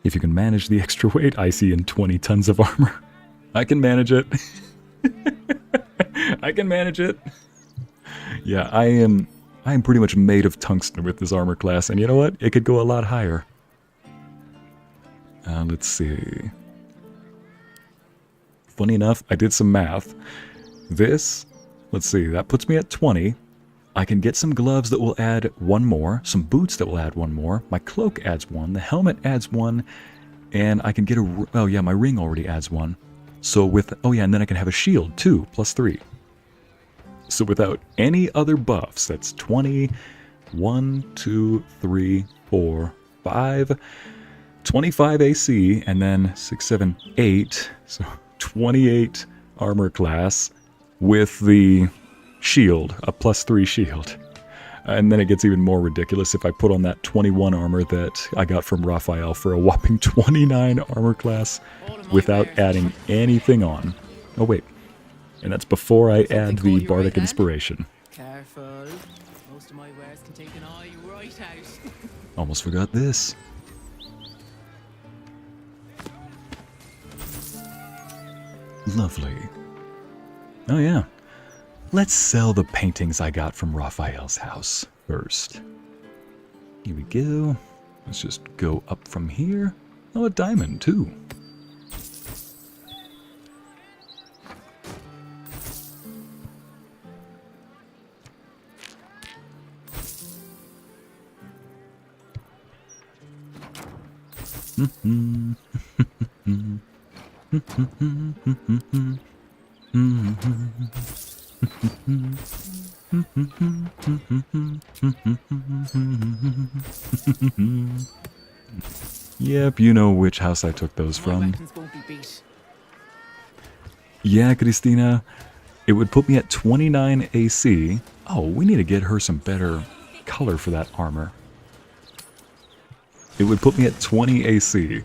If you can manage the extra weight, I see in 20 tons of armor. I can manage it. I can manage it. Yeah, I am pretty much made of tungsten with this armor class, and you know what? It could go a lot higher. Let's see. Funny enough, I did some math. This, let's see, that puts me at 20. I can get some gloves that will add one more, some boots that will add one more, my cloak adds one, the helmet adds one, and I can get a, oh yeah, my ring already adds one. So with, oh yeah, and then I can have a shield too, +3. So without any other buffs, that's 20, 1, 2, 3, 4, 5, 25 AC, and then 6, 7, 8, so 28 armor class with the shield, a +3 shield. And then it gets even more ridiculous if I put on that 21 armor that I got from Raphael for a whopping 29 armor class without adding anything on. Oh wait, and that's before I add the Bardic Inspiration. Careful. Most of my wares can take an eye right out. Almost forgot this. Lovely. Oh yeah. Let's sell the paintings I got from Raphael's house first. Here we go. Let's just go up from here. Oh, a diamond too. Yep, you know which house I took those from. Yeah, Christina, it would put me at 29 AC. Oh, we need to get her some better color for that armor. It would put me at 20 AC,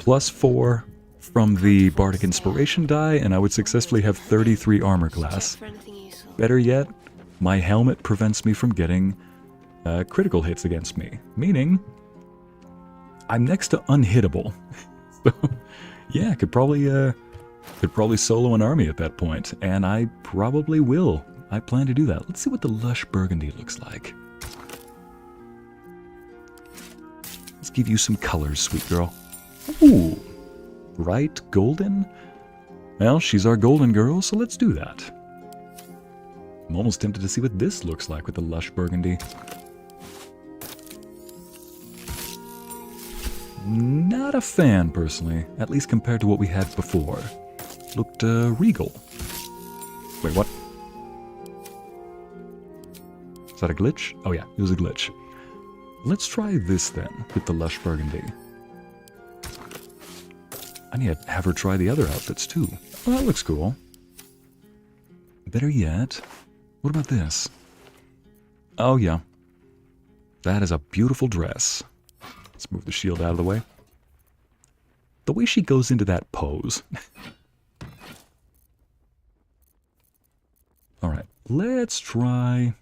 +4 from the Bardic Inspiration die, and I would successfully have 33 armor class. Better yet, my helmet prevents me from getting critical hits against me, meaning I'm next to unhittable. So, yeah, I could probably solo an army at that point, and I probably will. I plan to do that. Let's see what the lush burgundy looks like. Let's give you some colors, sweet girl. Ooh, bright golden? Well, she's our golden girl, so let's do that. I'm almost tempted to see what this looks like with the lush burgundy. Not a fan, personally, at least compared to what we had before. Looked regal. Wait, what? Is that a glitch? Oh yeah, it was a glitch. Let's try this then, with the lush burgundy. I need to have her try the other outfits too. Oh, that looks cool. Better yet, what about this? Oh yeah. That is a beautiful dress. Let's move the shield out of the way. The way she goes into that pose. Alright, let's try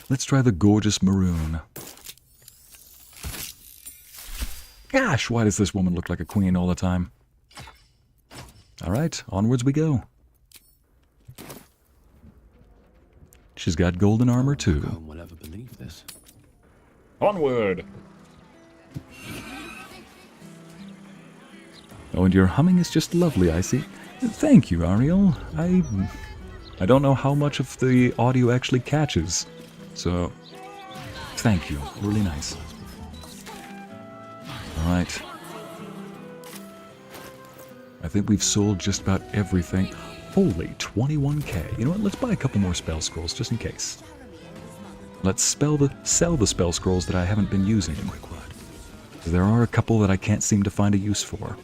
the gorgeous maroon. Gosh, why does this woman look like a queen all the time? Alright, onwards we go. She's got golden armor too. No one will ever believe this. Onward! Oh, and your humming is just lovely, I see. Thank you, Ariel. I don't know how much of the audio actually catches, so thank you. Really nice. Alright. I think we've sold just about everything. Holy, 21k. You know what, let's buy a couple more spell scrolls, just in case. Let's sell the spell scrolls that I haven't been using. There are a couple that I can't seem to find a use for.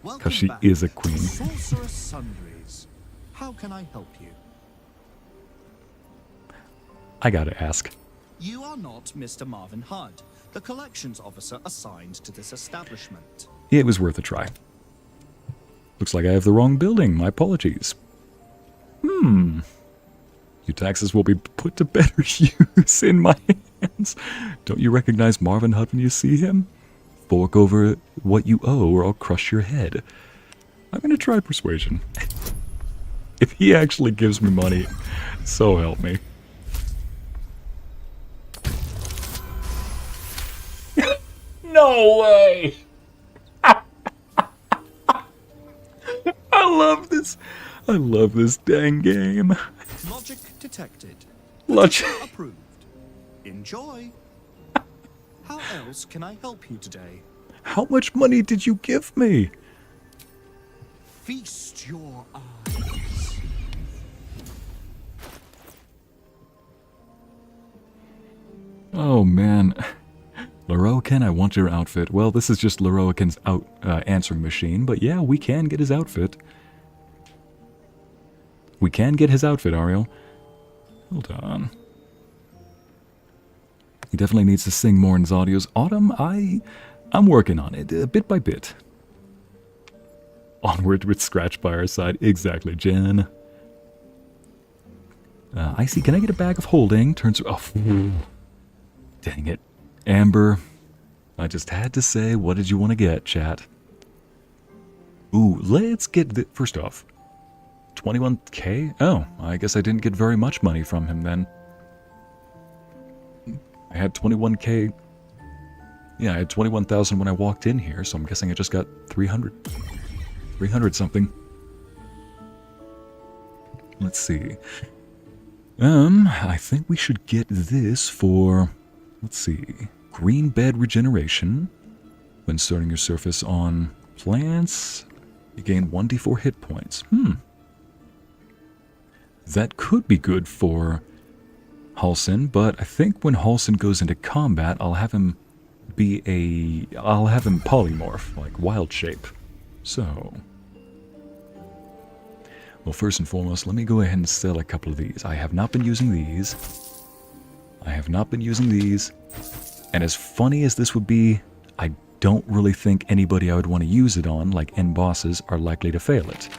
Because she is a queen. Sorceress Sundries. How can I help you? I gotta ask. You are not Mr. Marvin Hudd, the collections officer assigned to this establishment. Yeah, it was worth a try. Looks like I have the wrong building. My apologies. Your taxes will be put to better use in my hands. Don't you recognize Marvin Hudd when you see him? Fork over what you owe or I'll crush your head. I'm gonna try persuasion. If he actually gives me money, so help me. No way! I love this. I love this dang game. Logic detected. Logic approved. Enjoy. How else can I help you today? How much money did you give me? Feast your eyes. Oh man. Loroakan, I want your outfit. Well, this is just Loroakan's answering machine, but yeah, we can get his outfit. We can get his outfit, Ariel. Hold on. He definitely needs to sing more in his audios. Autumn, I'm working on it, bit by bit. Onward with Scratch by our side. Exactly, Jen. Icy, can I get a bag of holding? Turns... Oh, dang it. Amber, I just had to say, what did you want to get, chat? Ooh, let's get the... First off, 21k? Oh, I guess I didn't get very much money from him then. I had 21k. Yeah, I had 21,000 when I walked in here, so I'm guessing I just got 300. 300 something. Let's see. I think we should get this for... Let's see. Green bed regeneration. When starting your surface on plants, you gain 1d4 hit points. That could be good for Halsin, but I think when Halsin goes into combat, I'll have him polymorph, like wild shape. So, well, first and foremost, let me go ahead and sell a couple of these. I have not been using these. I have not been using these. And as funny as this would be, I don't really think anybody I would want to use it on, like end bosses, are likely to fail it.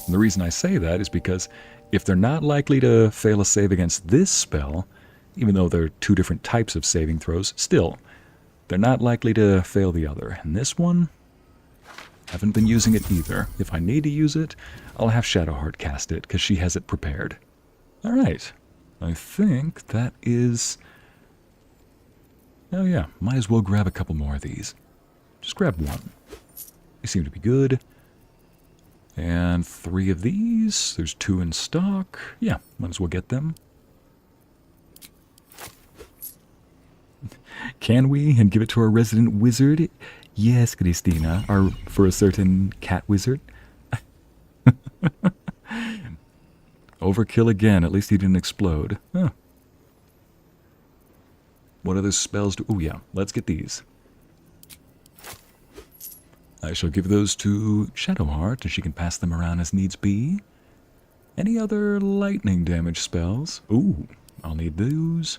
And the reason I say that is because if they're not likely to fail a save against this spell, even though they're two different types of saving throws, still, they're not likely to fail the other. And this one, haven't been using it either. If I need to use it, I'll have Shadowheart cast it, because she has it prepared. Alright, I think that is... Oh yeah, might as well grab a couple more of these. Just grab one. They seem to be good. And 3 of these. There's 2 in stock. Yeah, might as well get them. Can we? And give it to our resident wizard? Yes, Christina. For a certain cat wizard. Overkill again. At least he didn't explode. Huh. What other spells do... Oh, yeah. Let's get these. I shall give those to Shadowheart, and she can pass them around as needs be. Any other lightning damage spells? Ooh, I'll need those.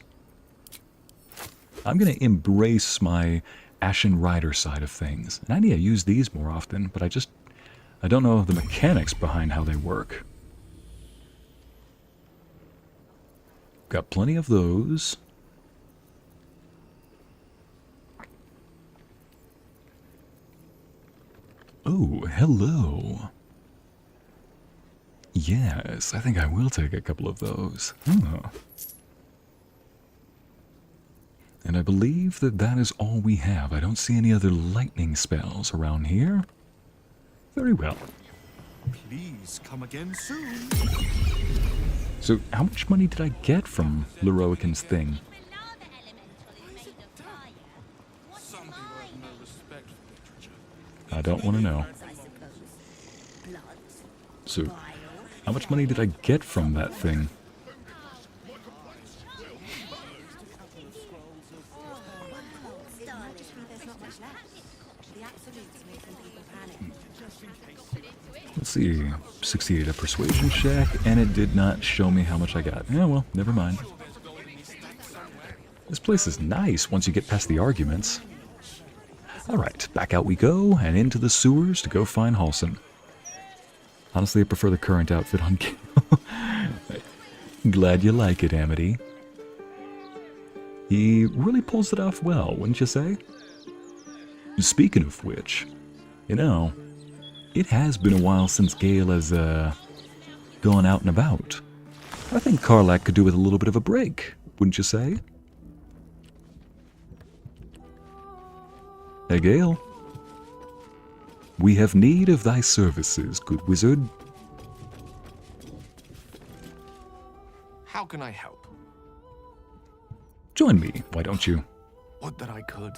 I'm going to embrace my Ashen Rider side of things. And I need to use these more often, but I don't know the mechanics behind how they work. Got plenty of those. Oh, hello. Yes, I think I will take a couple of those. Oh. And I believe that that is all we have. I don't see any other lightning spells around here. Very well. Please come again soon. So, how much money did I get from Leroican's thing? I don't want to know. So, how much money did I get from that thing? Let's see, 68 a persuasion check, and it did not show me how much I got. Yeah, well, never mind. This place is nice once you get past the arguments. Alright, back out we go, and into the sewers to go find Halsin. Honestly, I prefer the current outfit on Gale. Glad you like it, Amity. He really pulls it off well, wouldn't you say? Speaking of which, you know, it has been a while since Gale has, gone out and about. I think Karlach could do with a little bit of a break, wouldn't you say? Hey, Gale. We have need of thy services, good wizard. How can I help? Join me, why don't you? Would that I could,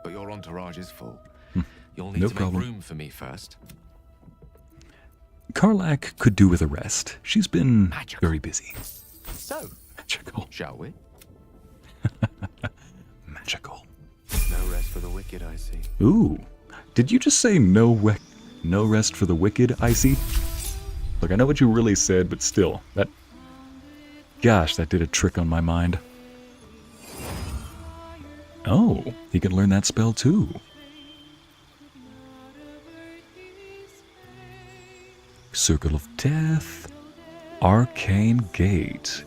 but your entourage is full. You'll need No to problem. make room for me first. Karlach could do with a rest. She's been very busy. So, magical. Shall we? Magical. No rest for the wicked, I see. Ooh, did you just say no rest for the wicked, Icy? Look, I know what you really said, but still, gosh, that did a trick on my mind. Oh, he can learn that spell too. Circle of Death, Arcane Gate.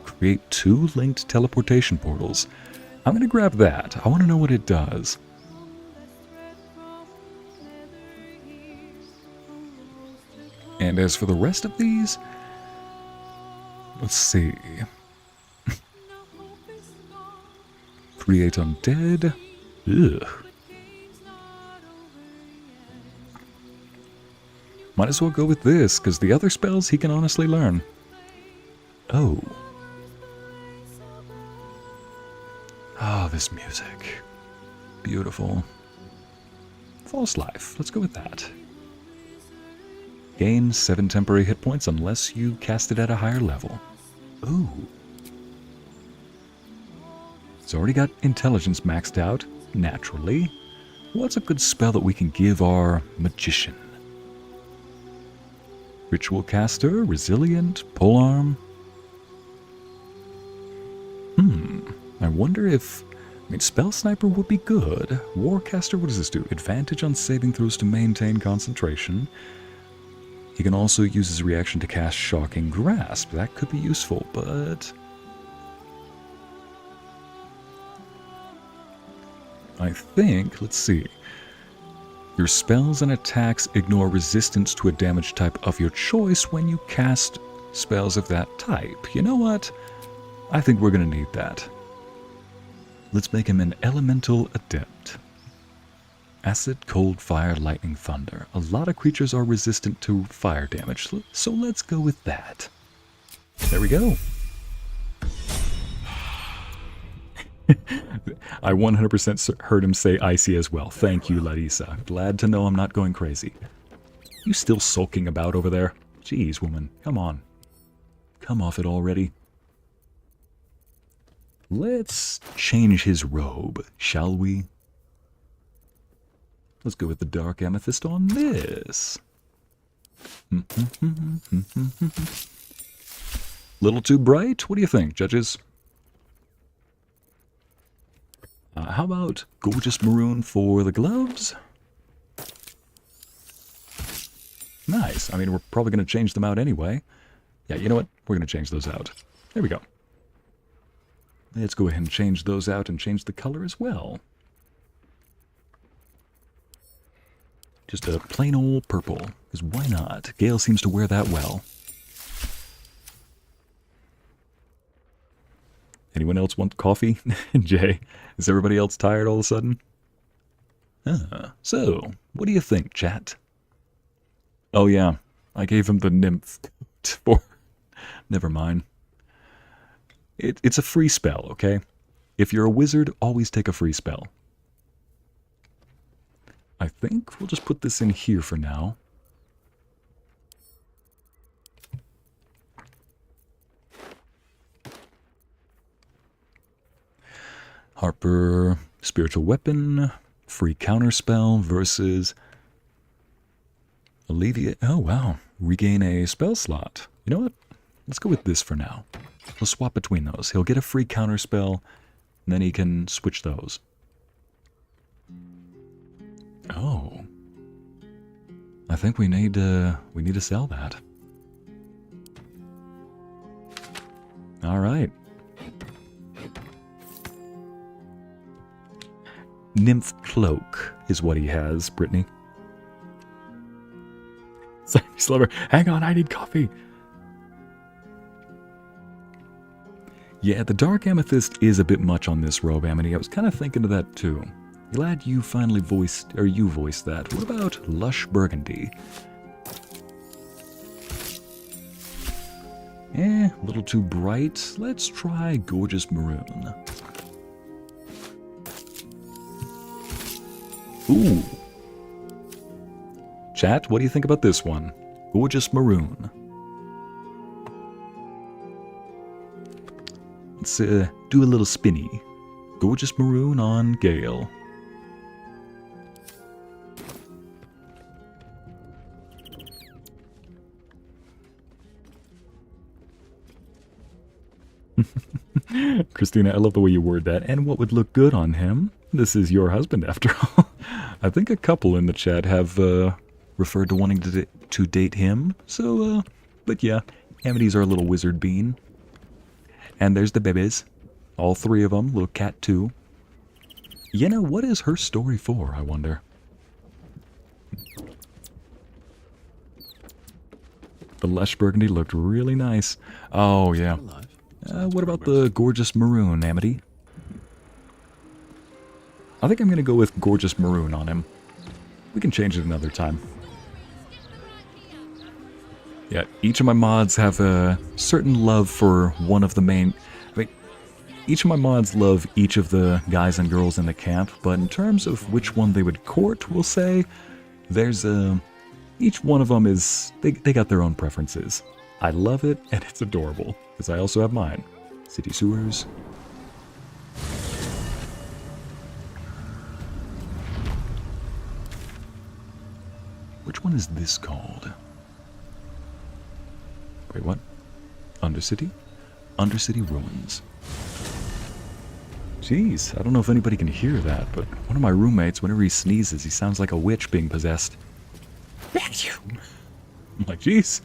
Create 2 linked teleportation portals. I'm going to grab that. I want to know what it does. And as for the rest of these, let's see. Create Undead. Ugh. Might as well go with this, because the other spells he can honestly learn. Oh. Ah, this music. Beautiful. False Life. Let's go with that. Gain 7 temporary hit points unless you cast it at a higher level. Ooh. It's already got intelligence maxed out, naturally. What's a good spell that we can give our magician? Ritual Caster, Resilient, Polearm. I wonder if I mean, Spell Sniper would be good. Warcaster, what does this do? Advantage on saving throws to maintain concentration. He can also use his reaction to cast Shocking Grasp. That could be useful, but... I think, let's see. Your spells and attacks ignore resistance to a damage type of your choice when you cast spells of that type. You know what? I think we're going to need that. Let's make him an Elemental Adept. Acid, Cold, Fire, Lightning, Thunder. A lot of creatures are resistant to fire damage, so let's go with that. There we go. I 100% heard him say icy as well. Thank you, Lae'zel. Glad to know I'm not going crazy. You still sulking about over there? Jeez, woman. Come on. Come off it already. Let's change his robe, shall we? Let's go with the Dark Amethyst on this. Little too bright? What do you think, judges? How about Gorgeous Maroon for the gloves? Nice. I mean, we're probably going to change them out anyway. Yeah, you know what? We're going to change those out. There we go. Let's go ahead and change those out and change the color as well. Just a plain old purple, because why not? Gale seems to wear that well. Anyone else want coffee? Jay, is everybody else tired all of a sudden? So, what do you think, chat? Oh yeah, I gave him the nymph for... Never mind. It's a free spell, okay? If you're a wizard, always take a free spell. I think we'll just put this in here for now. Harper, Spiritual Weapon, free counterspell versus Alleviate. Oh, wow. Regain a spell slot. You know what? Let's go with this for now. We'll swap between those. He'll get a free counterspell, and then he can switch those. Oh. I think we need to sell that. All right. Nymph Cloak is what he has, Brittany. Slumber. Hang on, I need coffee. Yeah, the Dark Amethyst is a bit much on this robe, Amity. I was kind of thinking of that too. Glad you finally voiced that. What about Lush Burgundy? A little too bright. Let's try Gorgeous Maroon. Ooh. Chat, what do you think about this one? Gorgeous Maroon. Let's do a little spinny. Gorgeous Maroon on Gale. Christina, I love the way you word that. And what would look good on him? This is your husband, after all. I think a couple in the chat have referred to wanting to date him. So, but yeah, Amity's our little wizard bean. And there's the babies. All three of them. Little cat too. You know, what is her story for, I wonder? The Lush Burgundy looked really nice. Oh, yeah. What about the Gorgeous Maroon, Amity? I think I'm going to go with Gorgeous Maroon on him. We can change it another time. Yeah, each of my mods have a certain love for one of the main... I mean, each of my mods love each of the guys and girls in the camp, but in terms of which one they would court, we'll say, there's a... Each one of them is... They got their own preferences. I love it, and it's adorable, because I also have mine. City Sewers. Which one is this called? Wait, what? Undercity? Undercity Ruins. Jeez, I don't know if anybody can hear that, but one of my roommates, whenever he sneezes, he sounds like a witch being possessed. I'm like, jeez,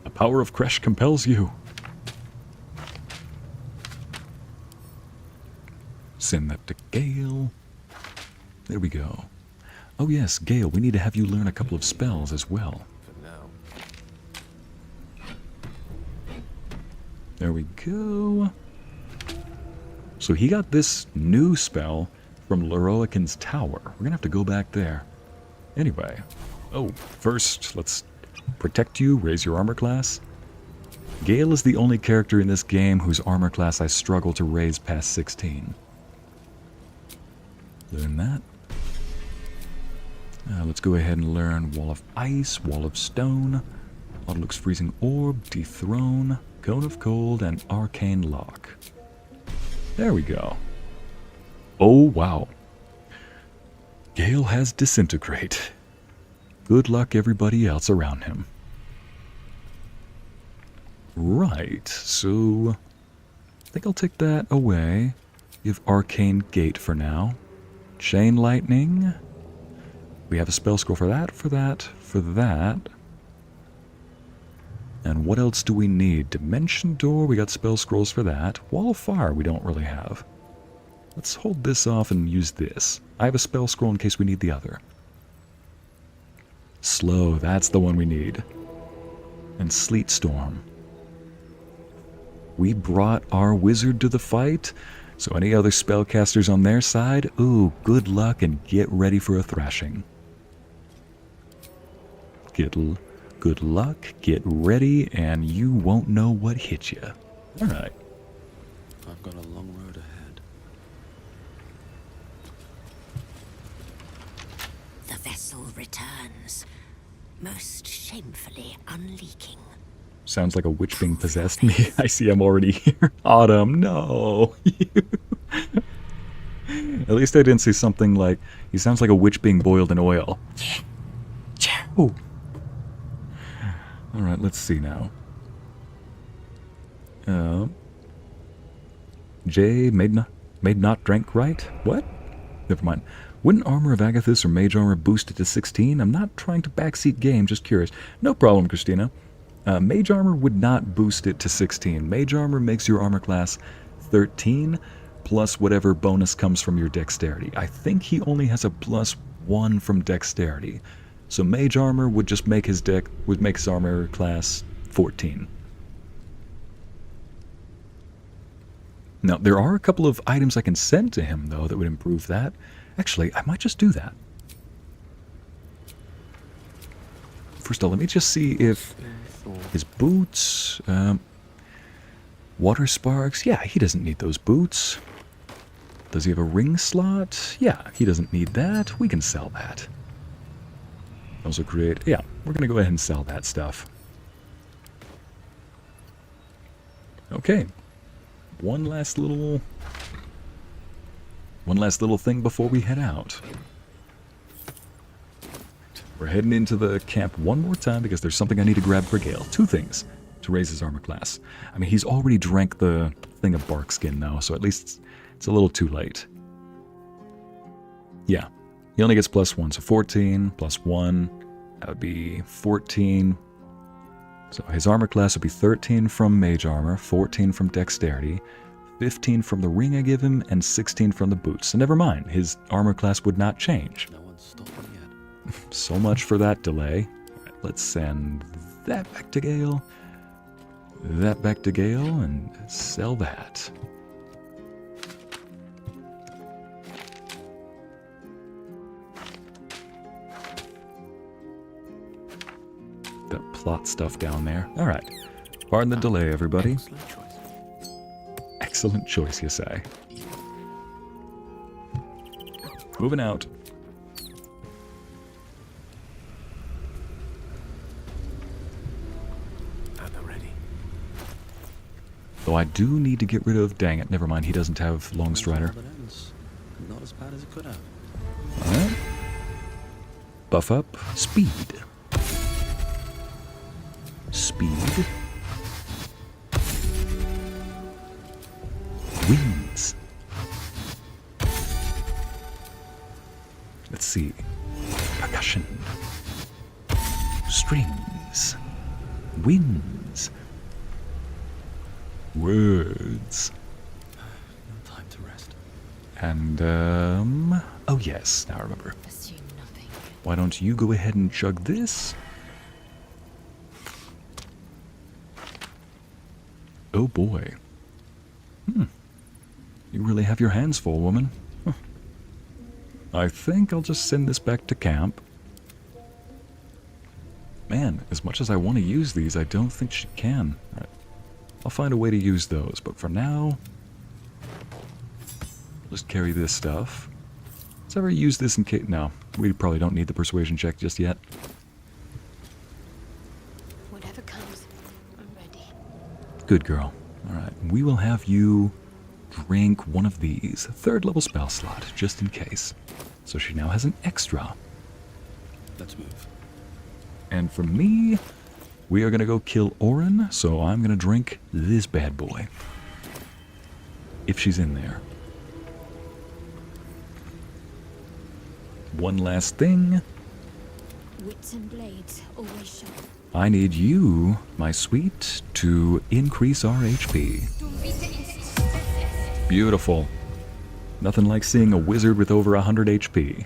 the power of Kresh compels you. Send that to Gale. There we go. Oh yes, Gale, we need to have you learn a couple of spells as well. There we go. So he got this new spell from Loroakin's tower. We're gonna have to go back there. Anyway. Oh, first, let's protect you, raise your armor class. Gale is the only character in this game whose armor class I struggle to raise past 16. Learn that. Let's go ahead and learn Wall of Ice, Wall of Stone, Audelux Freezing Orb, Dethrone, Cone of Cold, and Arcane Lock. There we go. Oh, wow. Gale has Disintegrate. Good luck everybody else around him. Right, so I think I'll take that away. Give Arcane Gate for now. Chain Lightning. We have a spell scroll for that, for that, for that. And what else do we need? Dimension Door, we got spell scrolls for that. Wall of Fire we don't really have. Let's hold this off and use this. I have a spell scroll in case we need the other. Slow, that's the one we need. And Sleet Storm. We brought our wizard to the fight, so any other spellcasters on their side, ooh, good luck and get ready for a thrashing. Good luck, get ready, and you won't know what hit you. Alright. I've got a long road ahead. The vessel returns, most shamefully unleaking. Sounds like a witch being possessed me. I see I'm already here. Autumn, no. At least I didn't see something like, he sounds like a witch being boiled in oil. Ooh. Alright, let's see now. Jay made not drank right? What? Never mind. Wouldn't Armor of Agathis or Mage Armor boost it to 16? I'm not trying to backseat game, just curious. No problem, Christina. Mage Armor would not boost it to 16. Mage Armor makes your armor class 13, plus whatever bonus comes from your dexterity. I think he only has a +1 from dexterity. So Mage Armor would just make his armor class 14. Now, there are a couple of items I can send to him, though, that would improve that. Actually, I might just do that. First of all, let me just see if his boots... Water Sparks, yeah, he doesn't need those boots. Does he have a ring slot? Yeah, he doesn't need that. We can sell that. Also create... Yeah, we're going to go ahead and sell that stuff. Okay. One last little thing before we head out. We're heading into the camp one more time because there's something I need to grab for Gale. 2 things to raise his armor class. I mean, he's already drank the thing of bark skin though, so at least it's a little too late. Yeah. He only gets +1, so 14 plus 1, that would be 14. So his armor class would be 13 from Mage Armor, 14 from Dexterity, 15 from the ring I give him, and 16 from the boots. So never mind, his armor class would not change. No one's stopped me yet. So much for that delay. All right, let's send that back to Gale, that back to Gale, and sell that. That plot stuff down there. All right. Pardon the delay, everybody. Excellent choice. Excellent choice, you say. Moving out. At the ready. Though I do need to get rid of... Dang it, never mind. He doesn't have Long Strider. Not as bad as it could have. Alright. Buff up. Speed. Speed. Wings. Let's see. Percussion. Strings. Winds. Words. No time to rest. And, oh yes, now I remember. Why don't you go ahead and chug this? Oh boy. You really have your hands full, woman. Huh. I think I'll just send this back to camp. Man, as much as I want to use these, I don't think she can. Right. I'll find a way to use those, but for now, just carry this stuff. Let's ever use this in case... No, we probably don't need the persuasion check just yet. Whatever comes, I'm ready. Good girl. Alright, we will have you drink one of these. 3rd level spell slot, just in case. So she now has an extra. Let's move. And for me, we are going to go kill Orin, so I'm going to drink this bad boy. If she's in there. One last thing. Wits and blades always sharp. I need you, my sweet, to increase our HP. Beautiful. Nothing like seeing a wizard with over 100 HP.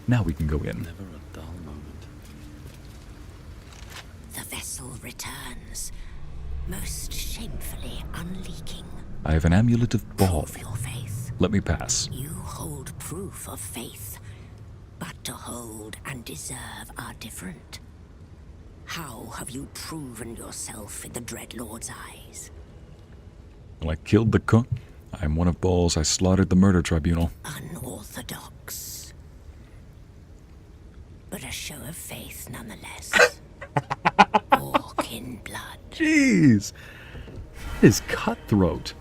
Now we can go in. Never a dull moment. The vessel returns, most shamefully unleaking. I have an amulet of ball. Prove your faith. Let me pass. You hold proof of faith, but to hold and deserve are different. How have you proven yourself in the Dreadlord's eyes? Well, I killed the cook. I am one of Ball's. I slaughtered the murder tribunal. Unorthodox. But a show of faith nonetheless. Orc in blood. Jeez! That is cutthroat.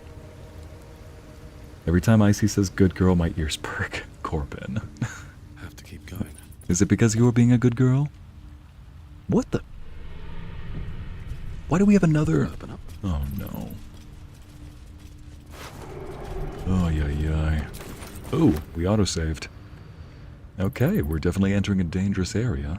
Every time Icy says good girl, my ears perk. Corbin. Have to keep going. Is it because you're being a good girl? What the? Why do we have another? Open up. Oh no. Oh, yeah. Oh, we autosaved. Okay, we're definitely entering a dangerous area.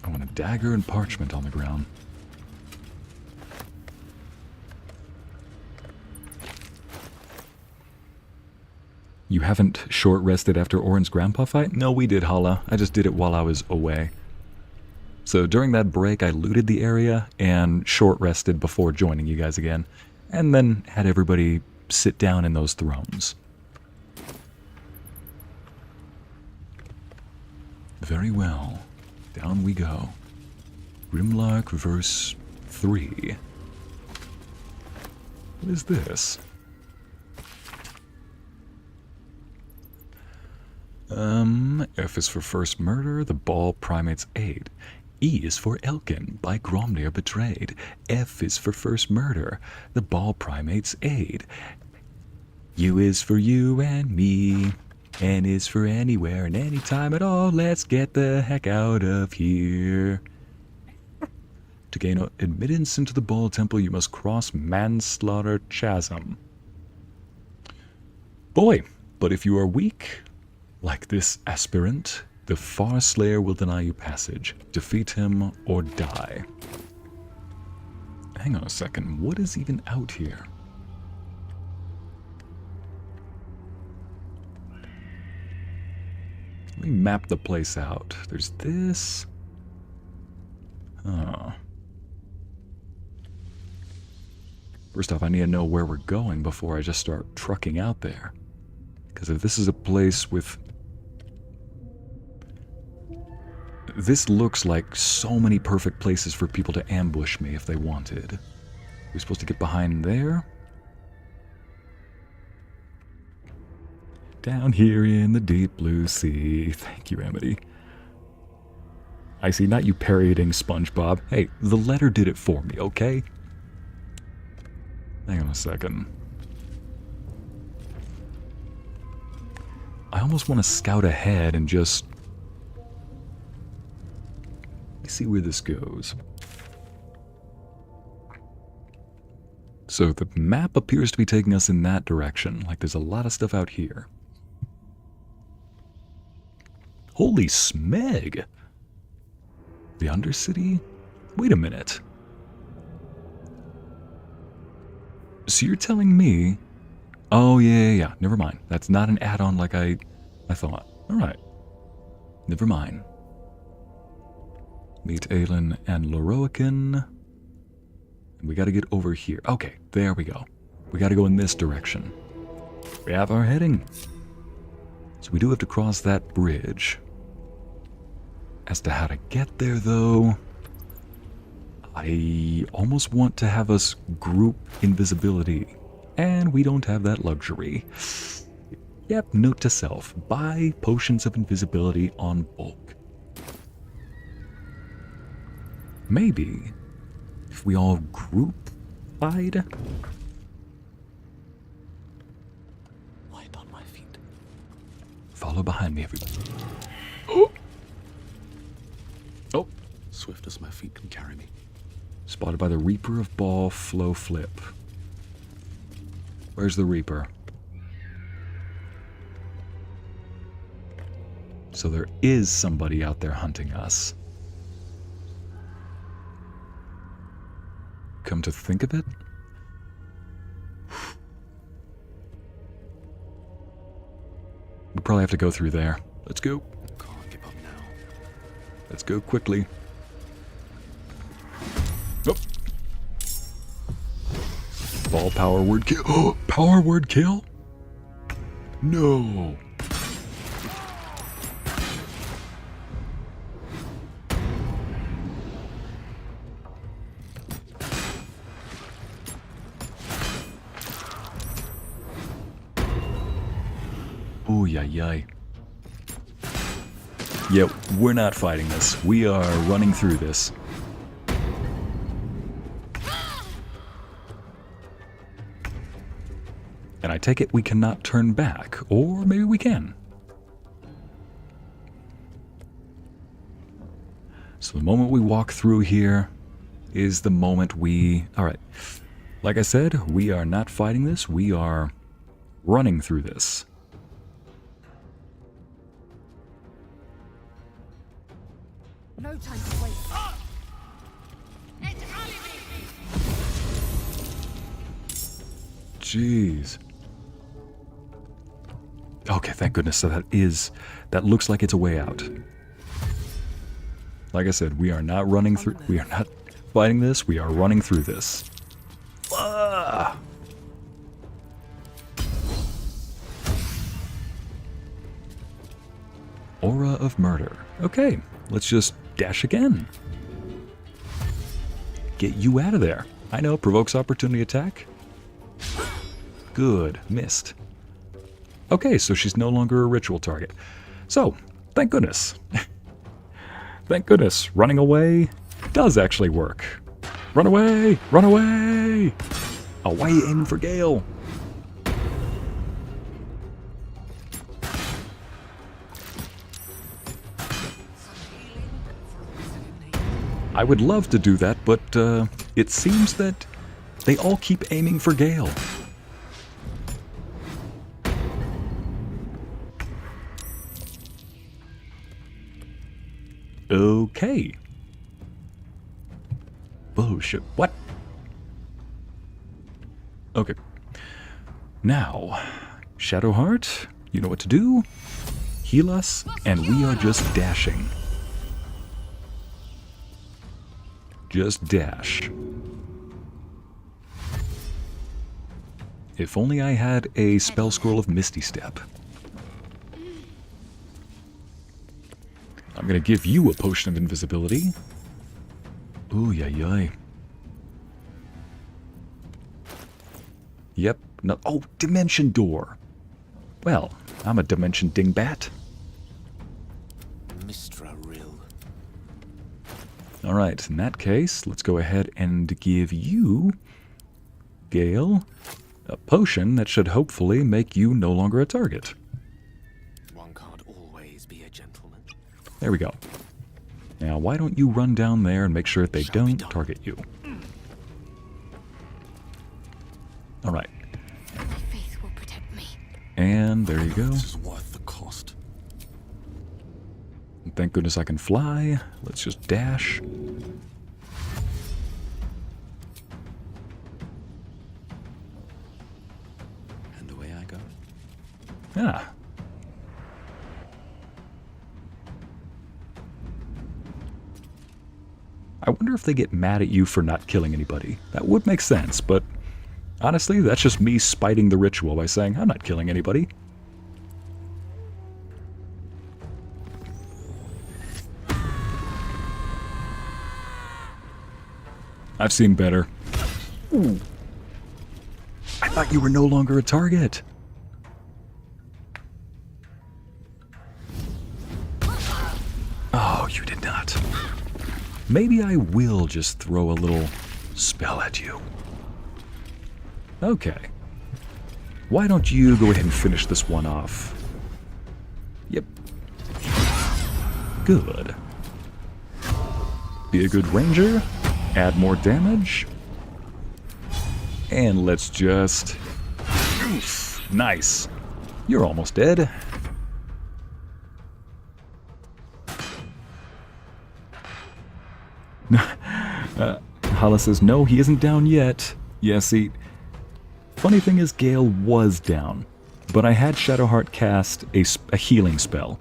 I want a dagger and parchment on the ground. You haven't short rested after Orin's grandpa fight? No, we did, Hala. I just did it while I was away. So during that break, I looted the area and short rested before joining you guys again. And then had everybody sit down in those thrones. Very well. Down we go. Grimlark verse 3. What is this? F is for first murder, the Ball Primate's aid. E is for Elkin, by Gromnir betrayed. F is for first murder, the Ball Primate's aid. U is for you and me. N is for anywhere and anytime at all. Let's get the heck out of here. To gain admittance into the Ball Temple, you must cross Manslaughter Chasm. Boy, but if you are weak, like this aspirant, the Far Slayer will deny you passage. Defeat him or die. Hang on a second, what is even out here? Let me map the place out. There's this. Huh. First off, I need to know where we're going before I just start trucking out there. Because if this is a place with... This looks like so many perfect places for people to ambush me if they wanted. We're supposed to get behind there? Down here in the deep blue sea. Thank you, Amity. I see, not you parroting SpongeBob. Hey, the letter did it for me, okay? Hang on a second. I almost want to scout ahead and just me see where this goes. So the map appears to be taking us in that direction. Like there's a lot of stuff out here. Holy smeg! The undercity? Wait a minute. So you're telling me... Oh, yeah. Never mind. That's not an add-on like I thought. Alright. Never mind. Meet Aelin and Loroakin. We gotta get over here. Okay, there we go. We gotta go in this direction. We have our heading. So we do have to cross that bridge. As to how to get there, though, I almost want to have us group invisibility. And we don't have that luxury. Yep, note to self. Buy potions of invisibility on bulk. Maybe if we all group-eyed. Light on my feet. Follow behind me, everybody. Oh. Swift as my feet can carry me. Spotted by the Reaper of Ball Flow Flip. Where's the Reaper? So there is somebody out there hunting us. Come to think of it, we probably have to go through there. Let's go. Can't give up now. Let's go quickly. Oh. Ball power word kill. Oh, power word kill? No. Ooh, yay. Yeah, we're not fighting this. We are running through this. And I take it we cannot turn back, or maybe we can. So the moment we walk through here is the moment we... Alright, like I said, we are not fighting this, we are running through this. No time to wait. Jeez. Okay, thank goodness. So that looks like it's a way out. Like I said, we are not running through, we are not fighting this, we are running through this. Ah! Aura of Murder. Okay, let's just dash again. Get you out of there. I know, provokes opportunity attack. Good, missed. Okay, so she's no longer a ritual target. So, thank goodness. Thank goodness, running away does actually work. Run away! Run away! Oh, why are you aiming for Gale? I would love to do that, but it seems that they all keep aiming for Gale. Okay. Bullshit. What? Okay. Now, Shadowheart, you know what to do. Heal us, and we are just dashing. Just dash. If only I had a spell scroll of Misty Step. I'm gonna give you a potion of invisibility. Ooh, yay. Yep. No. Oh, dimension door. Well, I'm a dimension dingbat. Alright, in that case, let's go ahead and give you, Gale, a potion that should hopefully make you no longer a target. One can't always be a gentleman. There we go. Now, why don't you run down there and make sure that they don't target you? Alright. My faith will protect me. And there you go. This is worth the cost. And thank goodness I can fly. Let's just dash. And away I go. Ah. I wonder if they get mad at you for not killing anybody. That would make sense, but honestly, that's just me spiting the ritual by saying, I'm not killing anybody. I've seen better. Ooh. I thought you were no longer a target. Oh, you did not. Maybe I will just throw a little spell at you. Okay. Why don't you go ahead and finish this one off? Yep. Good. Be a good ranger. Add more damage. And let's just... Oof, nice. You're almost dead. Hala says, no, he isn't down yet. Yeah, see, funny thing is Gale was down, but I had Shadowheart cast a healing spell.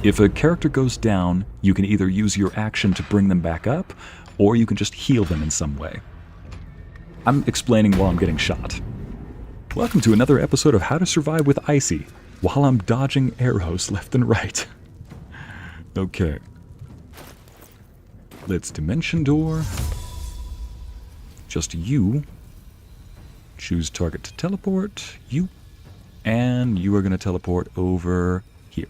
If a character goes down, you can either use your action to bring them back up, or you can just heal them in some way. I'm explaining while I'm getting shot. Welcome to another episode of How to Survive with Icy, while I'm dodging arrows left and right. Okay. Let's Dimension Door. Just you. Choose target to teleport. You. And you are going to teleport over here.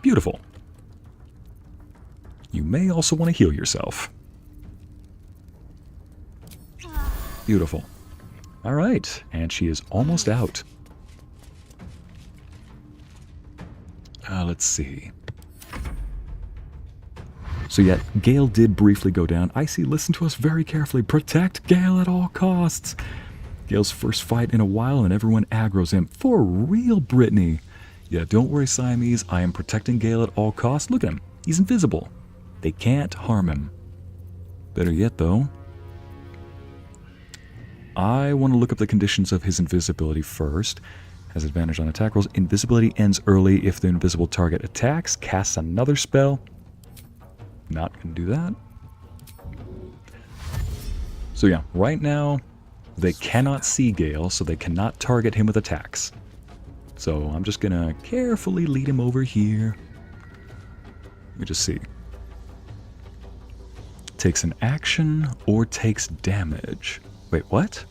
Beautiful. You may also want to heal yourself. Beautiful. Alright, and she is almost out. Let's see. So yeah, Gale did briefly go down. Icy, listen to us very carefully. Protect Gale at all costs. Gale's first fight in a while and everyone aggroes him. For real, Brittany. Yeah, don't worry, Siamese. I am protecting Gale at all costs. Look at him. He's invisible. They can't harm him. Better yet, though, I want to look up the conditions of his invisibility first. Has advantage on attack rolls. Invisibility ends early if the invisible target attacks. Casts another spell. Not going to do that. So yeah, right now, they cannot see Gale, so they cannot target him with attacks. So I'm just going to carefully lead him over here. Let me just see. Takes an action or takes damage. Wait, what?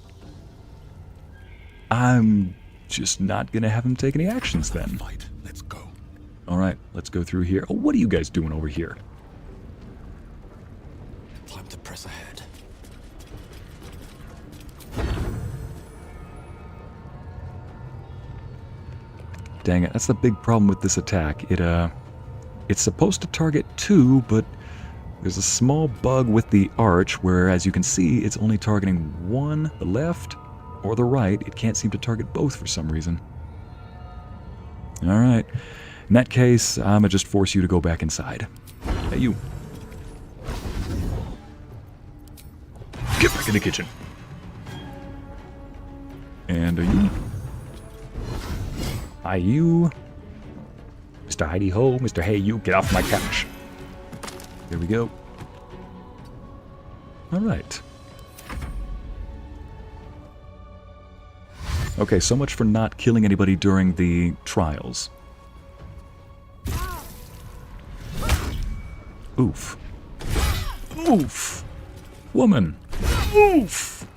I'm just not going to have him take any actions then. Let's go. Alright, let's go through here. Oh, what are you guys doing over here? Time to press ahead. Dang it, that's the big problem with this attack. It's supposed to target 2, but there's a small bug with the arch where, as you can see, it's only targeting one, the left or the right. It can't seem to target both for some reason. Alright. In that case, I'm gonna just force you to go back inside. Hey, you. Get back in the kitchen. And are you? Hi, you. Mr. Heidi-Ho, Mr. Hey, you, get off my couch. There we go. Alright. Okay, so much for not killing anybody during the trials. Oof. Oof! Woman! Oof!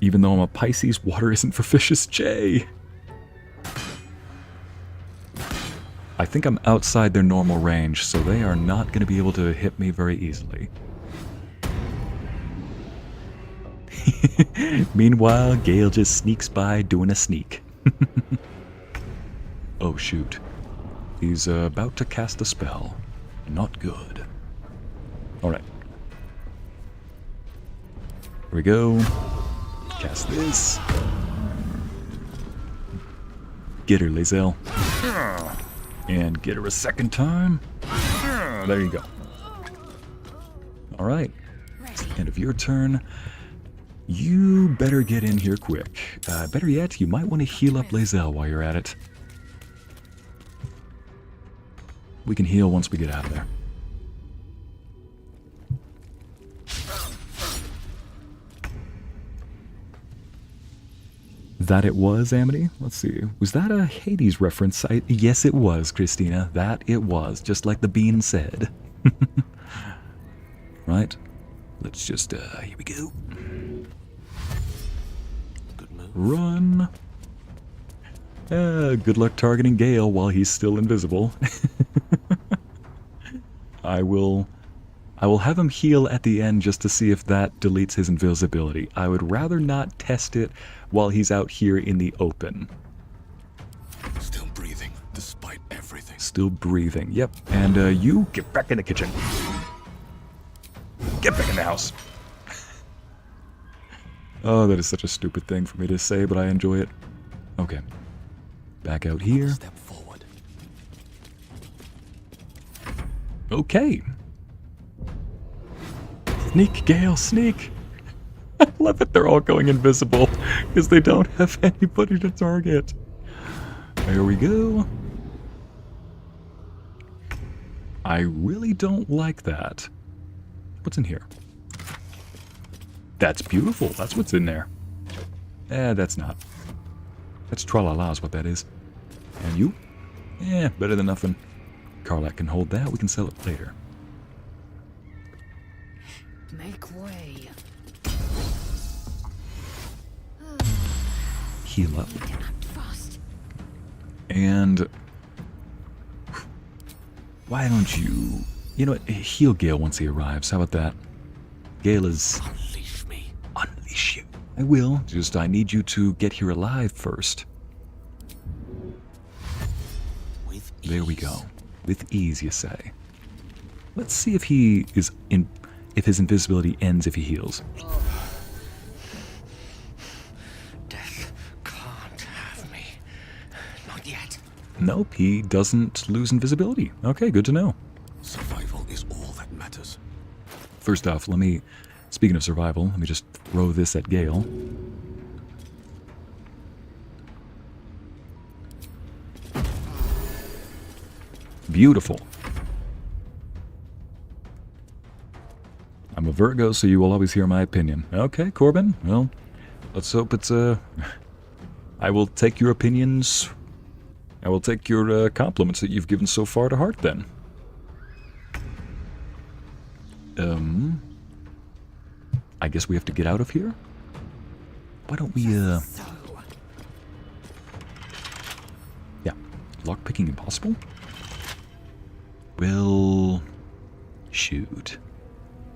Even though I'm a Pisces, water isn't for fishes, Jay! I think I'm outside their normal range, so they are not going to be able to hit me very easily. Meanwhile, Gale just sneaks by doing a sneak. Oh shoot. He's about to cast a spell. Not good. Alright. Here we go. Cast this. Get her, Lae'zel. And get her a second time. There you go. Alright. End of your turn. You better get in here quick. Better yet, you might want to heal up Lae'zel while you're at it. We can heal once we get out of there. That it was, Amity? Let's see. Was that a Hades reference? Yes, it was, Christina. That it was, just like the bean said. Right? Let's just, here we go. Run. Good luck targeting Gale while he's still invisible. I will have him heal at the end just to see if that deletes his invisibility. I would rather not test it while he's out here in the open. Still breathing, despite everything. Still breathing, yep. And you, get back in the kitchen. Get back in the house. Oh, that is such a stupid thing for me to say, but I enjoy it. Okay. Back out here. Step forward. Okay. Sneak, Gale, sneak. I love it. They're all going invisible because they don't have anybody to target. There we go. I really don't like that. What's in here? That's beautiful. That's what's in there. That's not. That's tra-la-la is what that is. And you? Better than nothing. Karlach can hold that. We can sell it later. Make way. Heal up. And why don't you... You know what? Heal Gale once he arrives. How about that? Gale is... Unleash me. Unleash you. I will. Just I need you to get here alive first. With ease. There we go. With ease, you say. Let's see if he is in... If his invisibility ends if he heals. Death can't have me. Not yet. Nope, he doesn't lose invisibility. Okay, good to know. Survival is all that matters. First off, speaking of survival, let me just throw this at Gale. Beautiful. I'm a Virgo, so you will always hear my opinion. Okay, Corbin, well, let's hope it's I will take your opinions. I will take your compliments that you've given so far to heart, then. I guess we have to get out of here? Why don't we, Yeah. Lockpicking impossible? Well... Shoot.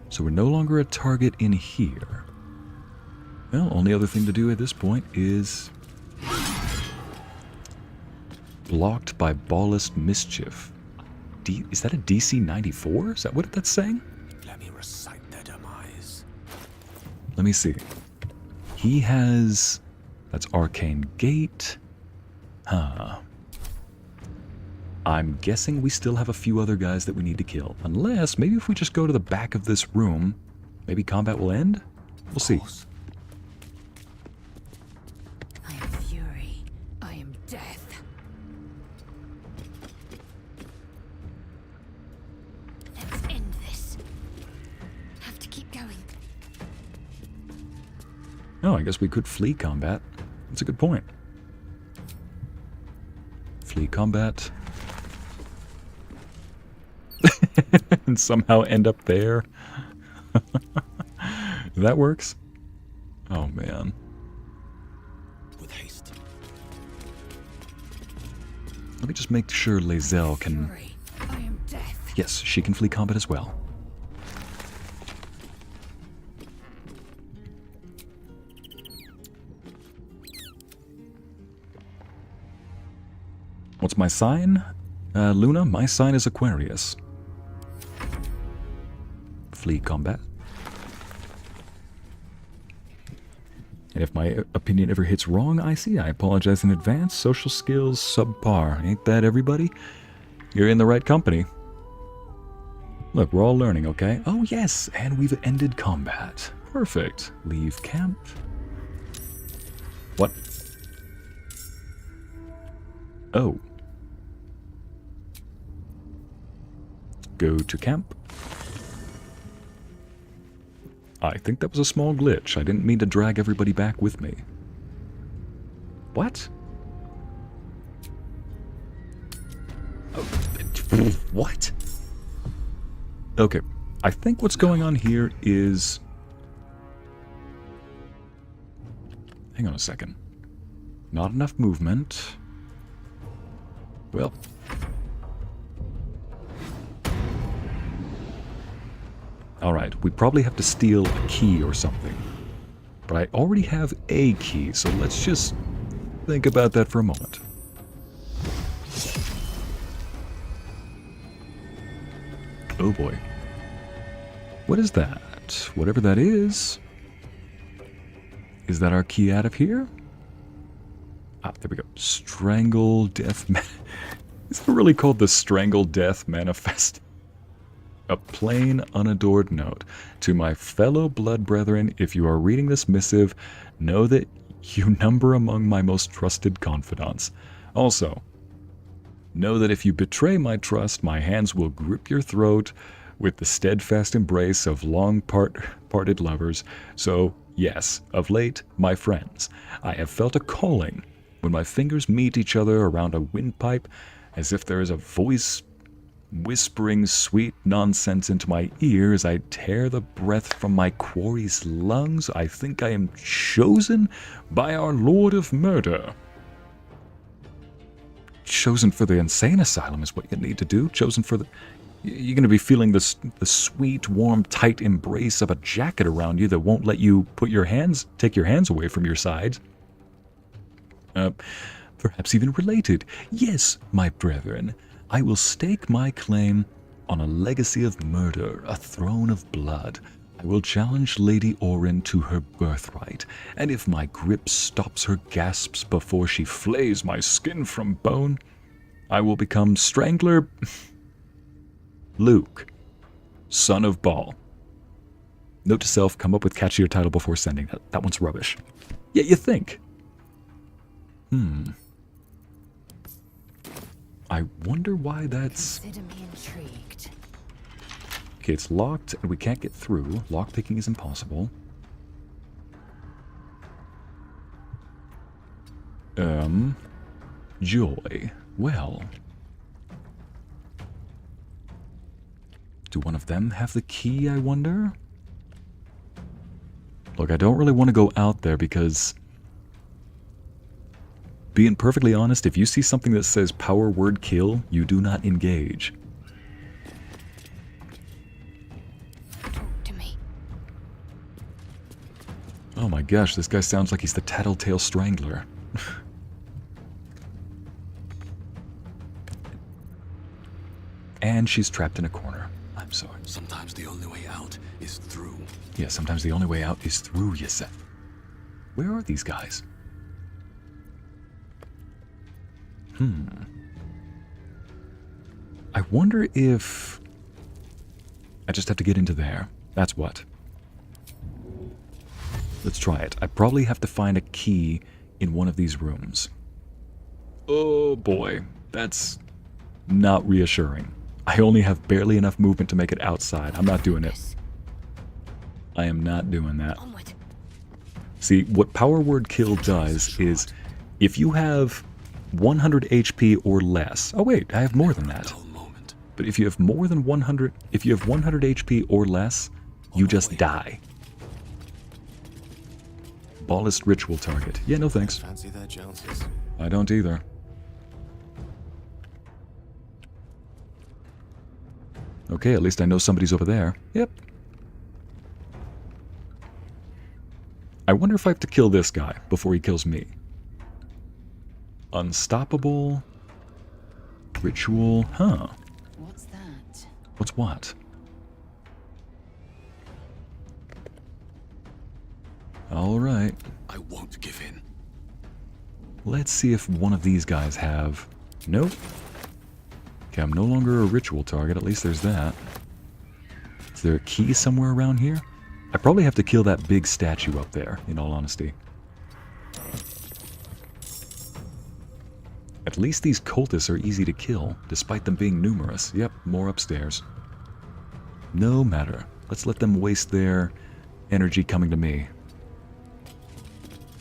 So we're no longer a target in here. Well, only other thing to do at this point is... Blocked by Ballast Mischief. Is that a DC 94? Is that what that's saying? Let me recite their demise. Let me see. He has... That's Arcane Gate. Huh. I'm guessing we still have a few other guys that we need to kill. Unless, maybe if we just go to the back of this room, maybe combat will end? We'll see. I am fury. I am death. Let's end this. Have to keep going. Oh, I guess we could flee combat. That's a good point. Flee combat. And somehow end up there. That works. Oh, man. With haste. Let me just make sure Lae'zel can... I am death. Yes, she can flee combat as well. my sign? Luna, my sign is Aquarius. Flee combat. And if my opinion ever hits wrong, I apologize in advance. Social skills subpar. Ain't that everybody? You're in the right company. Look, we're all learning, okay? Oh, yes, and we've ended combat. Perfect. Leave camp. What? Oh. Go to camp. I think that was a small glitch. I didn't mean to drag everybody back with me. What? Oh, what? Okay, I think what's going on here is... Hang on a second. Not enough movement. Well... Alright, we probably have to steal a key or something. But I already have a key, so let's just think about that for a moment. Oh boy. What is that? Whatever that is that our key out of here? Ah, there we go. Strangle Death... Is it really called the Strangle Death Manifest? A plain, unadored note. To my fellow blood brethren, if you are reading this missive, know that you number among my most trusted confidants. Also, know that if you betray my trust, my hands will grip your throat with the steadfast embrace of long-parted lovers. So, yes, of late, my friends, I have felt a calling when my fingers meet each other around a windpipe, as if there is a voice whispering sweet nonsense into my ear as I tear the breath from my quarry's lungs. I think I am chosen by our Lord of Murder. Chosen for the insane asylum is what you need to do. Chosen for the... You're going to be feeling the sweet, warm, tight embrace of a jacket around you that won't let you take your hands away from your sides. Perhaps even related. Yes, my brethren, I will stake my claim on a legacy of murder, a throne of blood. I will challenge Lady Orin to her birthright, and if my grip stops her gasps before she flays my skin from bone, I will become Strangler Luke, son of Baal. Note to self, come up with catchier title before sending. That one's rubbish. Yeah, you think. I wonder why that's... Consider me intrigued. Okay, it's locked and we can't get through. Lockpicking is impossible. Joy. Well. Do one of them have the key, I wonder? Look, I don't really want to go out there because... Being perfectly honest, if you see something that says power word kill, you do not engage. Talk to me. Oh my gosh, this guy sounds like he's the Tattletale Strangler. And she's trapped in a corner. I'm sorry. Sometimes the only way out is through. Yeah, sometimes the only way out is through, you said. Where are these guys? I wonder if... I just have to get into there. That's what. Let's try it. I probably have to find a key in one of these rooms. Oh boy, that's not reassuring. I only have barely enough movement to make it outside. I'm not doing it. I am not doing that. See, what power word kill does is if you have 100 HP or less. Oh wait, I have more than that. But if you have more than 100, if you have 100 HP or less, you just die. Ballist ritual target. Yeah, no thanks. Fancy their Joneses. I don't either. Okay, at least I know somebody's over there. Yep. I wonder if I have to kill this guy before he kills me. Unstoppable. Ritual, huh? What's that? What's what? Alright. I won't give in. Let's see if one of these guys have... Nope. Okay, I'm no longer a ritual target, at least there's that. Is there a key somewhere around here? I probably have to kill that big statue up there, in all honesty. At least these cultists are easy to kill, despite them being numerous. Yep, more upstairs. No matter. Let's let them waste their energy coming to me.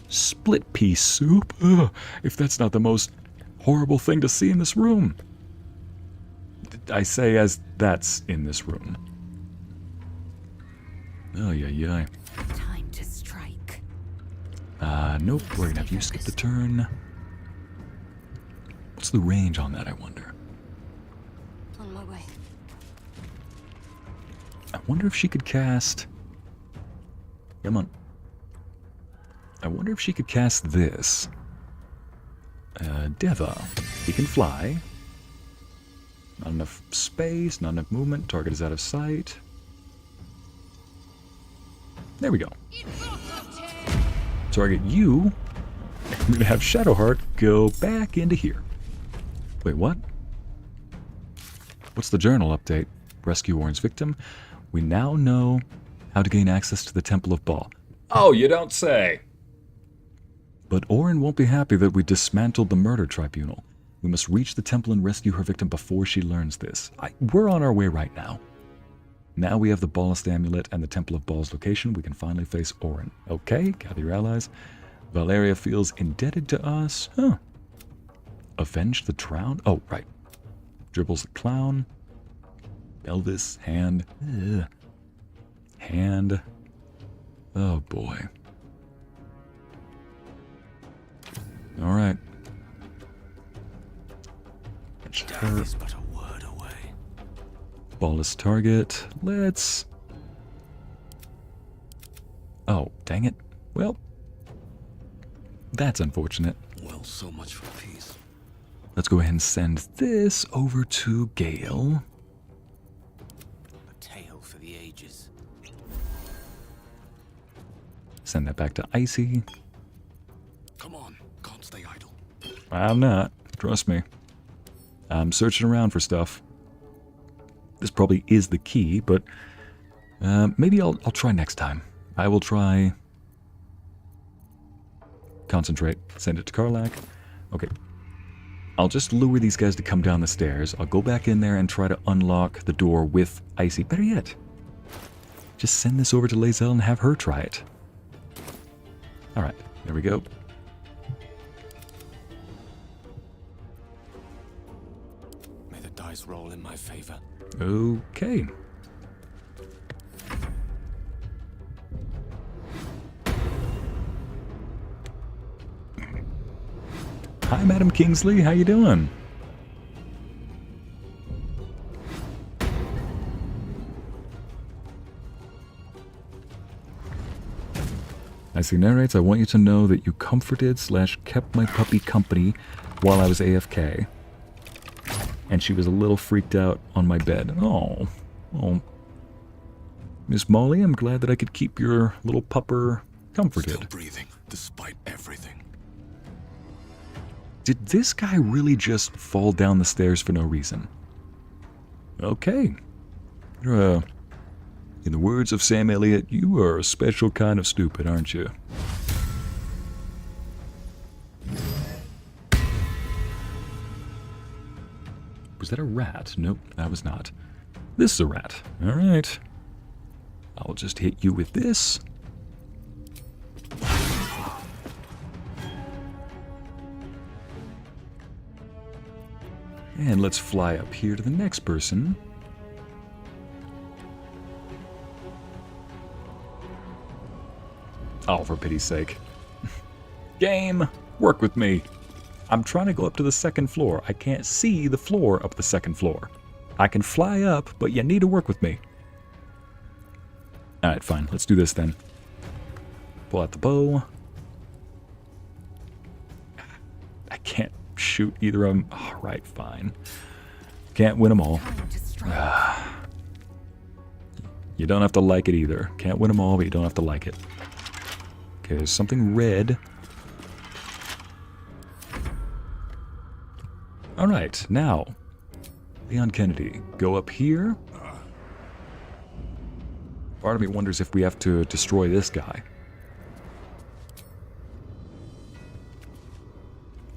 Split pea soup? Ugh, if that's not the most horrible thing to see in this room. I say as that's in this room. Oh, yeah. Time to strike. Nope, we're gonna have you skip the turn. What's the range on that, I wonder? On my way. I wonder if she could cast... Come on. I wonder if she could cast this. Deva. He can fly. Not enough space, not enough movement. Target is out of sight. There we go. Target you. I'm going to have Shadowheart go back into here. Wait, what? What's the journal update? Rescue Orin's victim. We now know how to gain access to the Temple of Baal. Oh, you don't say! But Orin won't be happy that we dismantled the murder tribunal. We must reach the temple and rescue her victim before she learns this. We're on our way right now. Now we have the Ballast Amulet and the Temple of Baal's location. We can finally face Orin. Okay, gather your allies. Valeria feels indebted to us. Huh. Avenge the Drown? Oh, right. Dribbles the Clown. Elvis, Hand. Ugh. Hand. Oh, boy. Alright. Death is but a word away. Ballast target. Let's... Oh, dang it. Well, that's unfortunate. Well, so much for peace. Let's go ahead and send this over to Gale. A tale for the ages. Send that back to Icy. Come on, can't stay idle. I'm not. Trust me. I'm searching around for stuff. This probably is the key, but maybe I'll try next time. I will try... Concentrate. Send it to Karlach. Okay. I'll just lure these guys to come down the stairs. I'll go back in there and try to unlock the door with Icy. Better yet, just send this over to Lae'zel and have her try it. Alright, there we go. May the dice roll in my favor. Okay. Hi, Madam Kingsley. How you doing? Icy narrates, I want you to know that you comforted/kept my puppy company while I was AFK. And she was a little freaked out on my bed. Oh. Miss Molly, I'm glad that I could keep your little pupper comforted. Still breathing, despite everything. Did this guy really just fall down the stairs for no reason? Okay. In the words of Sam Elliott, you are a special kind of stupid, aren't you? Was that a rat? Nope, that was not. This is a rat. Alright. I'll just hit you with this. And let's fly up here to the next person. Oh, for pity's sake. Game, work with me. I'm trying to go up to the second floor. I can't see the floor up the second floor. I can fly up, but you need to work with me. Alright, fine. Let's do this then. Pull out the bow. I can't shoot either of them. Alright, fine. Can't win them all. You don't have to like it either. Can't win them all, but you don't have to like it. Okay, there's something red. Alright, now, Leon Kennedy, go up here. Part of me wonders if we have to destroy this guy.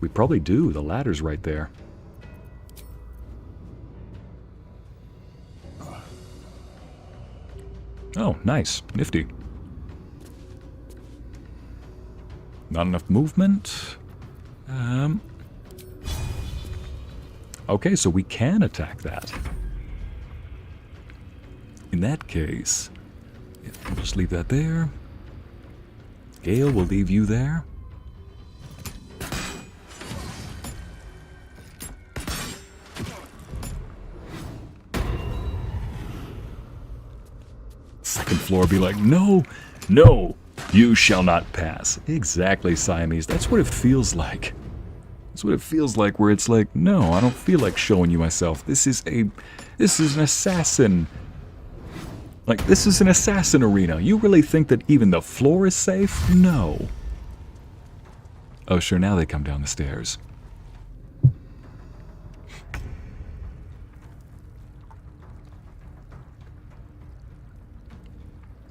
We probably do, the ladder's right there. Oh, nice. Nifty. Not enough movement. Okay, so we can attack that. In that case, yeah, we'll just leave that there. Gale, we'll leave you there. Second floor be like, no, no, you shall not pass. Exactly, Siamese. That's what it feels like. That's what it feels like, where it's like, no, I don't feel like showing you myself. This is an assassin. Like, this is an assassin arena. You really think that even the floor is safe? No. Oh, sure, now they come down the stairs.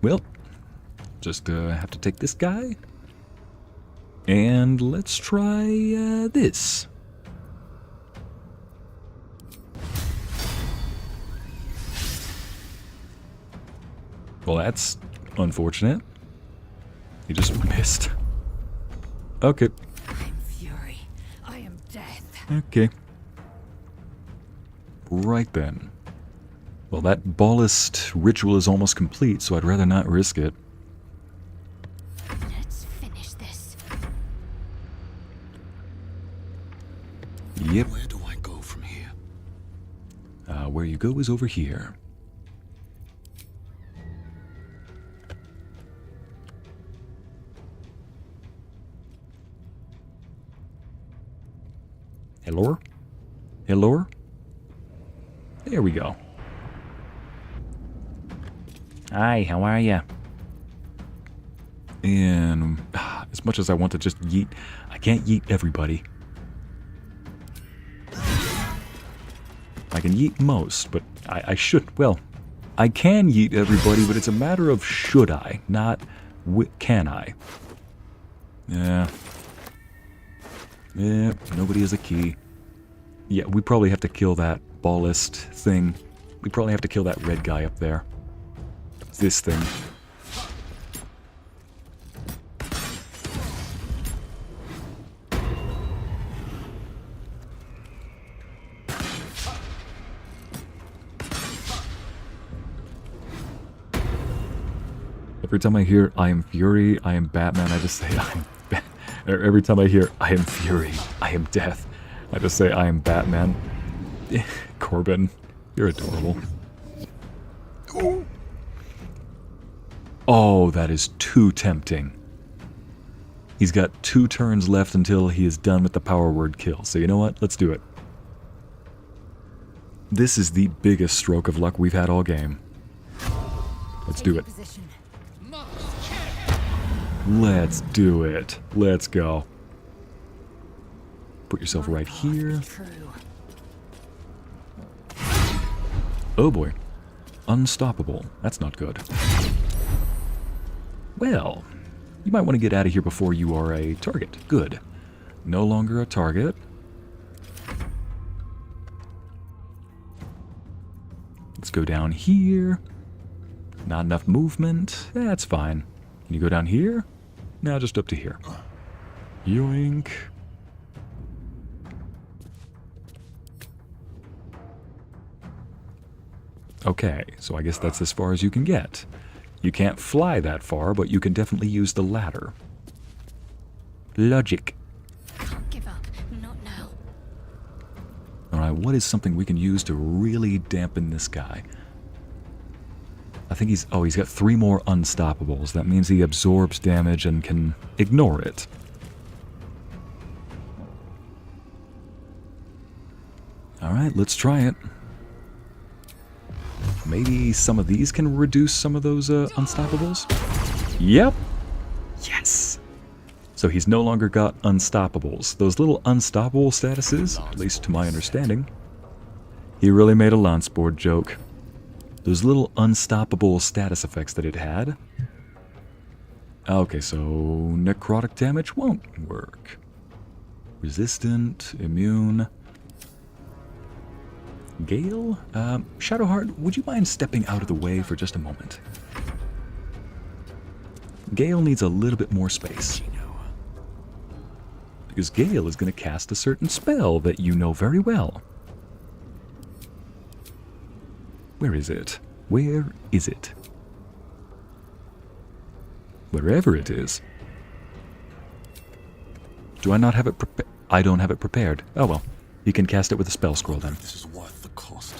Well, just have to take this guy. And let's try this. Well, that's unfortunate. He just missed. Okay. I'm fury. I am death. Okay. Right then. Well, that ballast ritual is almost complete, so I'd rather not risk it. Let's finish this. Yep. Where do I go from here? Where you go is over here. Hello? Hello? There we go. Hi, how are ya? And as much as I want to just yeet, I can't yeet everybody. I can yeet most, but I should, well, I can yeet everybody, but it's a matter of should I, not can I. Yeah. Yeah, nobody has a key. Yeah, we probably have to kill that ballast thing. We probably have to kill that red guy up there. This thing. Every time I hear I am Fury, I am Batman, I just say I am Batman. Every time I hear I am Fury, I am Death, I just say I am Batman. Corbin, you're adorable. Oh, that is too tempting. He's got 2 turns left until he is done with the power word kill. So you know what? Let's do it. This is the biggest stroke of luck we've had all game. Let's do it. Let's do it. Let's go. Put yourself right here. Oh boy. Unstoppable. That's not good. Well, you might want to get out of here before you are a target. Good. No longer a target. Let's go down here. Not enough movement. That's fine. Can you go down here? No, just up to here. Yoink. Okay, so I guess that's as far as you can get. You can't fly that far, but you can definitely use the ladder. Logic. Can't give up. Not now. Alright, what is something we can use to really dampen this guy? I think he's got 3 more unstoppables. That means he absorbs damage and can ignore it. Alright, let's try it. Maybe some of these can reduce some of those unstoppables? Yep! Yes! So he's no longer got unstoppables. Those little unstoppable statuses, at least to my understanding. He really made a lance board joke. Those little unstoppable status effects that it had. Okay, so necrotic damage won't work. Resistant, immune. Gale? Shadowheart, would you mind stepping out of the way for just a moment? Gale needs a little bit more space. Because Gale is going to cast a certain spell that you know very well. Where is it? Where is it? Wherever it is. Do I not have it prepared? I don't have it prepared. Oh well. You can cast it with a spell scroll then. This is worth the cost.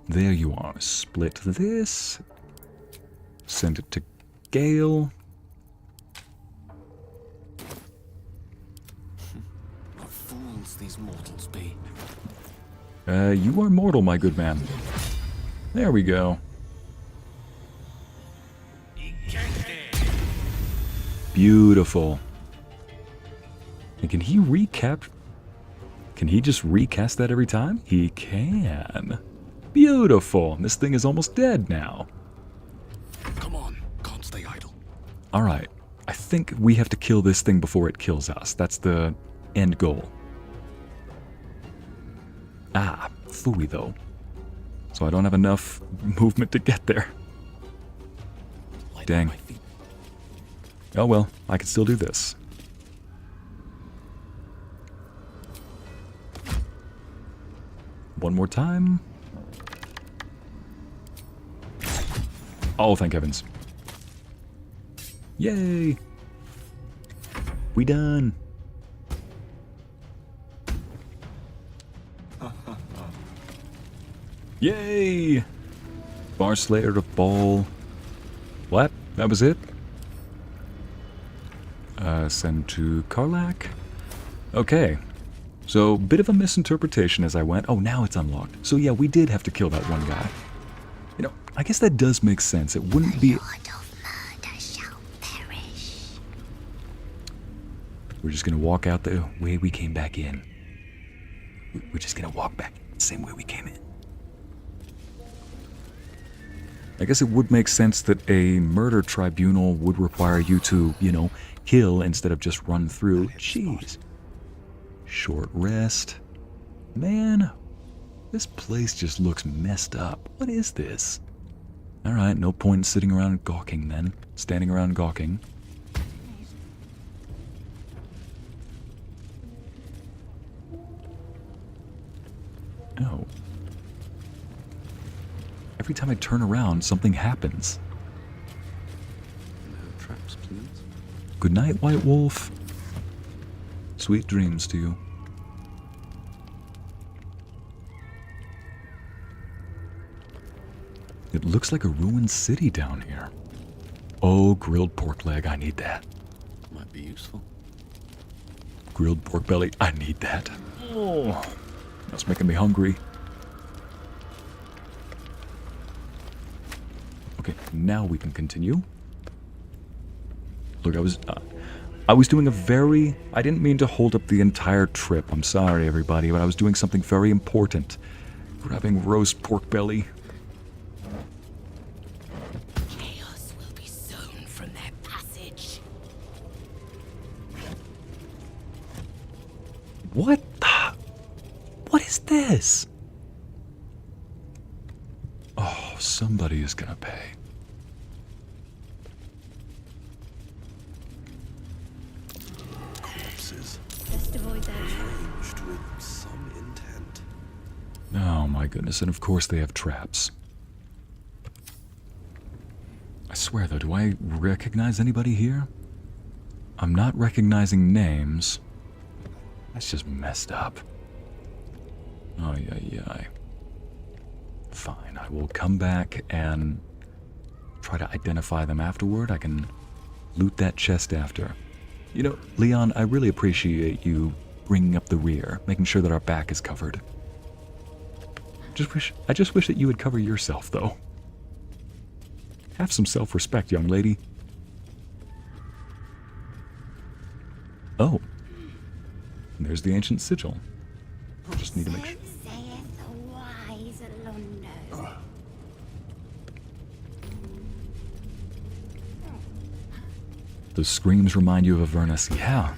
There you are. Split this. Send it to Gale. What fools these mortals be. You are mortal, my good man. There we go. Beautiful. And can he recap? Can he just recast that every time? He can. Beautiful. This thing is almost dead now. Come on, can't stay idle. Alright. I think we have to kill this thing before it kills us. That's the end goal. Ah, phooey though. So I don't have enough movement to get there. Dang. Oh well, I can still do this. One more time. Oh, thank heavens. Yay! We done. Yay! Bar Slayer of Ball. What? That was it? Send to Karlach. Okay. So, bit of a misinterpretation as I went. Oh, now it's unlocked. So yeah, we did have to kill that one guy. You know, I guess that does make sense. It wouldn't be... We're just gonna walk out the way we came back in. We're just gonna walk back the same way we came in. I guess it would make sense that a murder tribunal would require you to, you know, kill instead of just run through. Jeez. Short rest. Man, this place just looks messed up. What is this? Alright, no point in sitting around gawking then. Standing around gawking. Oh. Every time I turn around, something happens. No traps, please. Good night, White Wolf. Sweet dreams to you. It looks like a ruined city down here. Oh, grilled pork leg, I need that. Might be useful. Grilled pork belly, I need that. Oh, that's making me hungry. Okay, now we can continue. Look, I was doing a very... I didn't mean to hold up the entire trip. I'm sorry, everybody, but I was doing something very important. Grabbing roast pork belly. Chaos will be sown from their passage. What the... What is this? Oh, somebody is gonna pay. Corpses. Best avoid that. Arranged with some intent. Oh my goodness, and of course they have traps. I swear though, do I recognize anybody here? I'm not recognizing names. That's just messed up. Oh, yeah. Fine, I will come back and try to identify them afterward. I can Loot that chest after. You know, Leon, I really appreciate you bringing up the rear, making sure that our back is covered. I just wish that you would cover yourself, though. Have some self-respect, young lady. Oh. And there's the ancient sigil. Just need to make sure. Those screams remind you of Avernus. Yeah.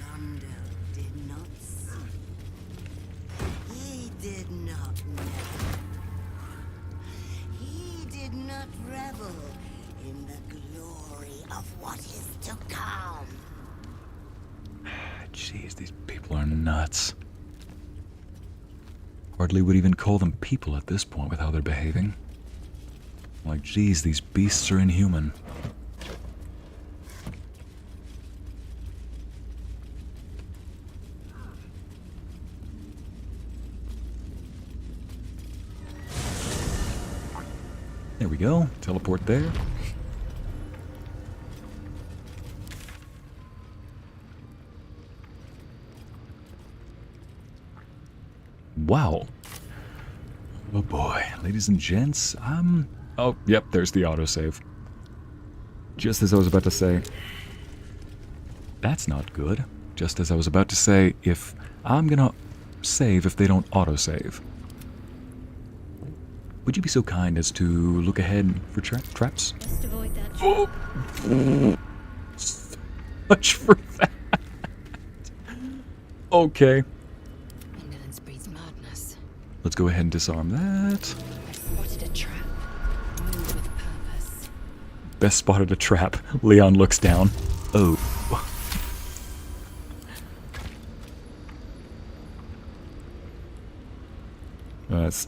He did not know. He did not revel in the glory of what is to come. Jeez, these people are nuts. Hardly would even call them people at this point with how they're behaving. Like, geez, these beasts are inhuman. There we go. Teleport there. Wow. Oh boy. Ladies and gents, oh, yep, there's the autosave. Just as I was about to say, that's not good. Just as I was about to say, if I'm gonna save if they don't autosave. Would you be so kind as to look ahead for traps? Just avoid that. Oh. So much for that. Okay. Indolence breeds madness. Let's go ahead and disarm that. I've spotted a trap. Move with purpose. Best spotted a trap. Leon looks down. Oh.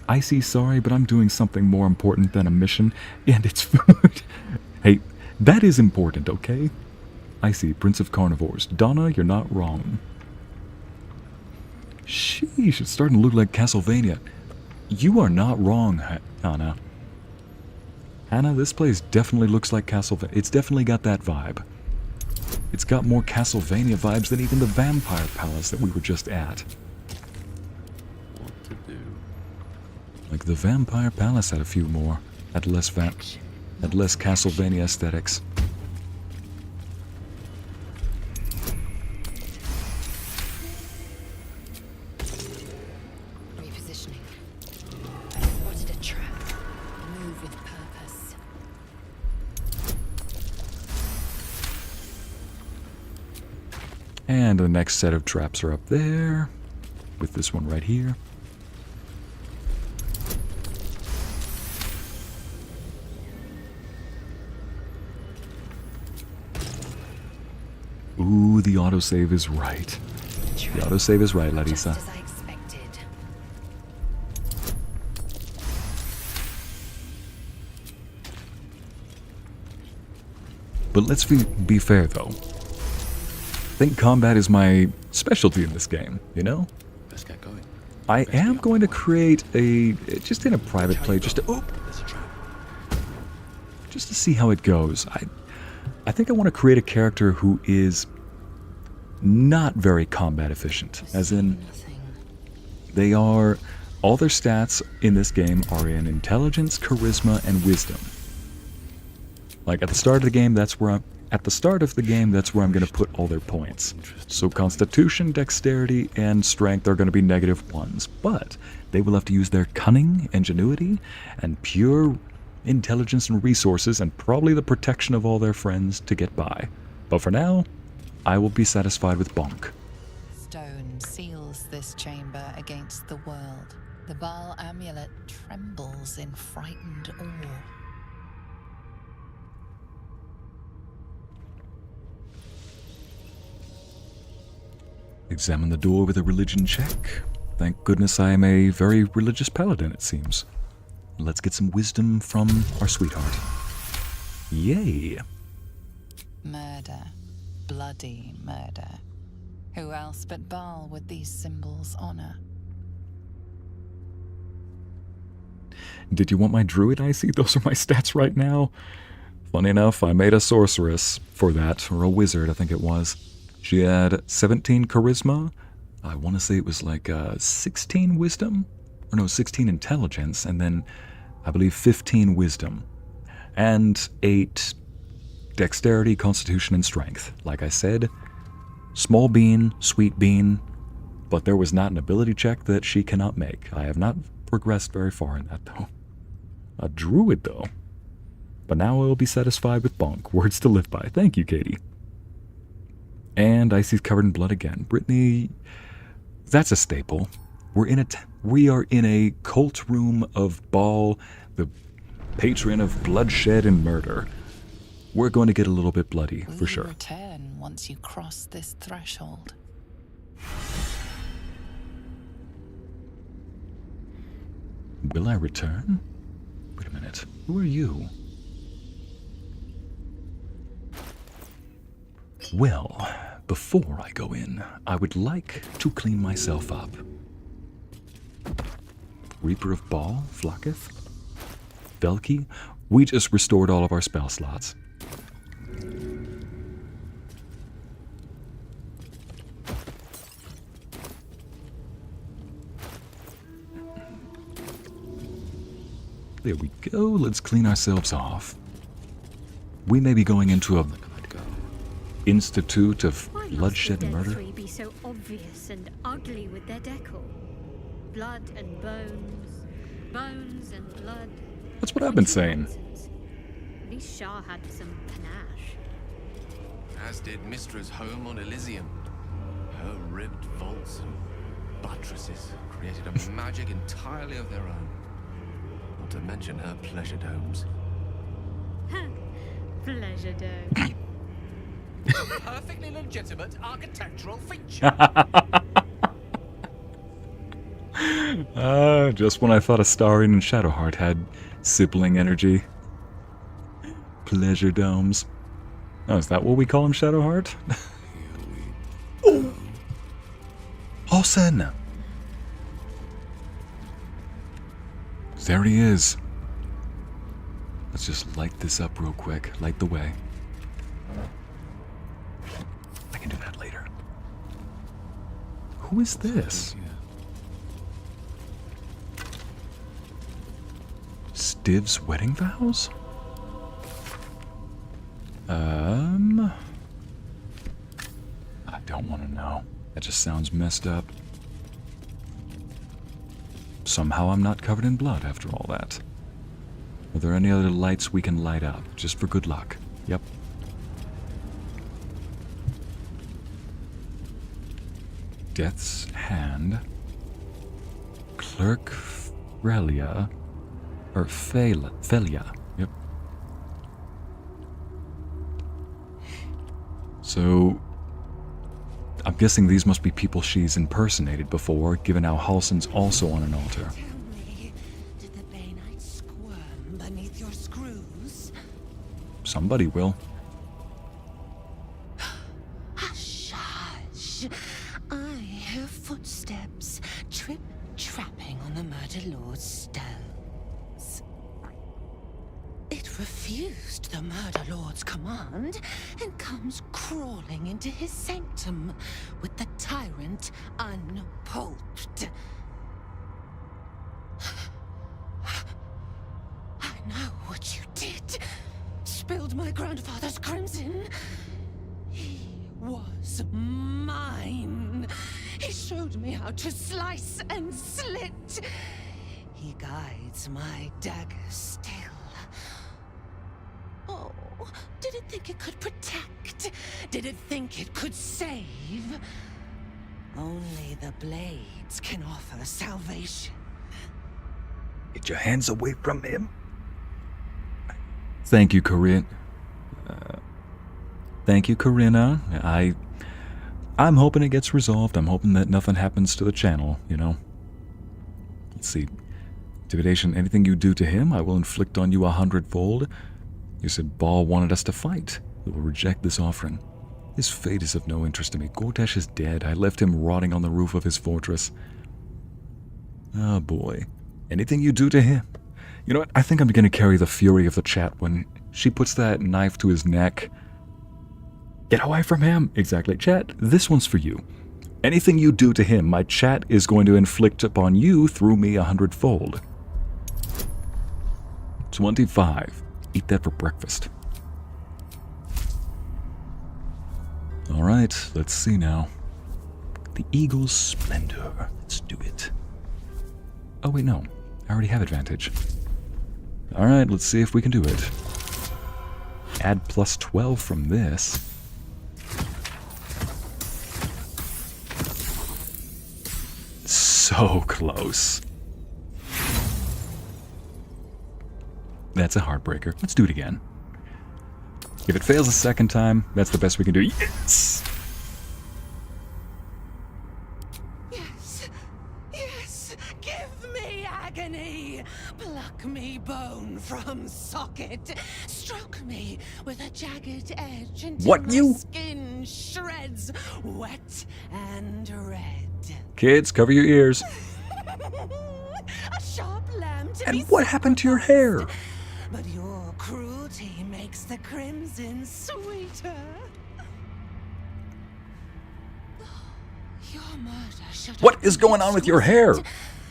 Icy, sorry, but I'm doing something more important than a mission, and it's food. Hey, that is important, okay? Icy, Prince of Carnivores. Donna, you're not wrong. Sheesh, it's starting to look like Castlevania. You are not wrong, Hannah. Hannah, this place definitely looks like Castlevania. It's definitely got that vibe. It's got more Castlevania vibes than even the Vampire Palace that we were just at. Like the Vampire Palace had a few more. Had less Castlevania aesthetics. Repositioning. I spotted a trap. Move with purpose. And the next set of traps are up there. With this one right here. Ooh, the autosave is right. The autosave is right, Larissa. Just as I expected. But let's be fair, though. I think combat is my specialty in this game, you know? Let's get going. I am going to create just in a private play, just to see how it goes. I think I want to create a character who is not very combat efficient, as in all their stats in this game are in intelligence, charisma, and wisdom. Like at the start of the game, that's where I'm going to put all their points. So Constitution, Dexterity, and Strength are going to be -1s, but they will have to use their cunning, ingenuity, and pure intelligence and resources, and probably the protection of all their friends to get by. But for now, I will be satisfied with bonk. Stone seals this chamber against the world. The Baal amulet trembles in frightened awe. Examine the door with a religion check. Thank goodness I am a very religious paladin, it seems. Let's get some wisdom from our sweetheart. Yay! Murder. Bloody murder. Who else but Baal would these symbols honor? Did you want my druid, Icy? Those are my stats right now. Funny enough, I made a sorceress for that, or a wizard, I think it was. She had 17 charisma. I want to say it was like 16 wisdom, or no, 16 intelligence, and then I believe 15 wisdom, and 8 dexterity, constitution, and strength. Like I said, small bean, sweet bean, but there was not an ability check that she cannot make. I have not progressed very far in that, though. A druid, though. But now I will be satisfied with bonk. Words to live by. Thank you, Katie. And Icy's covered in blood again. Brittany, that's a staple. We are in a cult room of Baal, the patron of bloodshed and murder. We're going to get a little bit bloody, for sure. Return once you cross this threshold. Will I return? Wait a minute. Who are you? Well, before I go in, I would like to clean myself up. Reaper of Baal, Flaketh, Velki. We just restored all of our spell slots. There we go. Let's clean ourselves off. We may be going into a institute of bloodshed and murder. Why must the dead three be so obvious and ugly with their decor? Blood and bones, bones and blood. That's what I've been saying. At least Shar had some panache. As did Mistra's home on Elysium. Her ribbed vaults and buttresses created a magic entirely of their own. Not to mention her pleasure domes. Pleasure dome. Perfectly legitimate architectural feature. Just when I thought Astarion and Shadowheart had sibling energy. Pleasure domes. Oh, is that what we call him, Shadowheart? Oh! Halsin! There he is. Let's just light this up real quick. Light the way. I can do that later. Who is this? Stiv's wedding vows? I don't want to know. That just sounds messed up. Somehow I'm not covered in blood after all that. Are there any other lights we can light up, just for good luck? Yep. Death's Hand. Clerk Frelia. Or Felia. Yep. So, I'm guessing these must be people she's impersonated before, given how Halsin's also on an altar. Did the Bay Knights squirm beneath your screws? Somebody will. Hush, hush. I hear footsteps trip-trapping on the Murder Lord's stones. It refused the Murder Lord's command and comes crawling into his sanctum with the tyrant unpulped. I know what you did. Spilled my grandfather's crimson. He was mine. He showed me how to slice and slit. He guides my dagger still. Oh, did it think it could protect? Did it think it could save? Only the blades can offer salvation. Get your hands away from him. Thank you, Corinne. Thank you, Corinna. I'm hoping it gets resolved. I'm hoping that nothing happens to the channel, you know. Let's see. Intimidation, anything you do to him, I will inflict on you 100-fold. You said Baal wanted us to fight. We will reject this offering. His fate is of no interest to me. Gortash is dead. I left him rotting on the roof of his fortress. Oh boy. Anything you do to him. You know what? I think I'm going to carry the fury of the chat when She puts that knife to his neck. Get away from him! Exactly. Chat, this one's for you. Anything you do to him, my chat is going to inflict upon you through me 100-fold. 25. Eat that for breakfast. Alright, let's see now. The Eagle's Splendor. Let's do it. Oh wait, no. I already have advantage. Alright, let's see if we can do it. Add plus 12 from this. So close. That's a heartbreaker. Let's do it again. If it fails a second time, that's the best we can do. Yes! Yes! Yes! Give me agony! Pluck me bone from socket! Stroke me with a jagged edge until What, my you? skin shreds wet and red. Kids, cover your ears. A sharp lamb to And be what happened to your hair? but your cruelty makes the crimson sweeter. Your murder should What have is been going on with your hair?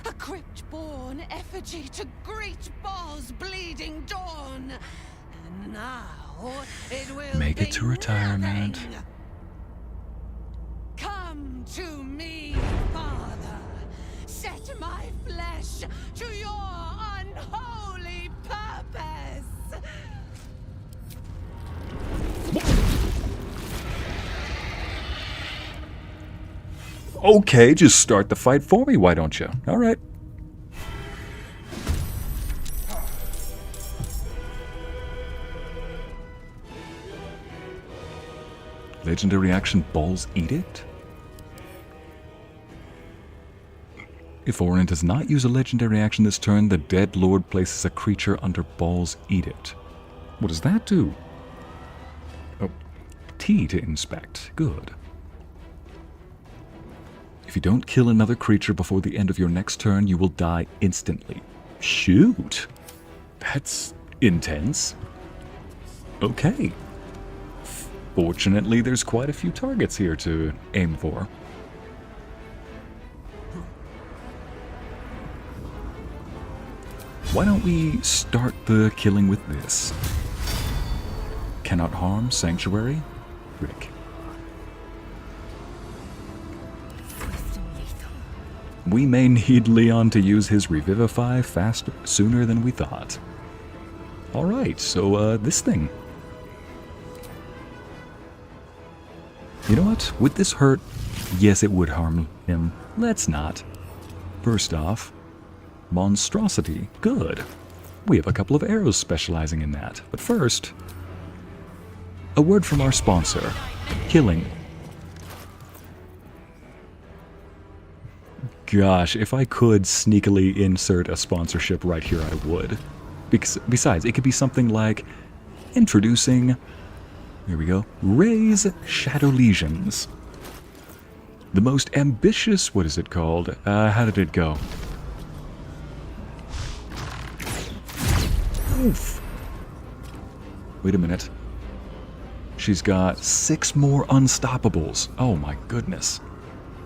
A crypt-born effigy to greet Baal's bleeding dawn. And now it will Make be it to retirement. nothing. Come to me, Father. Set my flesh to your unholy purpose. Okay, just start the fight for me, why don't you? Alright. Legendary action Baal's Edict? If Orin does not use a legendary action this turn, the dead lord places a creature under Baal's Edict. What does that do? Oh, T to inspect. Good. If you don't kill another creature before the end of your next turn, you will die instantly. Shoot! That's intense. Okay. Fortunately, there's quite a few targets here to aim for. Why don't we start the killing with this? Cannot harm, Sanctuary, Rick. We may need Leon to use his Revivify sooner than we thought. Alright, so this thing. You know what? Would this hurt? Yes, it would harm him. Let's not. First off, Monstrosity. Good. We have a couple of arrows specializing in that. But first, a word from our sponsor, Killing. Gosh, if I could sneakily insert a sponsorship right here, I would. Besides, it could be something like introducing, here we go, Raise Shadow Legions. The most ambitious, what is it called? How did it go? Oof. Wait a minute. She's got 6 more unstoppables. Oh my goodness.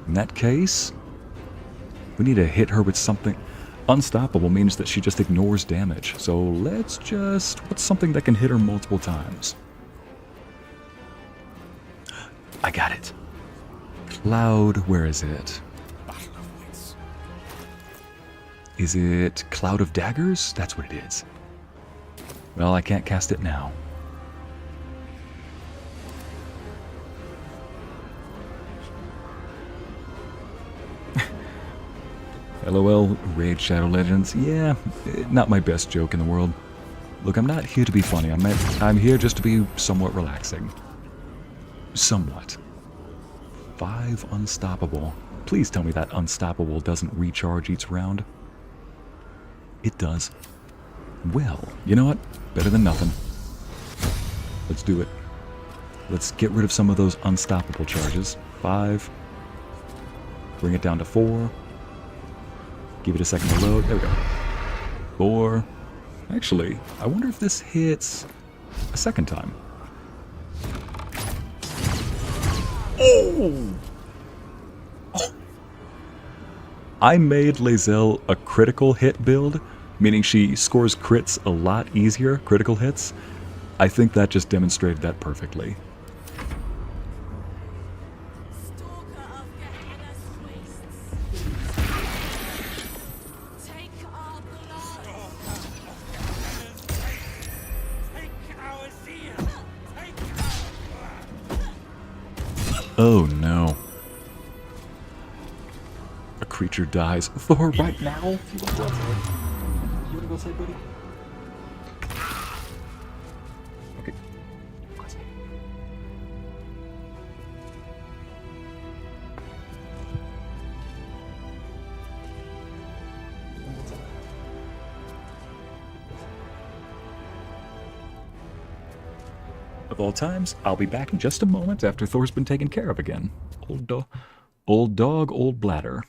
In that case, we need to hit her with something. Unstoppable means that she just ignores damage. So let's just... what's something that can hit her multiple times? I got it. Cloud, where is it? Is it Cloud of Daggers? That's what it is. Well, I can't cast it now. LOL, Raid Shadow Legends. Yeah, not my best joke in the world. Look, I'm not here to be funny. I'm here just to be somewhat relaxing. Somewhat. 5 unstoppable. Please tell me that unstoppable doesn't recharge each round. It does. Well, you know what? Better than nothing. Let's do it. Let's get rid of some of those unstoppable charges. 5. Bring it down to 4. Give it a second to load. There we go. 4. Actually, I wonder if this hits... a second time. Oh! I made Lae'zel a critical hit build, meaning she scores crits a lot easier, critical hits. I think that just demonstrated that perfectly. Oh no. A creature dies. Thor, right now? You wanna go say, buddy? Okay. Of all times, I'll be back in just a moment after Thor's been taken care of again. Old dog, old bladder.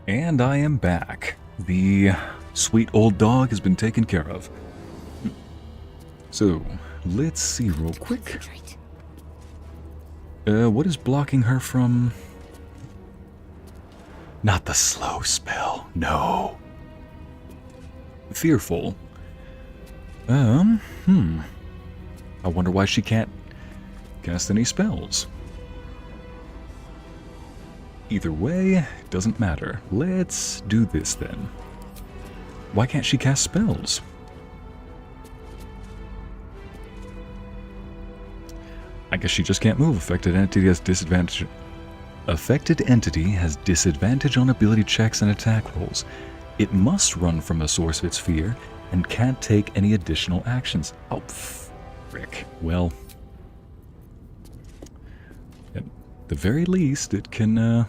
And I am back. The sweet old dog has been taken care of. So, let's see real quick. What is blocking her from... Not the slow spell, no. Fearful. I wonder why she can't cast any spells. Either way, doesn't matter. Let's do this then. Why can't she cast spells? I guess she just can't move. Affected entity has disadvantage. Affected entity has disadvantage on ability checks and attack rolls. It must run from a source of its fear and can't take any additional actions. Oh, frick. Well, at the very least, it can,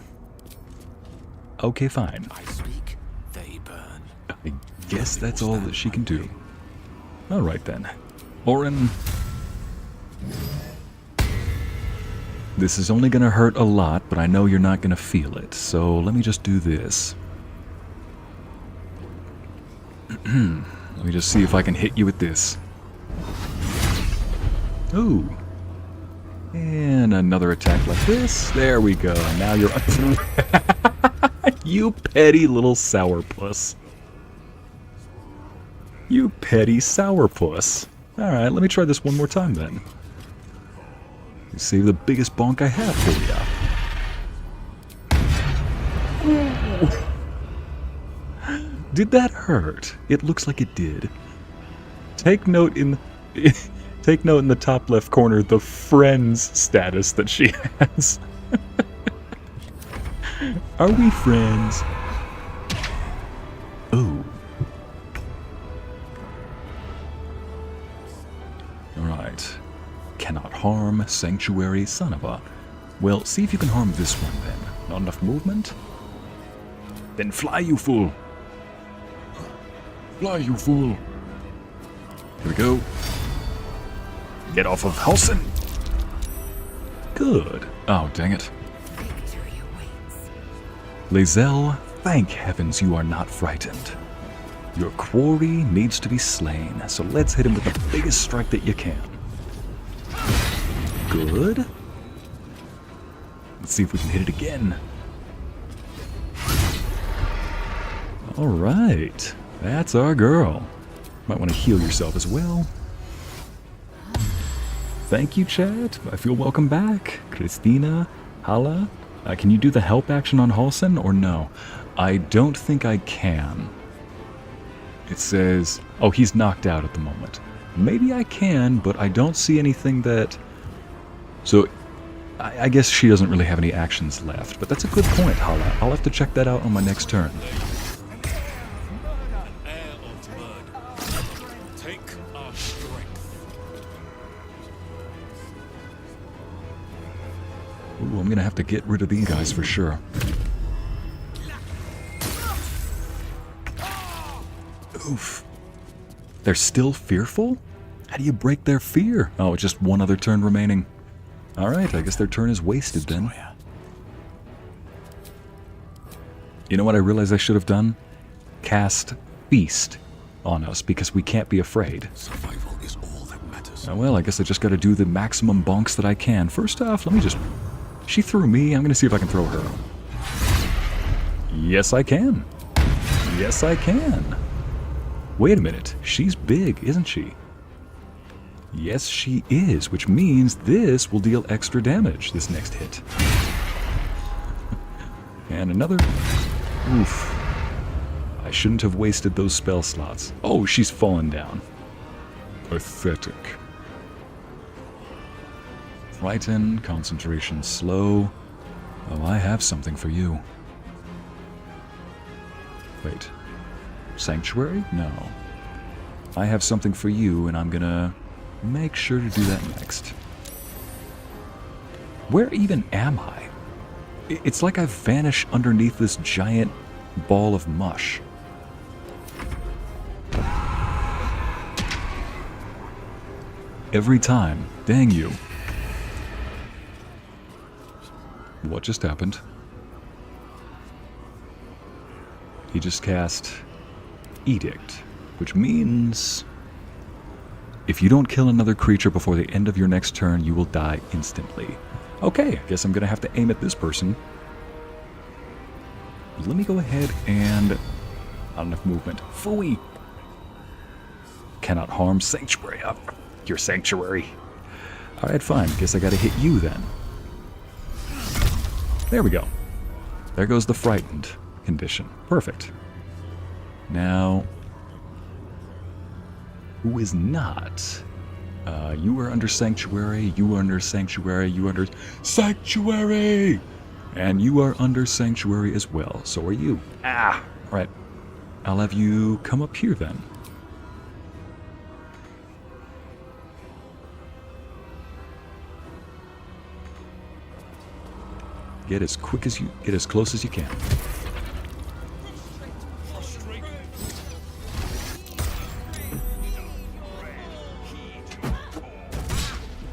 okay, fine. I speak, they burn. I guess that's all that she can do. Alright then. Orin. This is only gonna hurt a lot, but I know you're not gonna feel it, so let me just do this. Let me just see if I can hit you with this. Ooh. And another attack like this. There we go. And now you're... You petty little sourpuss. You petty sourpuss. Alright, let me try this one more time then. Save the biggest bonk I have for you. Did that hurt? It looks like it did. Take note in the top left corner the friends status that she has. Are we friends? Ooh. Alright. Cannot harm, sanctuary, son of a... Well, see if you can harm this one then. Not enough movement? Then fly, you fool! Fly, you fool! Here we go. Get off of Halsin! Good. Oh, dang it. Lae'zel, thank heavens you are not frightened. Your quarry needs to be slain, so let's hit him with the biggest strike that you can. Good. Let's see if we can hit it again. Alright. That's our girl. Might want to heal yourself as well. Thank you, chat. I feel welcome back. Christina, Hala. Can you do the help action on Halsin or no? I don't think I can. It says... Oh, he's knocked out at the moment. Maybe I can, but I don't see anything that... So, I guess she doesn't really have any actions left. But that's a good point, Hala. I'll have to check that out on my next turn. Ooh, I'm gonna have to get rid of these guys for sure. Oof. They're still fearful? How do you break their fear? Oh, it's just one other turn remaining. Alright, I guess their turn is wasted then. You know what I realized I should have done? Cast Feast on us, because we can't be afraid. Survival is all that matters. Oh, well, I guess I just gotta do the maximum bonks that I can. First off, let me just... She threw me. I'm gonna see if I can throw her. Yes, I can. Yes, I can. Wait a minute. She's big, isn't she? Yes, she is, which means this will deal extra damage, this next hit. And another... Oof. I shouldn't have wasted those spell slots. Oh, she's fallen down. Pathetic. Frighten, concentration slow. Oh, I have something for you. Wait. Sanctuary? No. I have something for you, and I'm gonna make sure to do that next. Where even am I? It's like I've vanished underneath this giant ball of mush. Every time. Dang you. What just happened? he just cast Edict, which means if you don't kill another creature before the end of your next turn, you will die instantly. Okay, I guess I'm going to have to aim at this person. Let me go ahead and... Not enough movement. Phooey! Cannot harm Sanctuary. Up. Your Sanctuary. Alright, fine. Guess I gotta hit you then. There we go. There goes the frightened condition. Perfect. Now... Who is not? You are under Sanctuary, you are under Sanctuary, you are under Sanctuary! And you are under Sanctuary as well. So are you. Ah! Alright. I'll have you come up here then. Get as close as you can.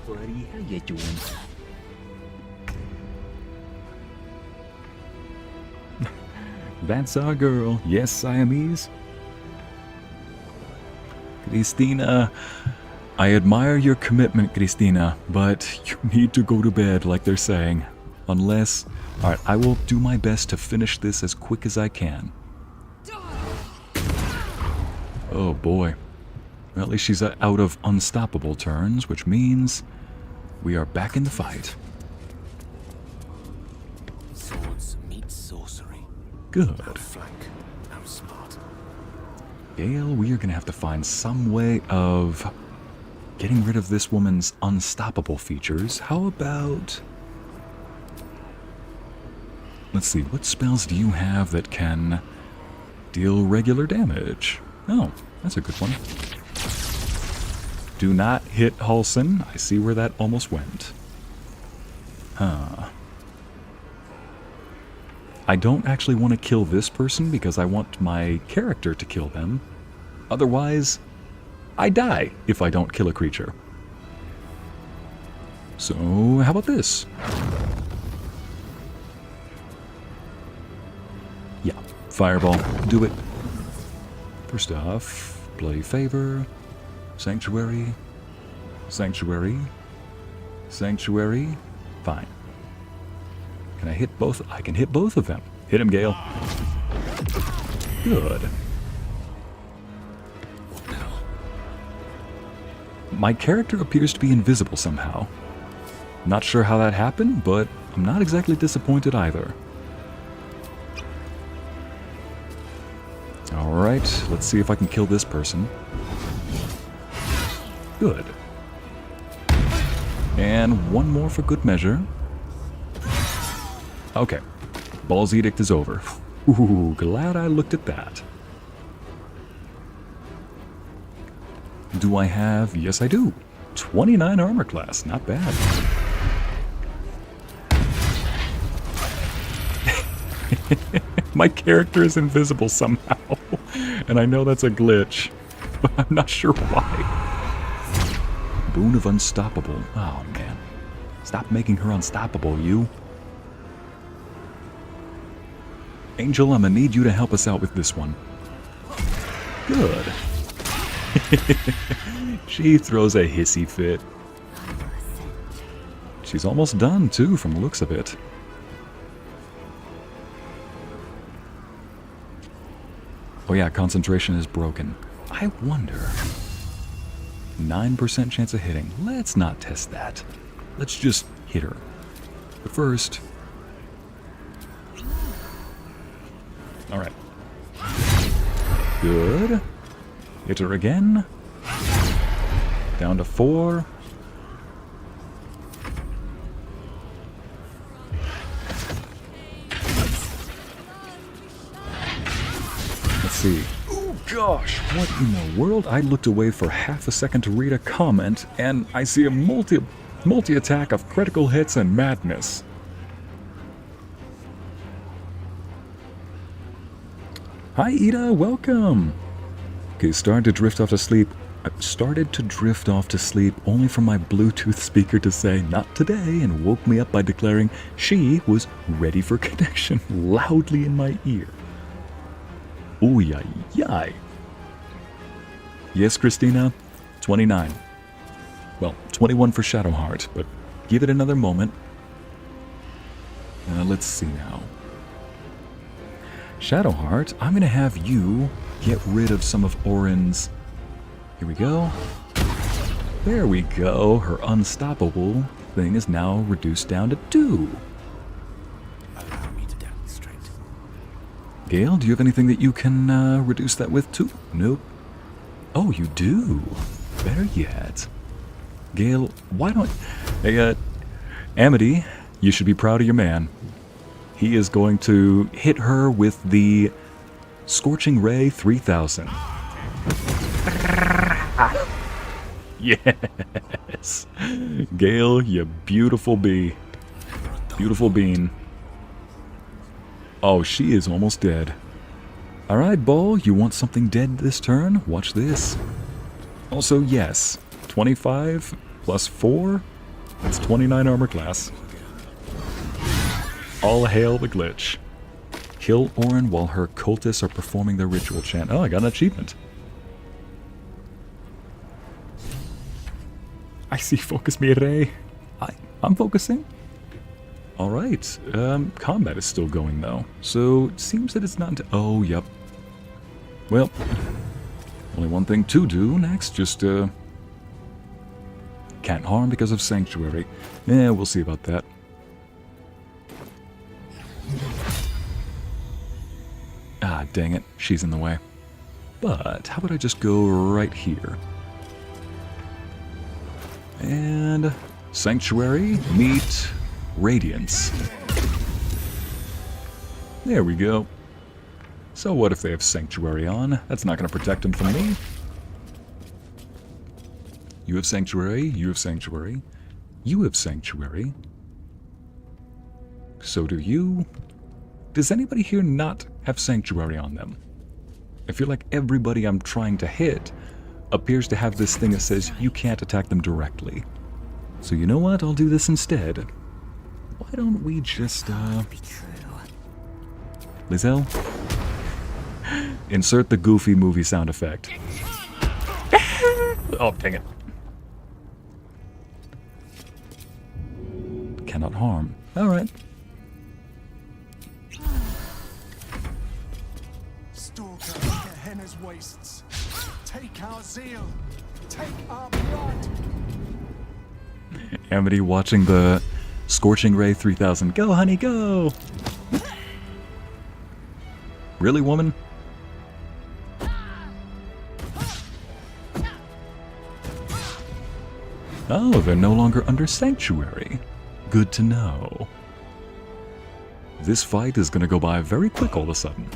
Buddy, how you doing? That's our girl. Yes, Siamese. Christina, I admire your commitment, Christina, but you need to go to bed, like they're saying. Unless... Alright, I will do my best to finish this as quick as I can. Oh boy. Well, at least she's out of unstoppable turns, which means we are back in the fight. Swords meet sorcery. Good. No flank, no smart. Gale, we are going to have to find some way of getting rid of this woman's unstoppable features. How about... Let's see, what spells do you have that can deal regular damage? Oh, that's a good one. Do not hit Halsin. I see where that almost went. Huh. I don't actually want to kill this person because I want my character to kill them. Otherwise, I die if I don't kill a creature. So, how about this? Yeah, Fireball. Do it. First off, Bloody Favor, Sanctuary, Sanctuary, Sanctuary. Fine. Can I hit both? I can hit both of them. Hit him, Gale. Good. My character appears to be invisible somehow. Not sure how that happened, but I'm not exactly disappointed either. Alright, let's see if I can kill this person. Good. And one more for good measure. Okay. Ball's Edict is over. Ooh, glad I looked at that. Do I have... Yes, I do. 29 armor class. Not bad. My character is invisible somehow. And I know that's a glitch. But I'm not sure why. Boon of Unstoppable. Oh, man. Stop making her unstoppable, you. Angel, I'm gonna need you to help us out with this one. Good. She throws a hissy fit. She's almost done, too, from the looks of it. Oh yeah, concentration is broken. I wonder... 9% chance of hitting. Let's not test that. Let's just hit her. But first... Alright. Good. Hit her again. Down to 4. Let's see. Oh gosh, what in the world? I looked away for half a second to read a comment, and I see a multi-attack of critical hits and madness. Hi Ida, welcome! Okay, started to drift off to sleep only for my Bluetooth speaker to say, not today, and woke me up by declaring she was ready for connection loudly in my ear. Ooh, yay, yay. Yes, Christina, 29. Well, 21 for Shadowheart, but give it another moment. Let's see now. Shadowheart, I'm going to have you get rid of some of Orin's... Here we go. There we go. Her unstoppable thing is now reduced down to 2. Allow me to demonstrate. Gale, do you have anything that you can reduce that with too? Nope. Oh, you do. Better yet. Gale, why don't... Hey, Amity, you should be proud of your man. He is going to hit her with the Scorching Ray 3000. Yes! Gale, you beautiful bee. Beautiful bean. Oh, she is almost dead. Alright, Bull, you want something dead this turn? Watch this. Also, yes, 25 plus 4, that's 29 armor class. All hail the glitch. Kill Orin while her cultists are performing their ritual chant. Oh, I got an achievement. I see, focus me, Ray. I'm focusing. Alright, combat is still going though. So, it seems that it's not... Oh, yep. Well, only one thing to do next, just, can't harm because of Sanctuary. Yeah, we'll see about that. Ah, dang it, she's in the way. But, how about I just go right here? And... Sanctuary, meet... Radiance. There we go. So what if they have Sanctuary on? That's not going to protect them from me. You have Sanctuary, you have Sanctuary, you have Sanctuary. So do you. Does anybody here not have Sanctuary on them? I feel like everybody I'm trying to hit appears to have this thing that says you can't attack them directly. So you know what? I'll do this instead. Why don't we just, Lae'zel? Insert the Goofy movie sound effect. Oh, dang it. Cannot harm. Alright. Stalker, Gehenna's wastes. Take our zeal. Take our blood. Amity watching the Scorching Ray 3000. Go, honey, go! Really, woman? Oh, they're no longer under Sanctuary. Good to know. This fight is gonna go by very quick all of a sudden.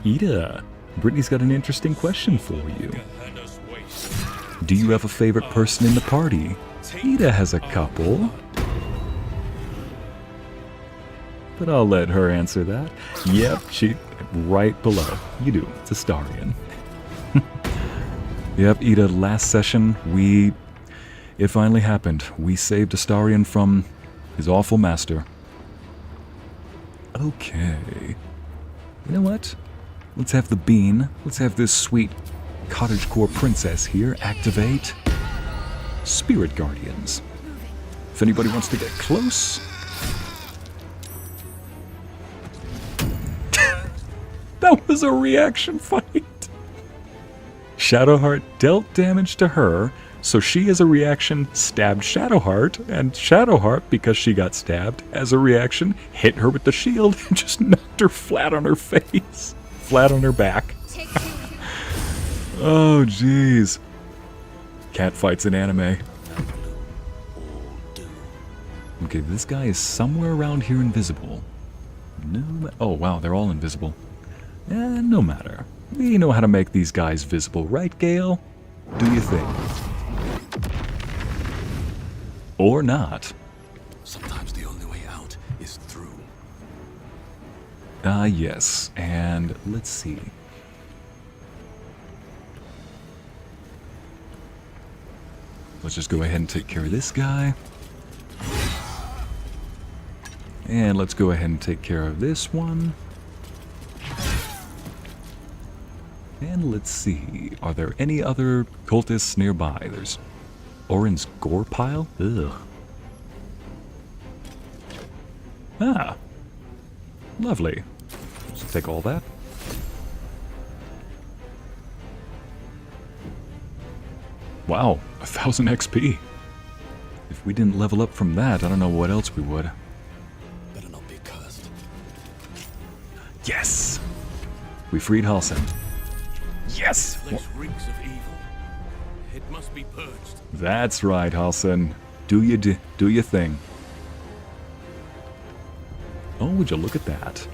Ida, Brittany's got an interesting question for you. Do you have a favorite person in the party? Ida has a couple. But I'll let her answer that. Yep, she right below. You do. It's Astarion. Yep, Ida, last session, it finally happened. We saved Astarion from his awful master. Okay. You know what? Let's have the bean. Let's have this sweet cottagecore princess here activate Spirit Guardians. If anybody wants to get close... That was a reaction fight! Shadowheart dealt damage to her, so she as a reaction stabbed Shadowheart, and Shadowheart, because she got stabbed, as a reaction, hit her with the shield and just knocked her flat on her face. Flat on her back. Oh, jeez. Cat fights in anime. Okay, this guy is somewhere around here invisible. Oh, wow, they're all invisible. No matter. We know how to make these guys visible, right, Gale? Do you think? Or not. Sometimes the only way out is through. Yes. And let's see. Let's just go ahead and take care of this guy. And let's go ahead and take care of this one. And let's see, are there any other cultists nearby? There's Orin's gore pile? Ugh. Ah. Lovely. Let's take all that. Wow, 1000 XP. If we didn't level up from that, I don't know what else we would. Better not be cursed. Yes! We freed Halsin. Yes! This place reeks of evil. It must be purged. That's right, Halsin. Do your thing. Oh, would you look at that?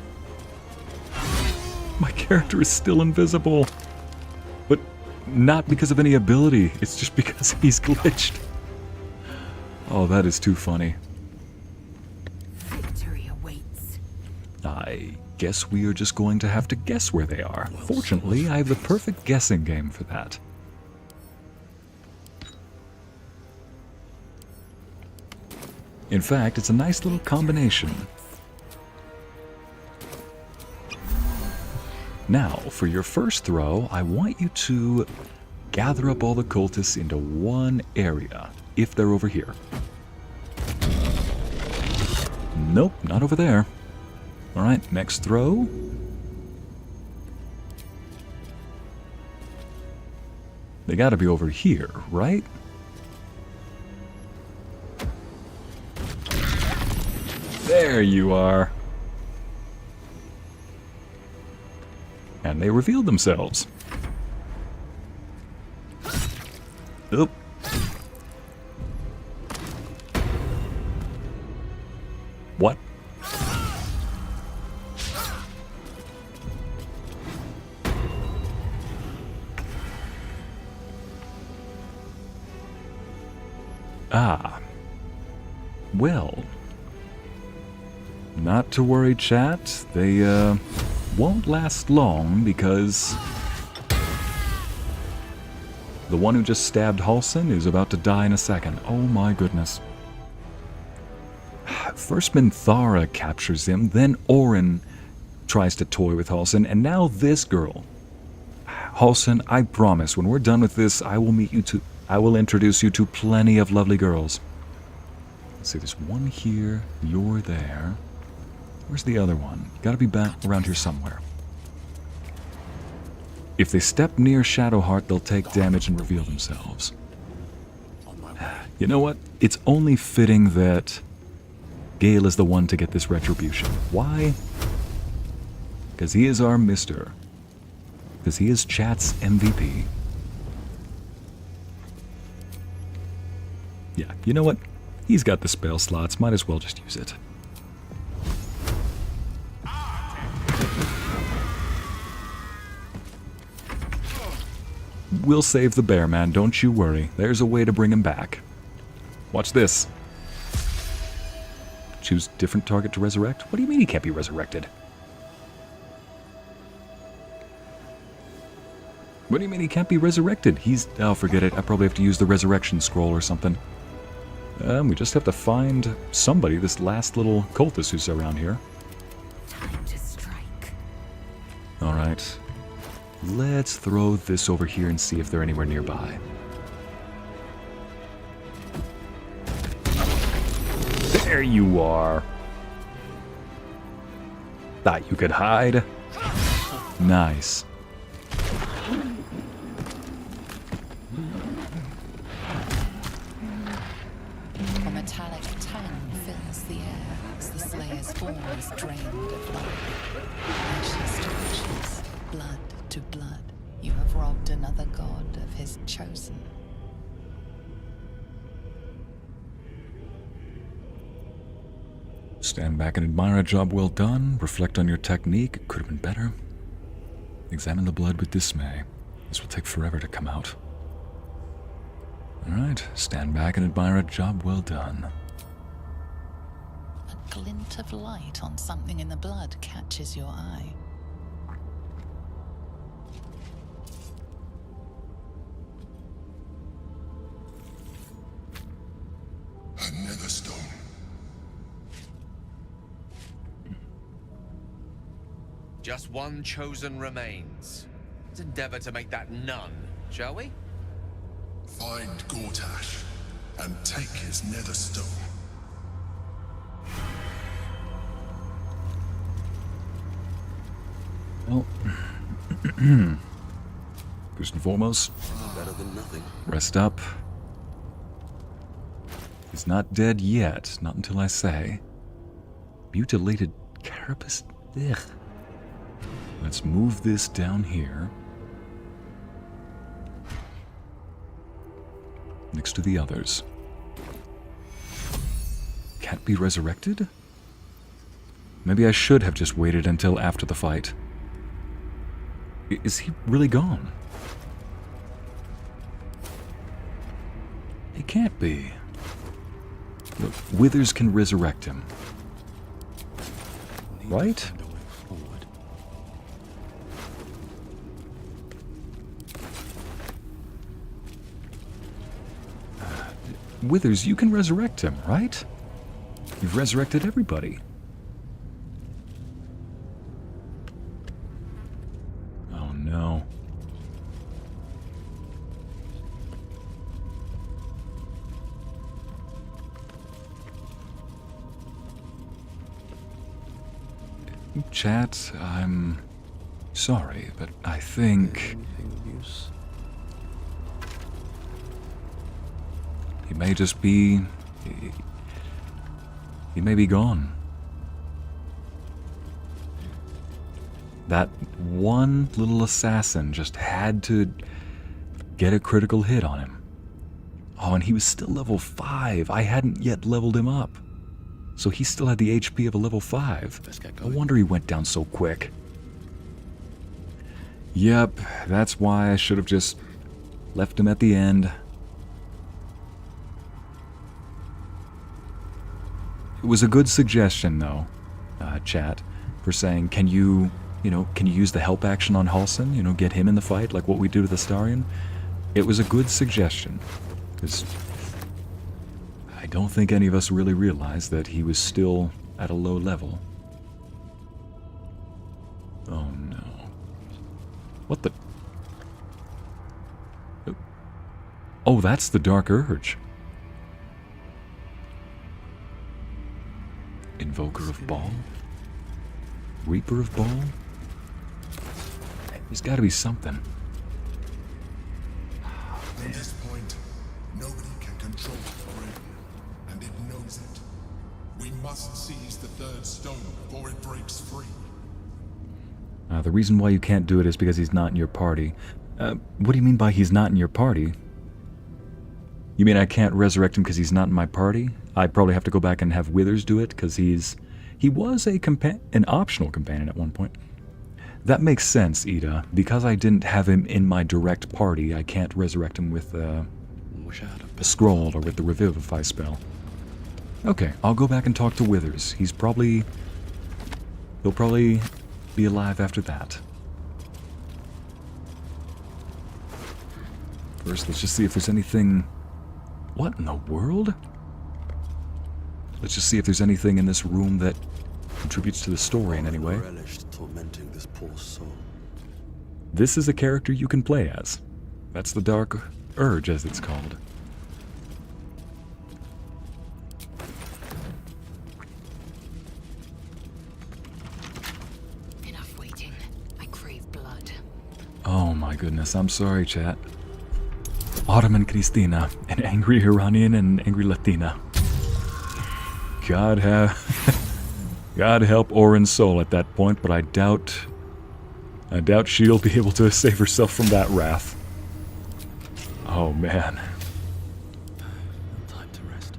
My character is still invisible. But not because of any ability. It's just because he's glitched. Oh, that is too funny. Victory awaits. I guess we are just going to have to guess where they are. Fortunately, I have the perfect guessing game for that. In fact, it's a nice little combination. Now, for your first throw, I want you to gather up all the cultists into one area, if they're over here. Nope, not over there. Alright, next throw. They gotta be over here, right? There you are. And they revealed themselves. Oop. What? Ah. Well. Not to worry, chat. They, won't last long because the one who just stabbed Halsin is about to die in a second. Oh my goodness. First Minthara captures him, then Orin tries to toy with Halsin, and now this girl. Halsin, I promise, when we're done with this, I will introduce you to plenty of lovely girls. Let's see, there's one here, you're there. Where's the other one? Gotta be back around here somewhere. If they step near Shadowheart, they'll take damage and reveal themselves. You know what? It's only fitting that Gale is the one to get this retribution. Why? Because he is our mister. Because he is chat's MVP. Yeah, you know what? He's got the spell slots, might as well just use it. We'll save the bear, man, don't you worry. There's a way to bring him back. Watch this. Choose different target to resurrect? What do you mean he can't be resurrected? What do you mean he can't be resurrected? Oh, forget it. I probably have to use the resurrection scroll or something. We just have to find somebody, this last little cultist who's around here. Time to strike. Alright. Let's throw this over here and see if they're anywhere nearby. There you are. Thought you could hide. Nice. A metallic tongue fills the air as the Slayer's form is drained of life. Ashes to ashes, blood to blood, you have robbed another god of his chosen. Stand back and admire a job well done. Reflect on your technique. It could have been better. Examine the blood with dismay. This will take forever to come out. Alright, stand back and admire a job well done. A glint of light on something in the blood catches your eye. Another stone. Just one chosen remains. Let's endeavor to make that none, shall we? Find Gortash and take his netherstone. Well, first and foremost, Better than nothing. rest up. He's not dead yet, not until I say. Mutilated carapace. Ugh. Let's move this down here. Next to the others. Can't be resurrected? Maybe I should have just waited until after the fight. Is he really gone? He can't be. Look, Withers can resurrect him. Right? Withers, you can resurrect him, right? You've resurrected everybody. Oh no. Chat, I'm sorry, but I think he may just be... He may be gone. That one little assassin just had to get a critical hit on him. Oh, and he was still level 5. I hadn't yet leveled him up. So he still had the HP of a level 5. No wonder he went down so quick. Yep, that's why I should have just left him at the end. It was a good suggestion, though, chat, for saying, can you use the help action on Halsin? Get him in the fight, like what we do with Astarion? It was a good suggestion, because I don't think any of us really realized that he was still at a low level. Oh no. What the... Oh, that's the Dark Urge. Invoker of Baal? Reaper of Baal? There's gotta be something. At this point, nobody can control it forever, and it knows it. We must seize the third stone before it breaks free. The reason why you can't do it is because he's not in your party. What do you mean by he's not in your party? You mean I can't resurrect him because he's not in my party? I'd probably have to go back and have Withers do it because he was an optional companion at one point. That makes sense, Ida. Because I didn't have him in my direct party, I can't resurrect him with a scroll or with the Revivify spell. Okay, I'll go back and talk to Withers. He'll probably be alive after that. First, let's just see if there's anything... What in the world? Let's just see if there's anything in this room that contributes to the story in any way. Tormenting this poor soul. This is a character you can play as. That's the Dark Urge, as it's called. Enough waiting. I crave blood. Oh my goodness, I'm sorry, chat. Autumn and Cristina, an angry Iranian and an angry Latina. God help Orin's soul at that point, but I doubt she'll be able to save herself from that wrath. Oh man. Time to rest.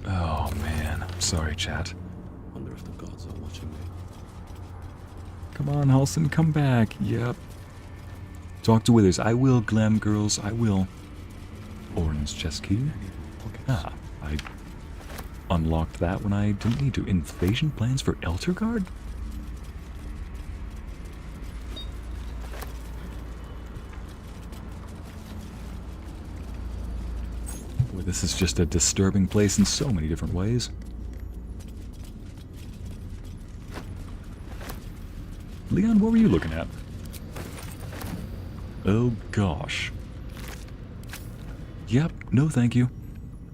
Oh man, I'm sorry, chat. Wonder if the gods are watching me. Come on, Halsin, come back. Yep. Talk to Withers. I will, Glam Girls, I will. Orin's chest key. Ah, I unlocked that when I didn't need to. Invasion plans for Eltergard? Boy, this is just a disturbing place in so many different ways. what were you looking at? Oh, gosh. Yep, no thank you.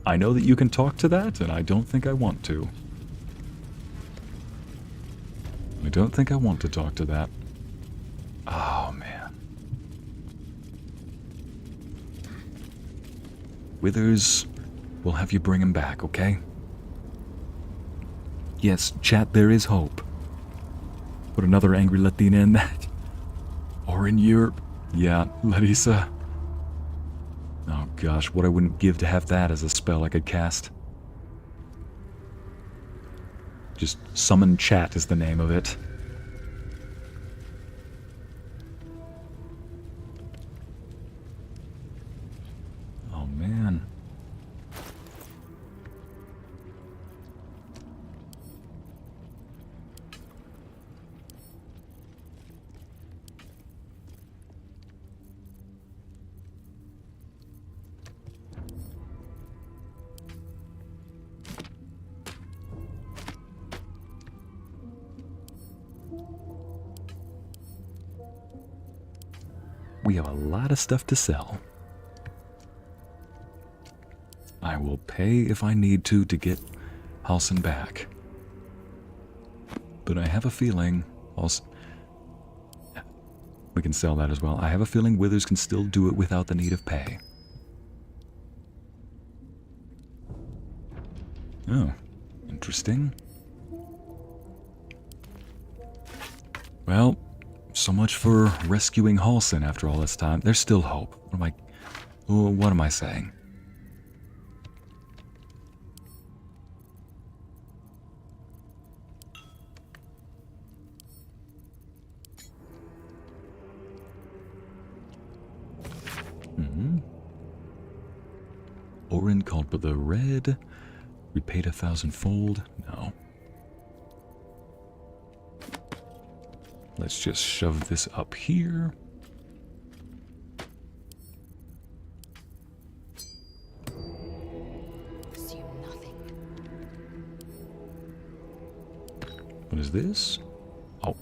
I know that you can talk to that, and I don't think I want to. I don't think I want to talk to that. Oh, man. Withers, we'll have you bring him back, okay? Yes, chat, there is hope. Put another angry Latina in that. Or in Europe. Yeah, Larissa. Oh gosh, what I wouldn't give to have that as a spell I could cast. Just summon chat is the name of it. Oh man. We have a lot of stuff to sell. I will pay if I need to get Halsin back. But I have a feeling we can sell that as well. I have a feeling Withers can still do it without the need of pay. Oh, interesting. Well, so much for rescuing Halsin after all this time. There's still hope. What am I saying? Orin called for the red. Repaid 1,000-fold. No. Let's just shove this up here. Assume nothing. What is this? Oh.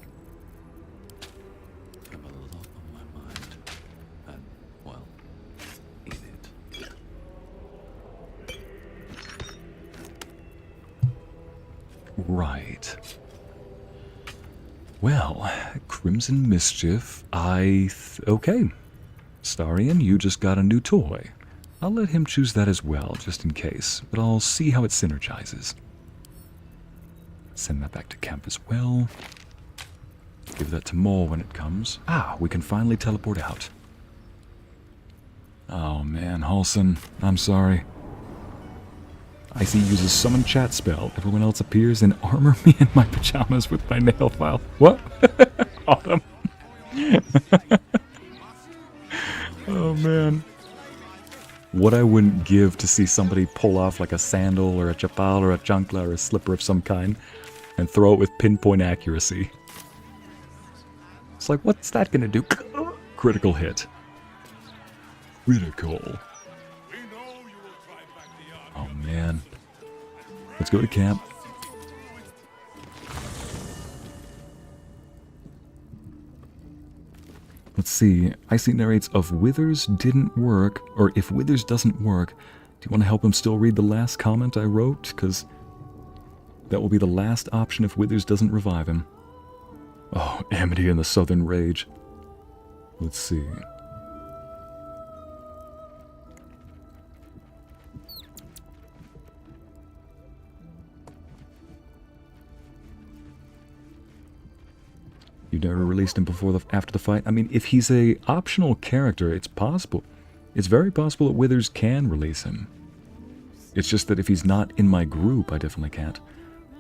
I have a lot on my mind. And, well, in it. Right. Well, Crimson Mischief, okay. Astarion, you just got a new toy. I'll let him choose that as well, just in case, but I'll see how it synergizes. Send that back to camp as well. Give that to Maul when it comes. Ah, we can finally teleport out. Oh man, Halsin, I'm sorry. Icy uses summon chat spell. Everyone else appears and armor me in my pajamas with my nail file. What? Autumn. Oh man. What I wouldn't give to see somebody pull off like a sandal or a chapal or a chancla or a slipper of some kind and throw it with pinpoint accuracy. It's like, what's that gonna do? Critical hit. Critical. Oh man. Let's go to camp. Let's see. Icy narrates of Withers didn't work, or if Withers doesn't work, do you want to help him still read the last comment I wrote? Because that will be the last option if Withers doesn't revive him. Oh, Amity and the Southern Rage. Let's see. You never released him before after the fight? I mean, if he's a optional character, it's possible. It's very possible that Withers can release him. It's just that if he's not in my group, I definitely can't.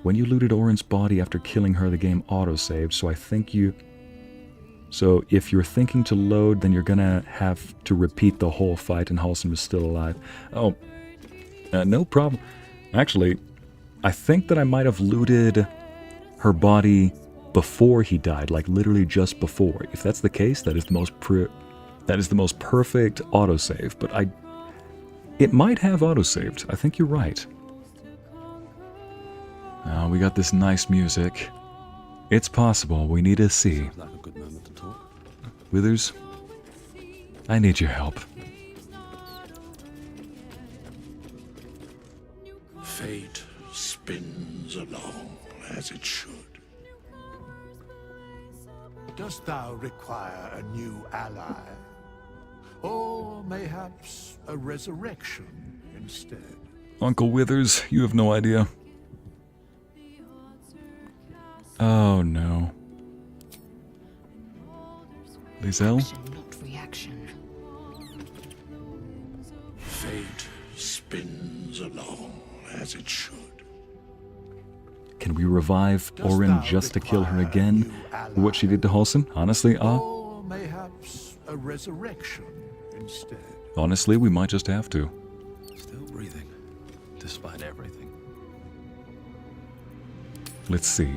When you looted Orin's body after killing her, the game autosaved, so I think you... So if you're thinking to load, then you're gonna have to repeat the whole fight and Halsin was still alive. Oh, no problem. Actually, I think that I might have looted her body before he died, like literally just before. If that's the case, that is the most perfect autosave. But it might have autosaved. I think you're right. We got this nice music. It's possible. We need to see. Sounds like a good moment to talk. Withers, I need your help. Fate spins along as it should. Dost thou require a new ally? Or mayhaps a resurrection instead? Uncle Withers, you have no idea. Oh no. Lae'zel? Not reaction. Fate spins along as it should. Can we revive Orin just to kill her again for what she did to Halsin? Honestly, Or mayhaps a resurrection instead. honestly, we might just have to. Still breathing, despite everything. Let's see.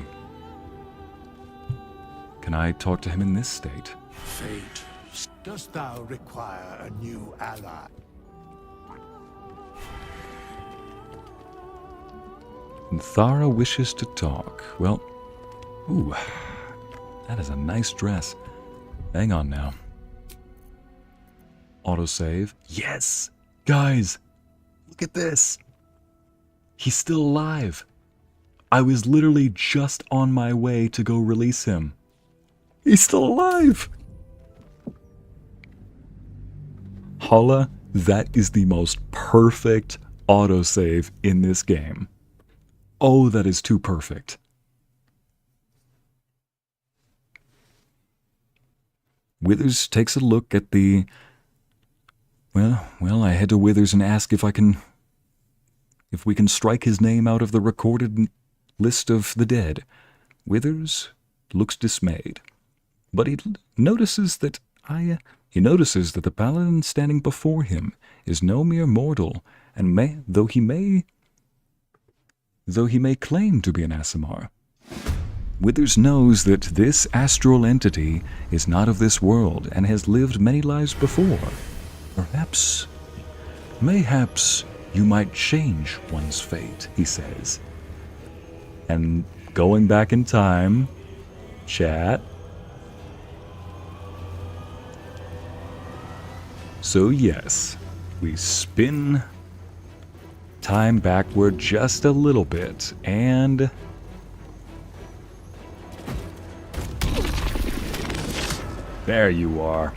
Can I talk to him in this state? Fate, dost thou require a new ally? Minthara wishes to talk. Well, ooh, that is a nice dress. Hang on now. Autosave. Yes! Guys, look at this. He's still alive. I was literally just on my way to go release him. He's still alive! Hala, that is the most perfect autosave in this game. Oh, that is too perfect. Withers takes a look at the... Well, I head to Withers and ask if we can strike his name out of the recorded list of the dead. Withers looks dismayed, but he notices that the paladin standing before him is no mere mortal, and though he may claim to be an Aasimar. Withers knows that this astral entity is not of this world and has lived many lives before. Mayhaps you might change one's fate, he says. And going back in time, chat. So yes, we spin time backward just a little bit, and there you are.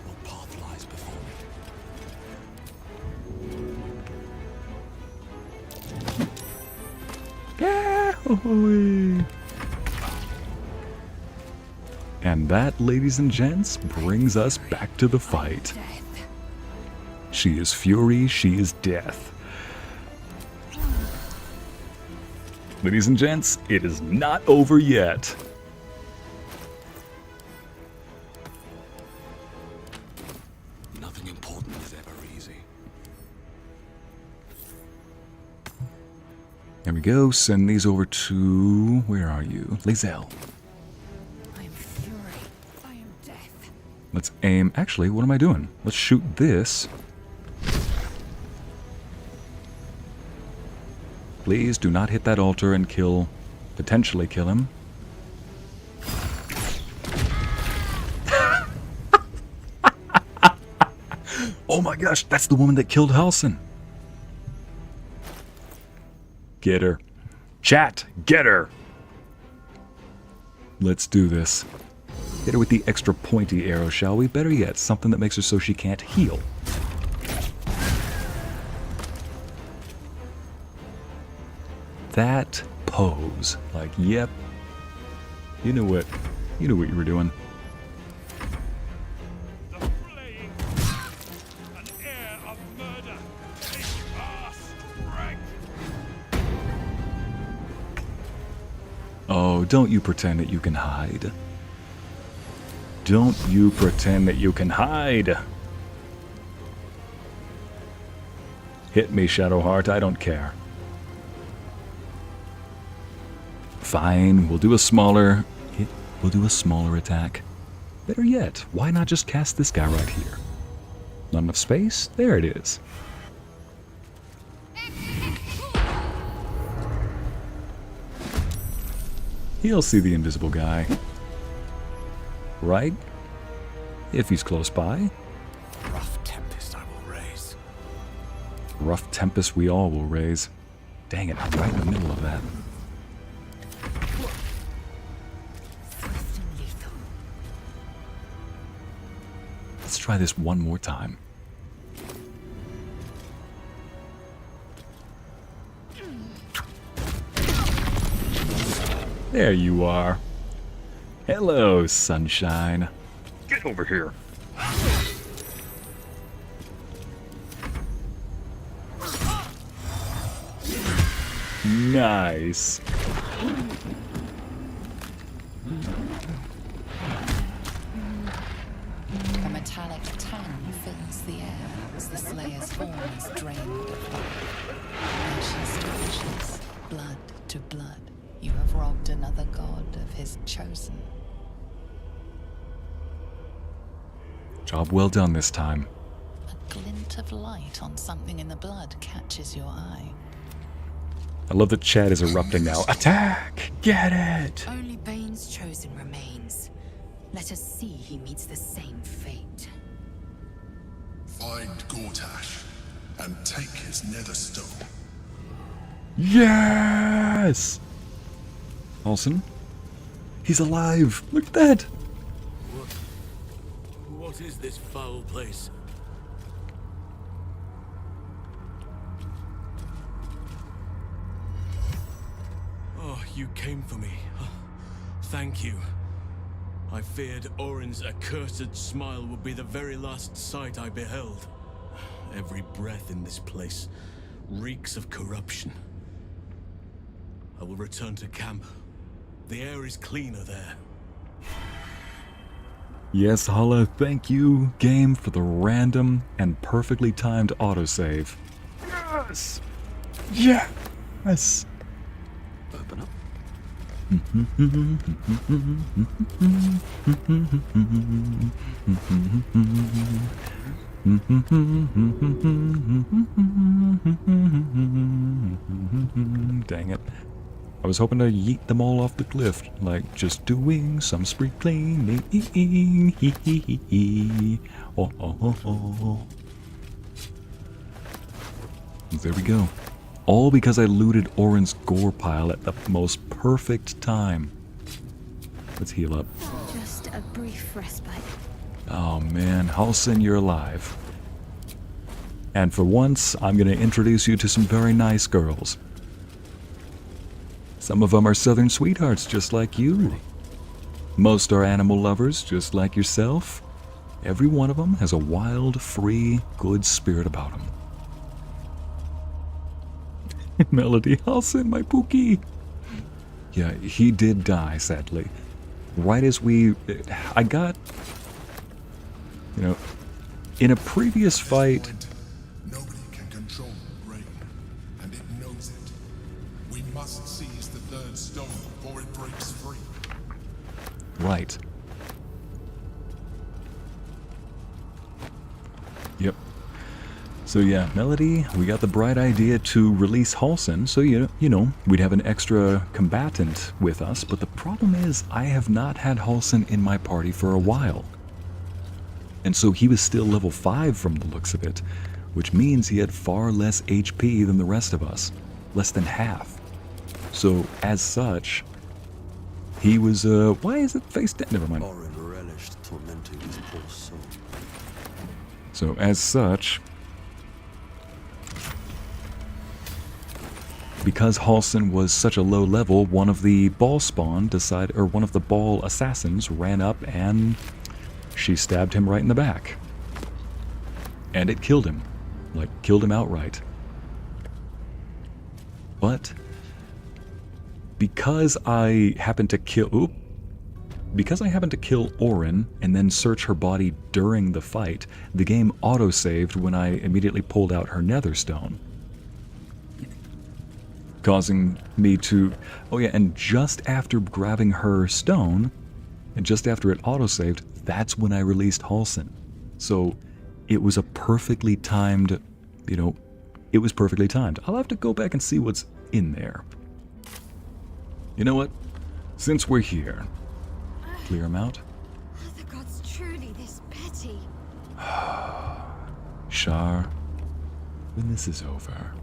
What path lies before me? Yeah! And that, ladies and gents, brings us back to the fight. She is fury, she is death. Ladies and gents, it is not over yet. Nothing important is ever easy. There we go, send these over to... where are you? Lae'zel. Let's aim... Actually, what am I doing? Let's shoot this. Please do not hit that altar and potentially kill him. Oh my gosh, that's the woman that killed Halsin. Get her. Chat, get her! Let's do this. Hit her with the extra pointy arrow, shall we? Better yet, something that makes her so she can't heal. That pose. Like, yep. You knew what you were doing. Oh, don't you pretend that you can hide. Don't you pretend that you can hide. Hit me, Shadowheart, I don't care. Fine, we'll do a smaller attack. Better yet, why not just cast this guy right here? Not enough space? There it is. He'll see the invisible guy. Right? If he's close by. Rough tempest I will raise. Rough tempest we all will raise. Dang it, I'm right in the middle of that. Let's try this one more time. There you are. Hello, sunshine. Get over here. Nice. A metallic tongue fills the air as the Slayer's form is drained of life. Ashes to ashes, blood to blood, you have robbed another god of his chosen. Job well done this time. A glint of light on something in the blood catches your eye. I love that chat is erupting now. Attack! Get it! Only Bane's chosen remains. Let us see he meets the same fate. Find Gortash and take his netherstone. Yes! Halsin? He's alive! Look at that! What is this foul place? Oh, you came for me. Thank you. I feared Orin's accursed smile would be the very last sight I beheld. Every breath in this place reeks of corruption. I will return to camp. The air is cleaner there. Yes, Hala, thank you, game, for the random and perfectly timed autosave. Yes! Yes! Open up. Dang it. I was hoping to yeet them all off the cliff, like just doing some spree cleaning. Oh, oh, oh, oh. There we go. All because I looted Orin's gore pile at the most perfect time. Let's heal up. Just a brief respite. Oh man, Halsin, you're alive. And for once, I'm going to introduce you to some very nice girls. Some of them are southern sweethearts just like you. Most are animal lovers just like yourself. Every one of them has a wild, free, good spirit about them. Melody, Halsin, my Pookie. Yeah, he did die, sadly. Right as I got, in a previous fight. Nobody can control the brain, and it knows it. We must seize the third stone before it breaks free. Right. Yep. So yeah, Melody, we got the bright idea to release Halsin, so you know, we'd have an extra combatant with us, but the problem is I have not had Halsin in my party for a while. And so he was still level 5 from the looks of it, which means he had far less HP than the rest of us, less than half. So as such, he was, why is it face down? Never mind. Orin relished tormenting his poor soul. So as such, because Halsin was such a low level, one of the ball spawn one of the ball assassins ran up and she stabbed him right in the back. And it killed him. Like, killed him outright. But because I happened to kill Orin and then search her body during the fight, the game autosaved when I immediately pulled out her netherstone. Causing me to... Oh yeah, and just after grabbing her stone, and just after it autosaved, that's when I released Halsin. So it was a perfectly timed, it was perfectly timed. I'll have to go back and see what's in there. You know what? since we're here, clear him out. Are the gods truly this petty? Shar, when this is over,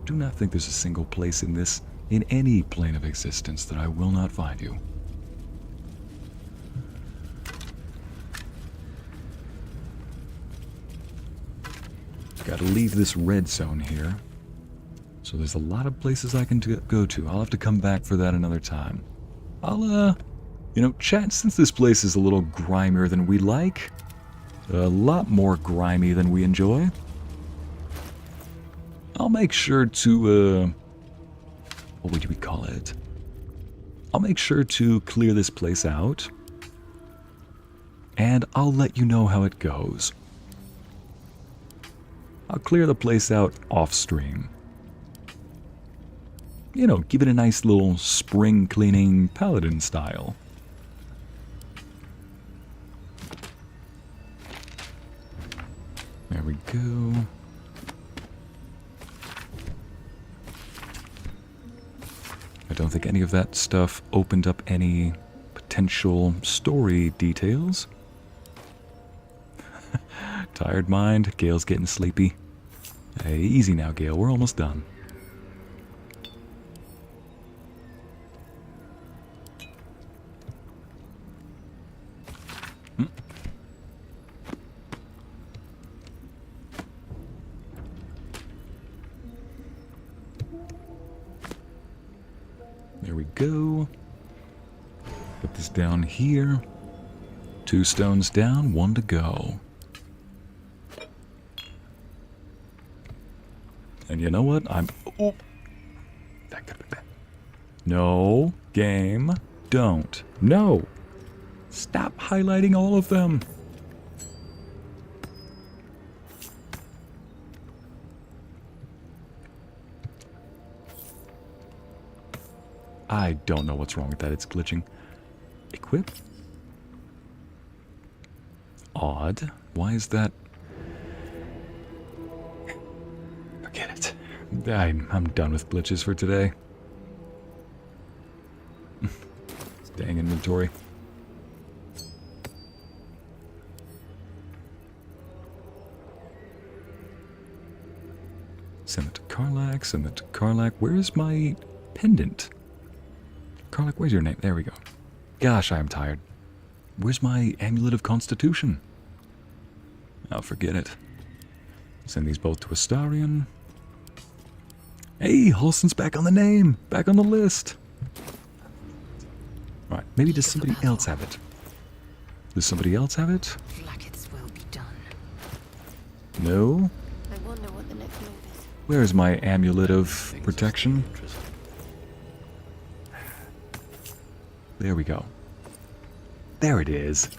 do not think there's a single place in any plane of existence that I will not find you. Gotta leave this red zone here. So there's a lot of places I can go to. I'll have to come back for that another time. I'll, chat, since this place is a little grimier than we like, a lot more grimy than we enjoy, I'll make sure to, what would we call it? I'll make sure to clear this place out, and I'll let you know how it goes. I'll clear the place out off-stream. Give it a nice little spring cleaning paladin style. There we go. I don't think any of that stuff opened up any potential story details. Tired mind. Gale's getting sleepy. Hey, easy now, Gale. We're almost done. There we go. Put this down here. 2 stones down, 1 to go. And you know what? Oh! That could be bad. No, game, don't. No! Stop highlighting all of them! I don't know what's wrong with that. It's glitching. Equip? Odd. Why is that? Forget it. I'm done with glitches for today. Dang inventory. Send it to Karlach. Send it to Karlach. Where's my pendant? Karlach, where's your name? There we go. Gosh, I am tired. Where's my amulet of constitution? I'll forget it. Send these both to Astarion. Hey, Halsin's back on the name. Back on the list. Right, maybe does somebody else have it? Does somebody else have it? Flackets will be done. No? I wonder what the next move is. Where is my amulet of protection? There we go. There it is.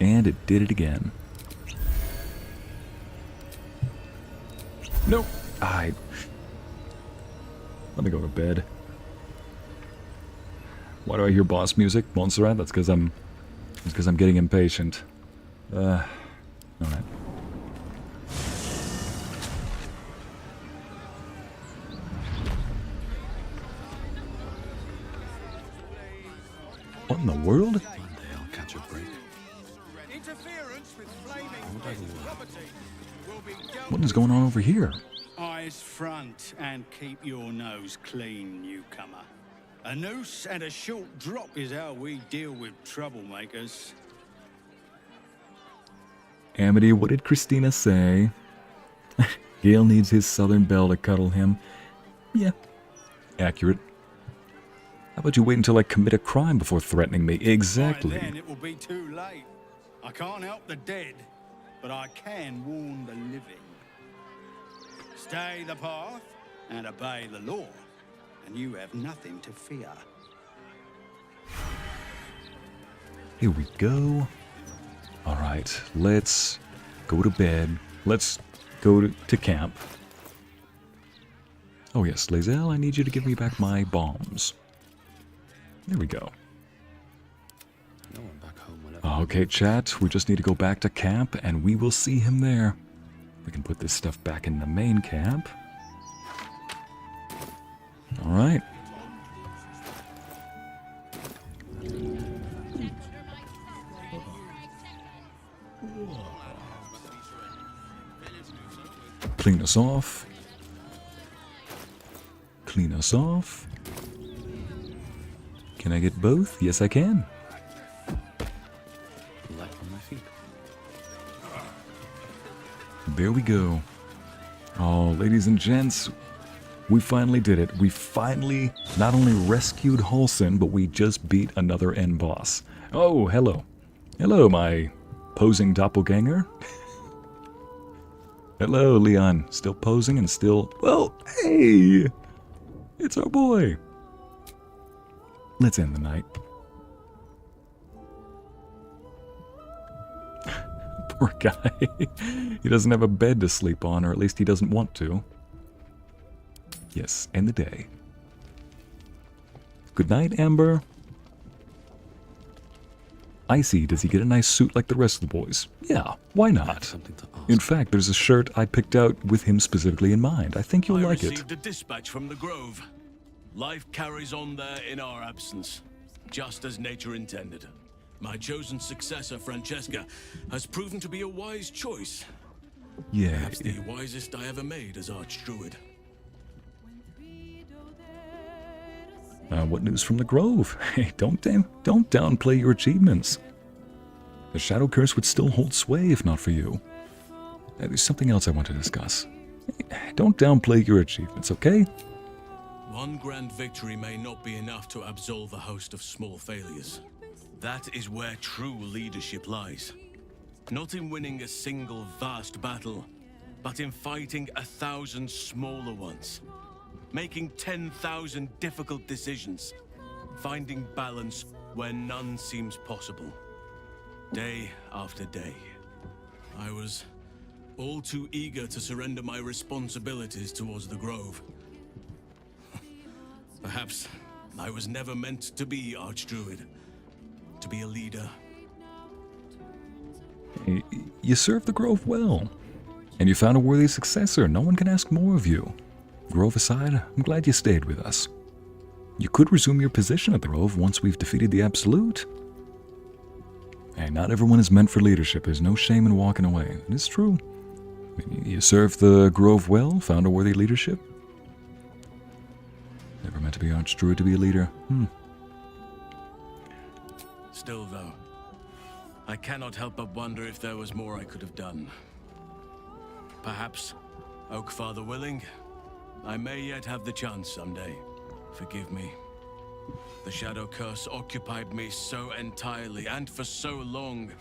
And it did it again. Nope. Let me go to bed. Why do I hear boss music, Montserrat? That's because I'm getting impatient. Alright. What in the world? One day I'll catch a break. What is going on over here? Eyes front and keep your nose clean, newcomer. A noose and a short drop is how we deal with troublemakers. Amity, what did Christina say? Gale needs his southern belle to cuddle him. Yeah, accurate. How about you wait until I commit a crime before threatening me? Exactly. By then it will be too late. I can't help the dead, but I can warn the living. Stay the path and obey the law, and you have nothing to fear. Here we go. Alright, let's go to bed. Let's go to camp. Oh yes, Lae'zel, I need you to give me back my bombs. There we go. Okay, chat, we just need to go back to camp, and we will see him there. We can put this stuff back in the main camp. Alright. Clean us off. Clean us off. Can I get both? Yes, I can. Light on my feet. There we go. Oh, ladies and gents, we finally did it. We finally not only rescued Halsin, but we just beat another end boss. Oh, hello. Hello, my posing doppelganger. Hello, Leon. Still posing and still... Well, hey! It's our boy. Let's end the night. Poor guy. He doesn't have a bed to sleep on, or at least he doesn't want to. Yes, end the day. Good night, Amber. Icy, does he get a nice suit like the rest of the boys? Yeah, why not? In fact, there's a shirt I picked out with him specifically in mind. I think you'll like it. I received a dispatch from the Grove. Life carries on there in our absence, just as nature intended. My chosen successor, Francesca, has proven to be a wise choice. Yeah. Perhaps the wisest I ever made as Archdruid. What news from the Grove? Hey, don't downplay your achievements. The Shadow Curse would still hold sway if not for you. There's something else I want to discuss. Hey, don't downplay your achievements, okay? One grand victory may not be enough to absolve a host of small failures. That is where true leadership lies. Not in winning a single vast battle, but in fighting 1,000 smaller ones. Making 10,000 difficult decisions. Finding balance where none seems possible. Day after day. I was all too eager to surrender my responsibilities towards the Grove. Perhaps I was never meant to be Archdruid. To be a leader. Hey, you served the Grove well. And you found a worthy successor. No one can ask more of you. Grove aside, I'm glad you stayed with us. You could resume your position at the Grove once we've defeated the Absolute. Hey, not everyone is meant for leadership. There's no shame in walking away. It's true. I mean, you served the Grove well, found a worthy leadership. Never meant to be Archdruid to be a leader. Still, though, I cannot help but wonder if there was more I could have done. Perhaps, Oakfather willing, I may yet have the chance someday. Forgive me. The Shadow Curse occupied me so entirely and for so long,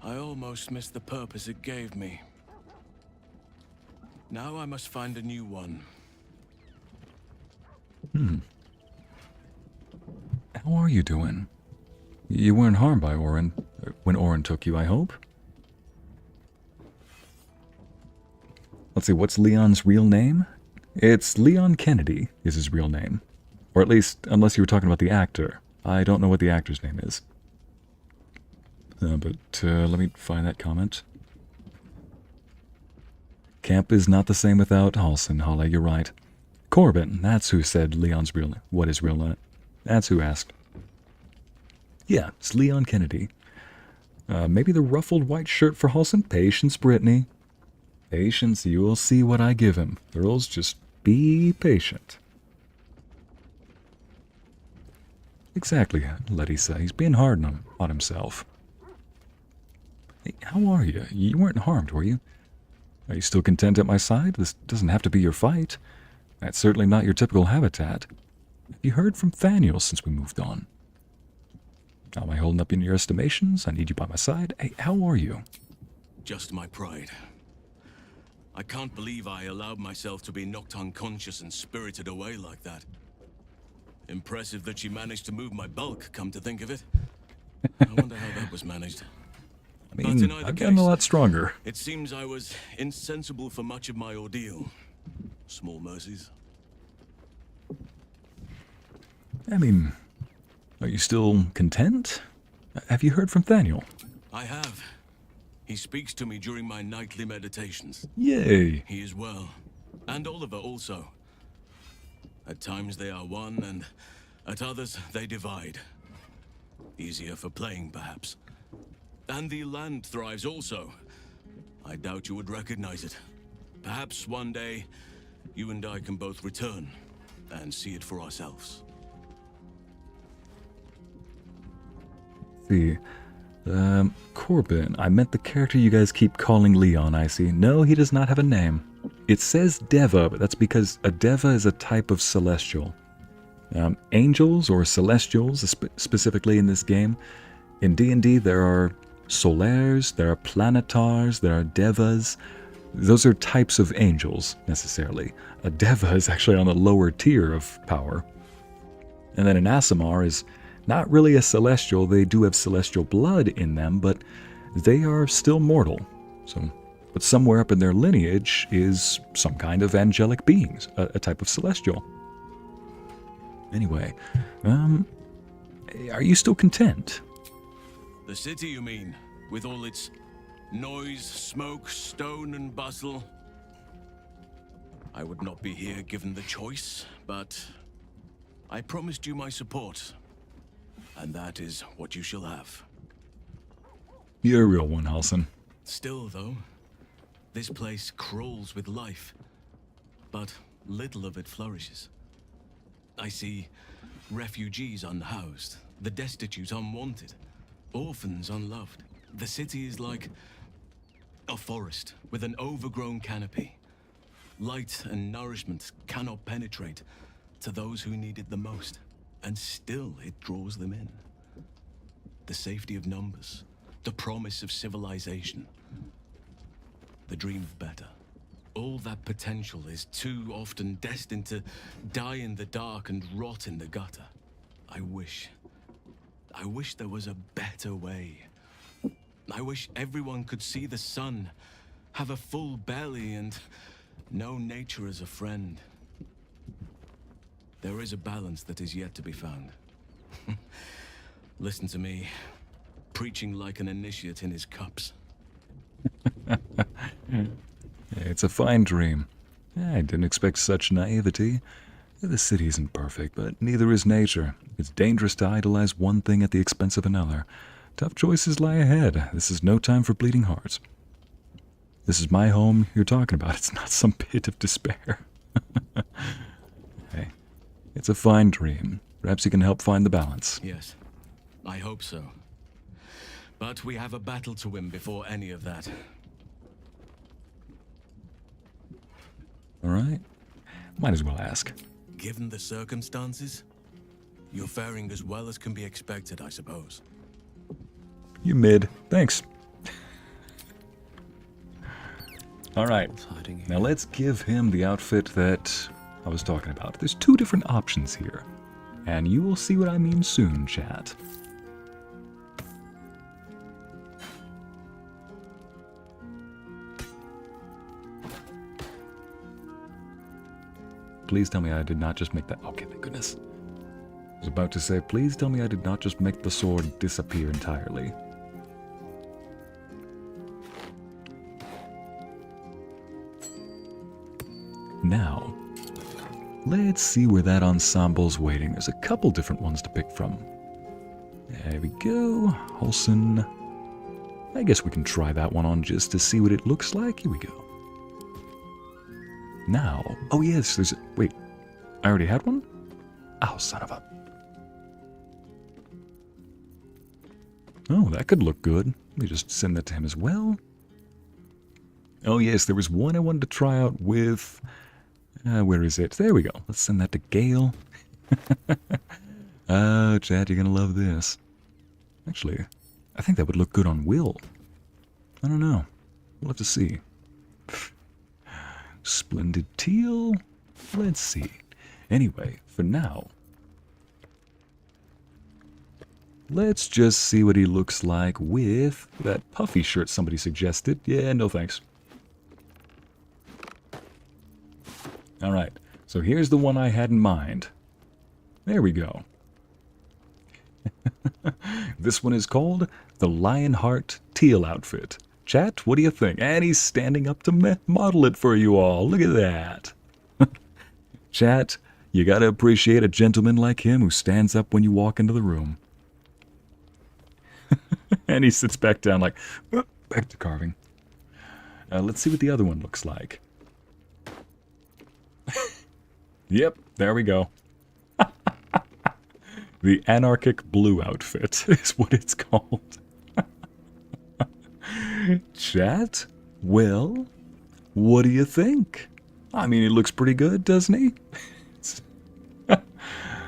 I almost missed the purpose it gave me. Now I must find a new one. How are you doing? You weren't harmed by Orin when Orin took you, I hope? Let's see, what's Leon's real name? It's Leon Kennedy is his real name. Or at least, unless you were talking about the actor. I don't know what the actor's name is. But let me find that comment. Camp is not the same without Halsin, Hala, you're right. Corbin, that's who said Leon's real name. What is real name? That's who asked. Yeah, it's Leon Kennedy. Maybe the ruffled white shirt for Halsin? Patience, Brittany. Patience, you will see what I give him. Girls, just be patient. Exactly, Letty said. He's being hard on himself. Hey, how are you? You weren't harmed, were you? Are you still content at my side? This doesn't have to be your fight. That's certainly not your typical habitat. Have you heard from Thaniel since we moved on? Am I holding up in your estimations? I need you by my side. Hey, how are you? Just my pride. I can't believe I allowed myself to be knocked unconscious and spirited away like that. Impressive that she managed to move my bulk, come to think of it. I wonder how that was managed. I mean, I've gotten a lot stronger. It seems I was insensible for much of my ordeal. Small mercies. I mean, are you still content? Have you heard from Thaniel? I have. He speaks to me during my nightly meditations. Yay! He is well. And Oliver also. At times they are one, and at others they divide. Easier for playing, perhaps. And the land thrives also. I doubt you would recognize it. Perhaps one day, you and I can both return and see it for ourselves. See. Corbin, I meant the character you guys keep calling Leon, I see. No, he does not have a name. It says Deva, but that's because a Deva is a type of celestial. Angels, or celestials, specifically in this game, in D&D there are solaires, there are planetars, there are Devas. Those are types of angels, necessarily. A Deva is actually on the lower tier of power. And then an Aasimar is not really a celestial. They do have celestial blood in them, but they are still mortal. But somewhere up in their lineage is some kind of angelic beings, a type of celestial. Anyway, are you still content? The city, you mean? With all its noise, smoke, stone, and bustle? I would not be here given the choice, but I promised you my support. And that is what you shall have. You're a real one, Halsin. Still, though, this place crawls with life, but little of it flourishes. I see refugees unhoused, the destitute unwanted, orphans unloved. The city is like a forest with an overgrown canopy. Light and nourishment cannot penetrate to those who need it the most. And still it draws them in. The safety of numbers, the promise of civilization, the dream of better. All that potential is too often destined to die in the dark and rot in the gutter. I wish there was a better way. I wish everyone could see the sun, have a full belly, and know nature as a friend. There is a balance that is yet to be found. Listen to me, preaching like an initiate in his cups. It's a fine dream. I didn't expect such naivety. The city isn't perfect, but neither is nature. It's dangerous to idolize one thing at the expense of another. Tough choices lie ahead. This is no time for bleeding hearts. This is my home you're talking about. It's not some pit of despair. Hey. It's a fine dream. Perhaps you can help find the balance. Yes, I hope so. But we have a battle to win before any of that. All right. Might as well ask. Given the circumstances, you're faring as well as can be expected, I suppose. You mid. Thanks. All right. Now let's give him the outfit that I was talking about. There's two different options here, and you will see what I mean soon, chat. Please tell me I did not just make that... Okay, thank goodness. I was about to say, please tell me I did not just make the sword disappear entirely. Now, let's see where that ensemble's waiting. There's a couple different ones to pick from. There we go. Halsin. I guess we can try that one on just to see what it looks like. Here we go. Now, oh yes, there's... Wait, I already had one? Oh, son of a... Oh, that could look good. Let me just send that to him as well. Oh yes, there was one I wanted to try out with... where is it? There we go. Let's send that to Gale. Oh, Chad, you're gonna love this. Actually, I think that would look good on Wyll. I don't know. We'll have to see. Splendid teal. Let's see. Anyway, for now, let's just see what he looks like with that puffy shirt somebody suggested. Yeah, no thanks. Alright, so here's the one I had in mind. There we go. This one is called the Lionheart Teal Outfit. Chat, what do you think? And he's standing up to model it for you all. Look at that. Chat, you gotta appreciate a gentleman like him who stands up when you walk into the room. And he sits back down like, back to carving. Let's see what the other one looks like. Yep, there we go. The anarchic blue outfit is what it's called. Chat? Well, what do you think? I mean, he looks pretty good, doesn't he?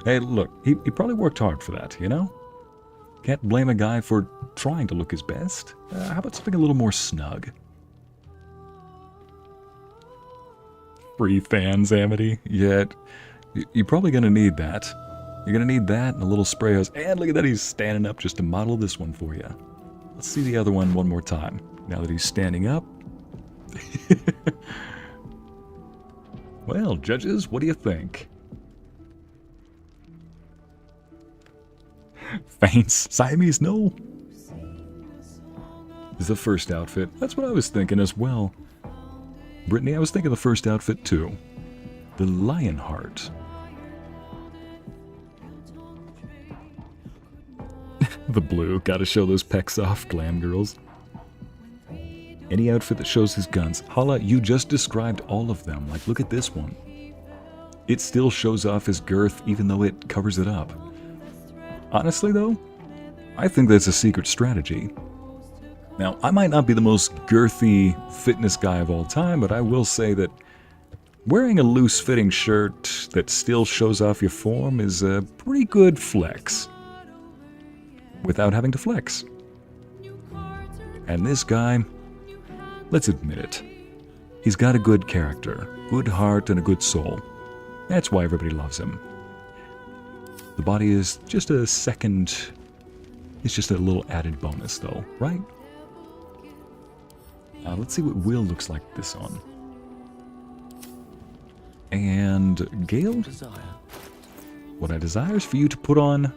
Hey, look, he probably worked hard for that, you know? Can't blame a guy for trying to look his best. How about something a little more snug? Free fans, Amity? Yeah, you're probably going to need that. You're going to need that and a little spray hose. And look at that, he's standing up just to model this one for you. Let's see the other one more time. Now that he's standing up. Well, judges, what do you think? Faints. Siamese, no. The first outfit. That's what I was thinking as well. Brittany, I was thinking the first outfit too. The Lionheart. The blue. Gotta show those pecs off, glam girls. Any outfit that shows his guns. Hala, you just described all of them. Like, look at this one. It still shows off his girth even though it covers it up. Honestly, though, I think that's a secret strategy. Now, I might not be the most girthy fitness guy of all time, but I will say that wearing a loose-fitting shirt that still shows off your form is a pretty good flex. Without having to flex. And this guy, let's admit it, he's got a good character, good heart, and a good soul. That's why everybody loves him. The body is just a second, it's just a little added bonus though, right? Let's see what Wyll looks like this on. And Gale? What I desire is for you to put on...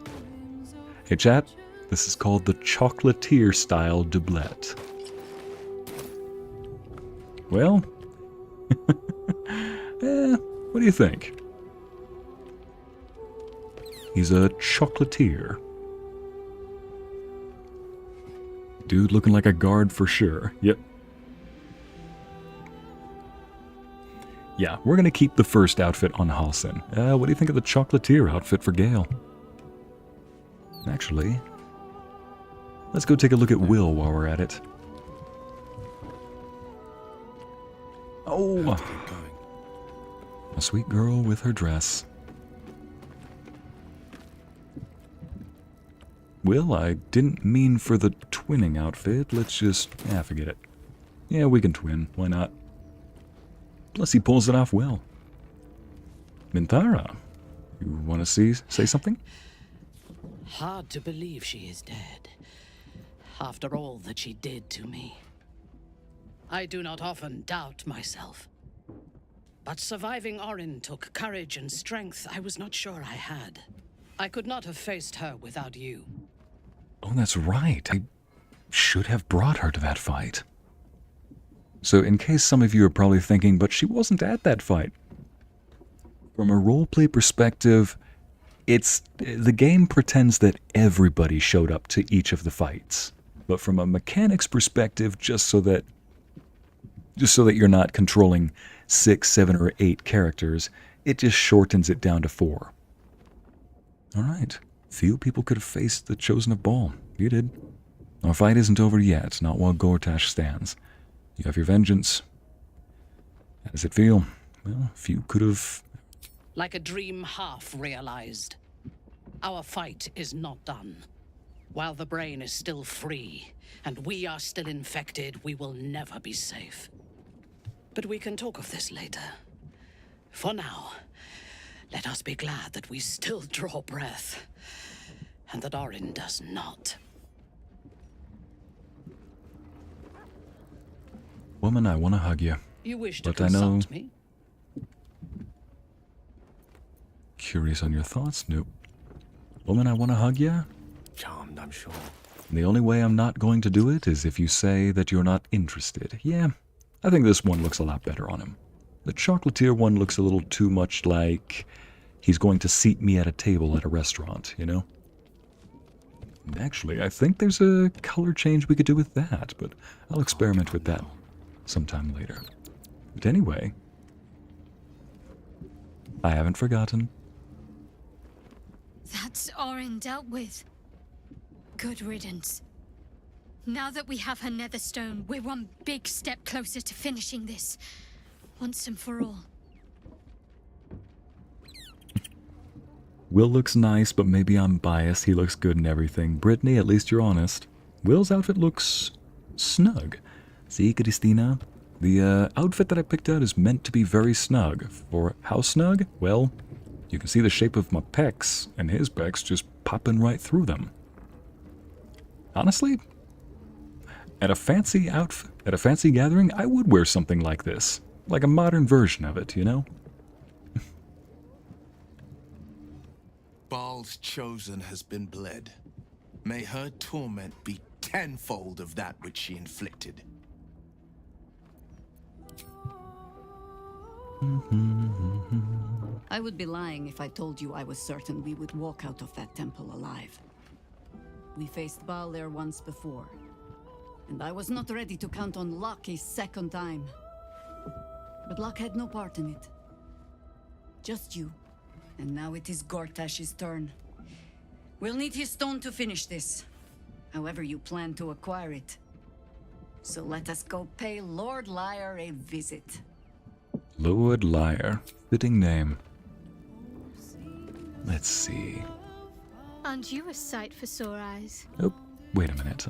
Hey chat, this is called the chocolatier style doublet. Well, what do you think? He's a chocolatier. Dude looking like a guard for sure. Yep. Yeah, we're going to keep the first outfit on Halsin. What do you think of the chocolatier outfit for Gale? Actually, let's go take a look at Wyll while we're at it. Oh! A sweet girl with her dress. Wyll, I didn't mean for the twinning outfit. Let's just... forget it. Yeah, we can twin. Why not? Plus, he pulls it off well. Minthara, you want to say something? Hard to believe she is dead, after all that she did to me. I do not often doubt myself. But surviving Orin took courage and strength I was not sure I had. I could not have faced her without you. Oh, that's right. I should have brought her to that fight. So in case some of you are probably thinking, but she wasn't at that fight. From a roleplay perspective, the game pretends that everybody showed up to each of the fights. But from a mechanics perspective, just so that you're not controlling 6, 7, or 8 characters, it just shortens it down to 4. Alright. Few people could have faced the Chosen of Baal. You did. Our fight isn't over yet, not while Gortash stands. You have your vengeance. How does it feel? Well, few could have... Like a dream half realized. Our fight is not done. While the brain is still free, and we are still infected, we will never be safe. But we can talk of this later. For now, let us be glad that we still draw breath, and that Orin does not. Woman, I want to hug you. You wish to but I know... consult me? Curious on your thoughts? Nope. Woman, I want to hug you? Charmed, I'm sure. And the only way I'm not going to do it is if you say that you're not interested. Yeah, I think this one looks a lot better on him. The chocolatier one looks a little too much like he's going to seat me at a table at a restaurant, you know? Actually, I think there's a color change we could do with that, but I'll experiment with that sometime later. But anyway, I haven't forgotten. That's Orin dealt with. Good riddance. Now that we have her netherstone, we're one big step closer to finishing this. Once and for all. Wyll looks nice, but maybe I'm biased. He looks good and everything. Brittany, at least you're honest. Wyll's outfit looks snug. See, Christina? The outfit that I picked out is meant to be very snug. For how snug? Well, you can see the shape of my pecs, and his pecs just popping right through them. Honestly, at a fancy gathering, I would wear something like this. Like a modern version of it, you know? Baal's chosen has been bled. May her torment be tenfold of that which she inflicted. I would be lying if I told you I was certain we would walk out of that temple alive. We faced Baal there once before, and I was not ready to count on luck a second time. But luck had no part in it. Just you. And now it is Gortash's turn. We'll need his stone to finish this, however you plan to acquire it. So let us go pay Lord Liar a visit. Lord Liar. Fitting name. Let's see. Aren't you a sight for sore eyes? Oh, wait a minute.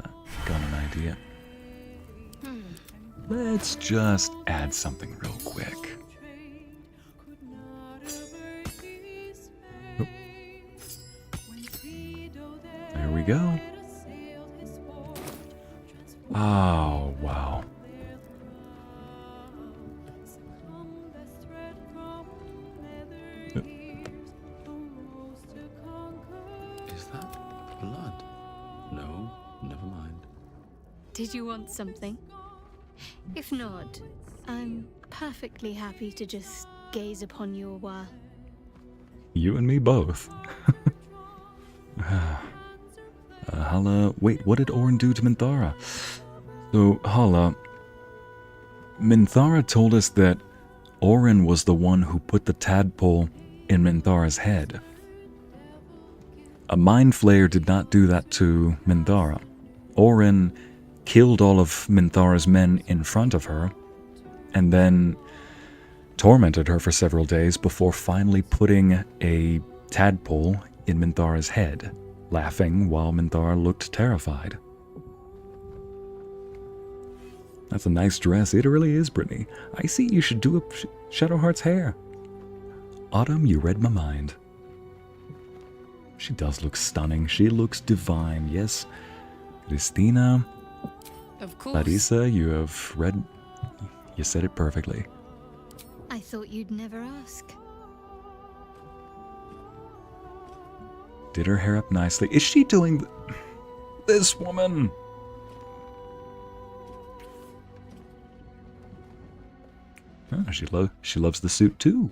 Got an idea. Let's just add something real quick. Oh. There we go. Oh, wow. Is that blood? No, never mind. Did you want something? If not, I'm perfectly happy to just gaze upon you a while. You and me both. Hala, wait, what did Orin do to Minthara? So, Hala, Minthara told us that Orin was the one who put the tadpole in Minthara's head. A mind flayer did not do that to Minthara. Orin killed all of Minthara's men in front of her, and then tormented her for several days before finally putting a tadpole in Minthara's head, laughing while Minthara looked terrified. That's a nice dress. It really is, Brittany. I see you should do up Shadowheart's hair. Autumn, you read my mind. She does look stunning. She looks divine. Yes, Christina. Of course. Larissa, you have read... You said it perfectly. I thought you'd never ask. Did her hair up nicely. Is she doing... This woman! Oh, she loves the suit too.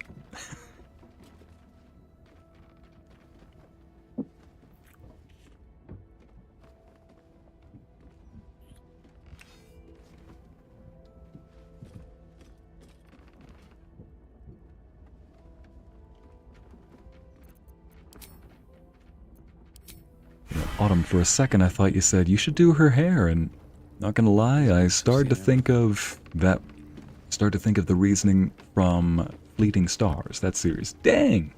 Autumn, for a second I thought you said you should do her hair, and not gonna lie, I started to think of that. Started to think of the reasoning from Fleeting Stars, that series. Dang!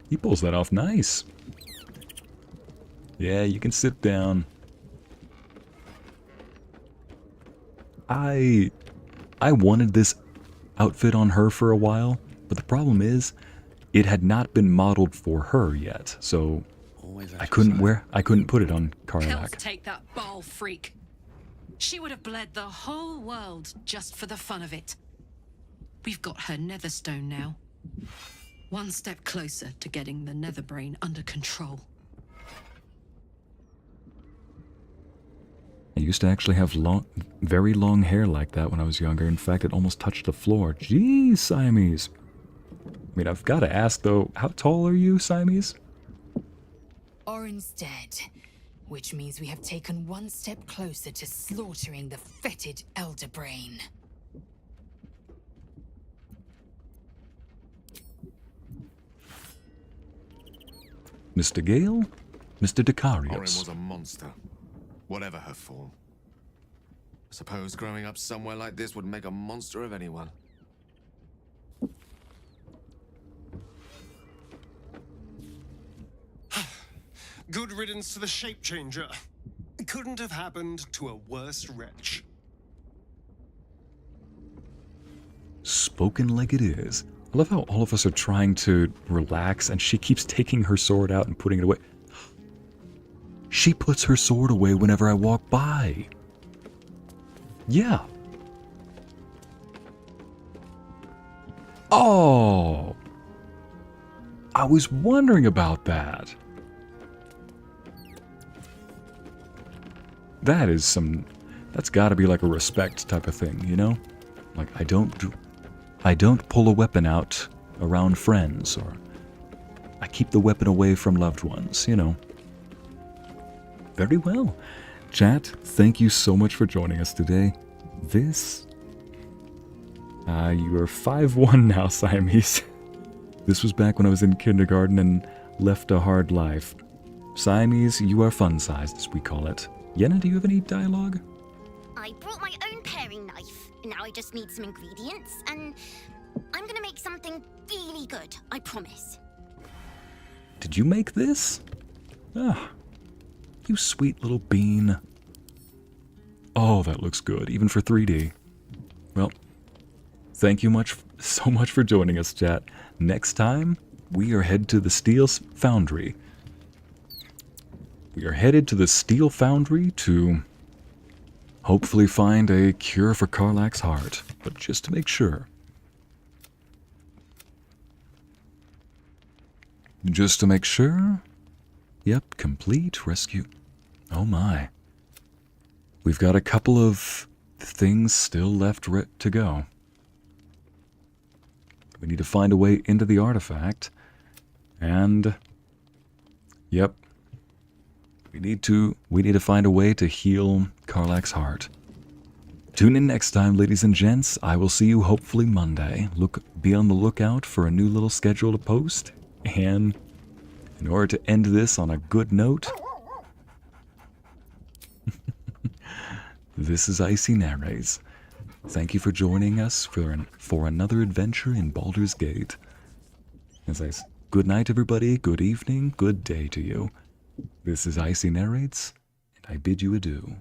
He pulls that off nice. Yeah, you can sit down. I wanted this outfit on her for a while, but the problem is, it had not been modeled for her yet, so I couldn't put it on Karlach. Take that Baal freak. She would have bled the whole world just for the fun of it. We've got her netherstone now. One step closer to getting the netherbrain under control. I used to actually have very long hair like that when I was younger. In fact, it almost touched the floor. Jeez, Siamese. I mean, I've got to ask though, how tall are you, Siamese? Orin's dead, which means we have taken one step closer to slaughtering the fetid elder brain. Mr. Gale? Mr. Orin Dekarios. was a monster, whatever her form. I suppose growing up somewhere like this would make a monster of anyone. Good riddance to the shape changer. Couldn't have happened to a worse wretch. Spoken like it is. I love how all of us are trying to relax and she keeps taking her sword out and putting it away. She puts her sword away whenever I walk by. Yeah. Oh. I was wondering about that. That is some... That's gotta be like a respect type of thing, you know? Like, I don't pull a weapon out around friends, or I keep the weapon away from loved ones, you know. Very well. Chat, thank you so much for joining us today. This... you are 5'1" now, Siamese. This was back when I was in kindergarten and left a hard life. Siamese, you are fun-sized, as we call it. Yenna, do you have any dialogue? I brought my own paring knife. Now I just need some ingredients, and I'm gonna make something really good, I promise. Did you make this? Ah, you sweet little bean. Oh, that looks good, even for 3D. Well, thank you so much for joining us, chat. Next time, we are headed to the Steel Foundry. We are headed to the Steel Foundry to hopefully find a cure for Karlach's heart, but just to make sure. Just to make sure. Yep, complete rescue. Oh my. We've got a couple of things still left to go. We need to find a way into the artifact. And... Yep. We need to find a way to heal Karlach's heart. Tune in next time, ladies and gents. I will see you hopefully Monday. Be on the lookout for a new little schedule to post. And in order to end this on a good note, this is Icy Narrates. Thank you for joining us for another adventure in Baldur's Gate. Good night, everybody. Good evening. Good day to you. This is Icy Narrates, and I bid you adieu.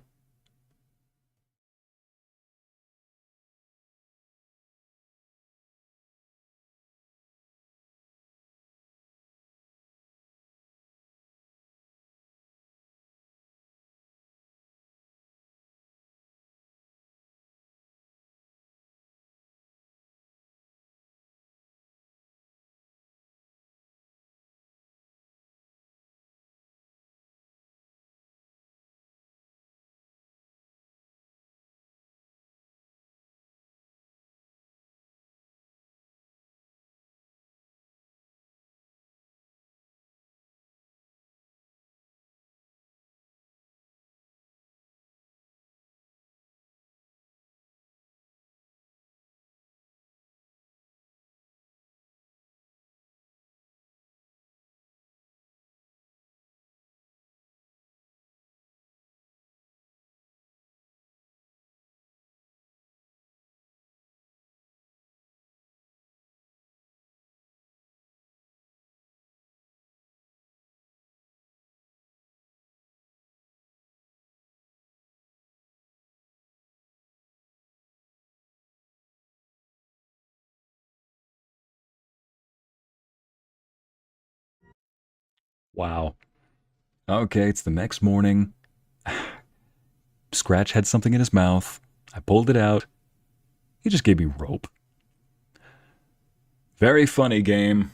Wow. Okay, it's the next morning. Scratch had something in his mouth. I pulled it out. He just gave me rope. Very funny game.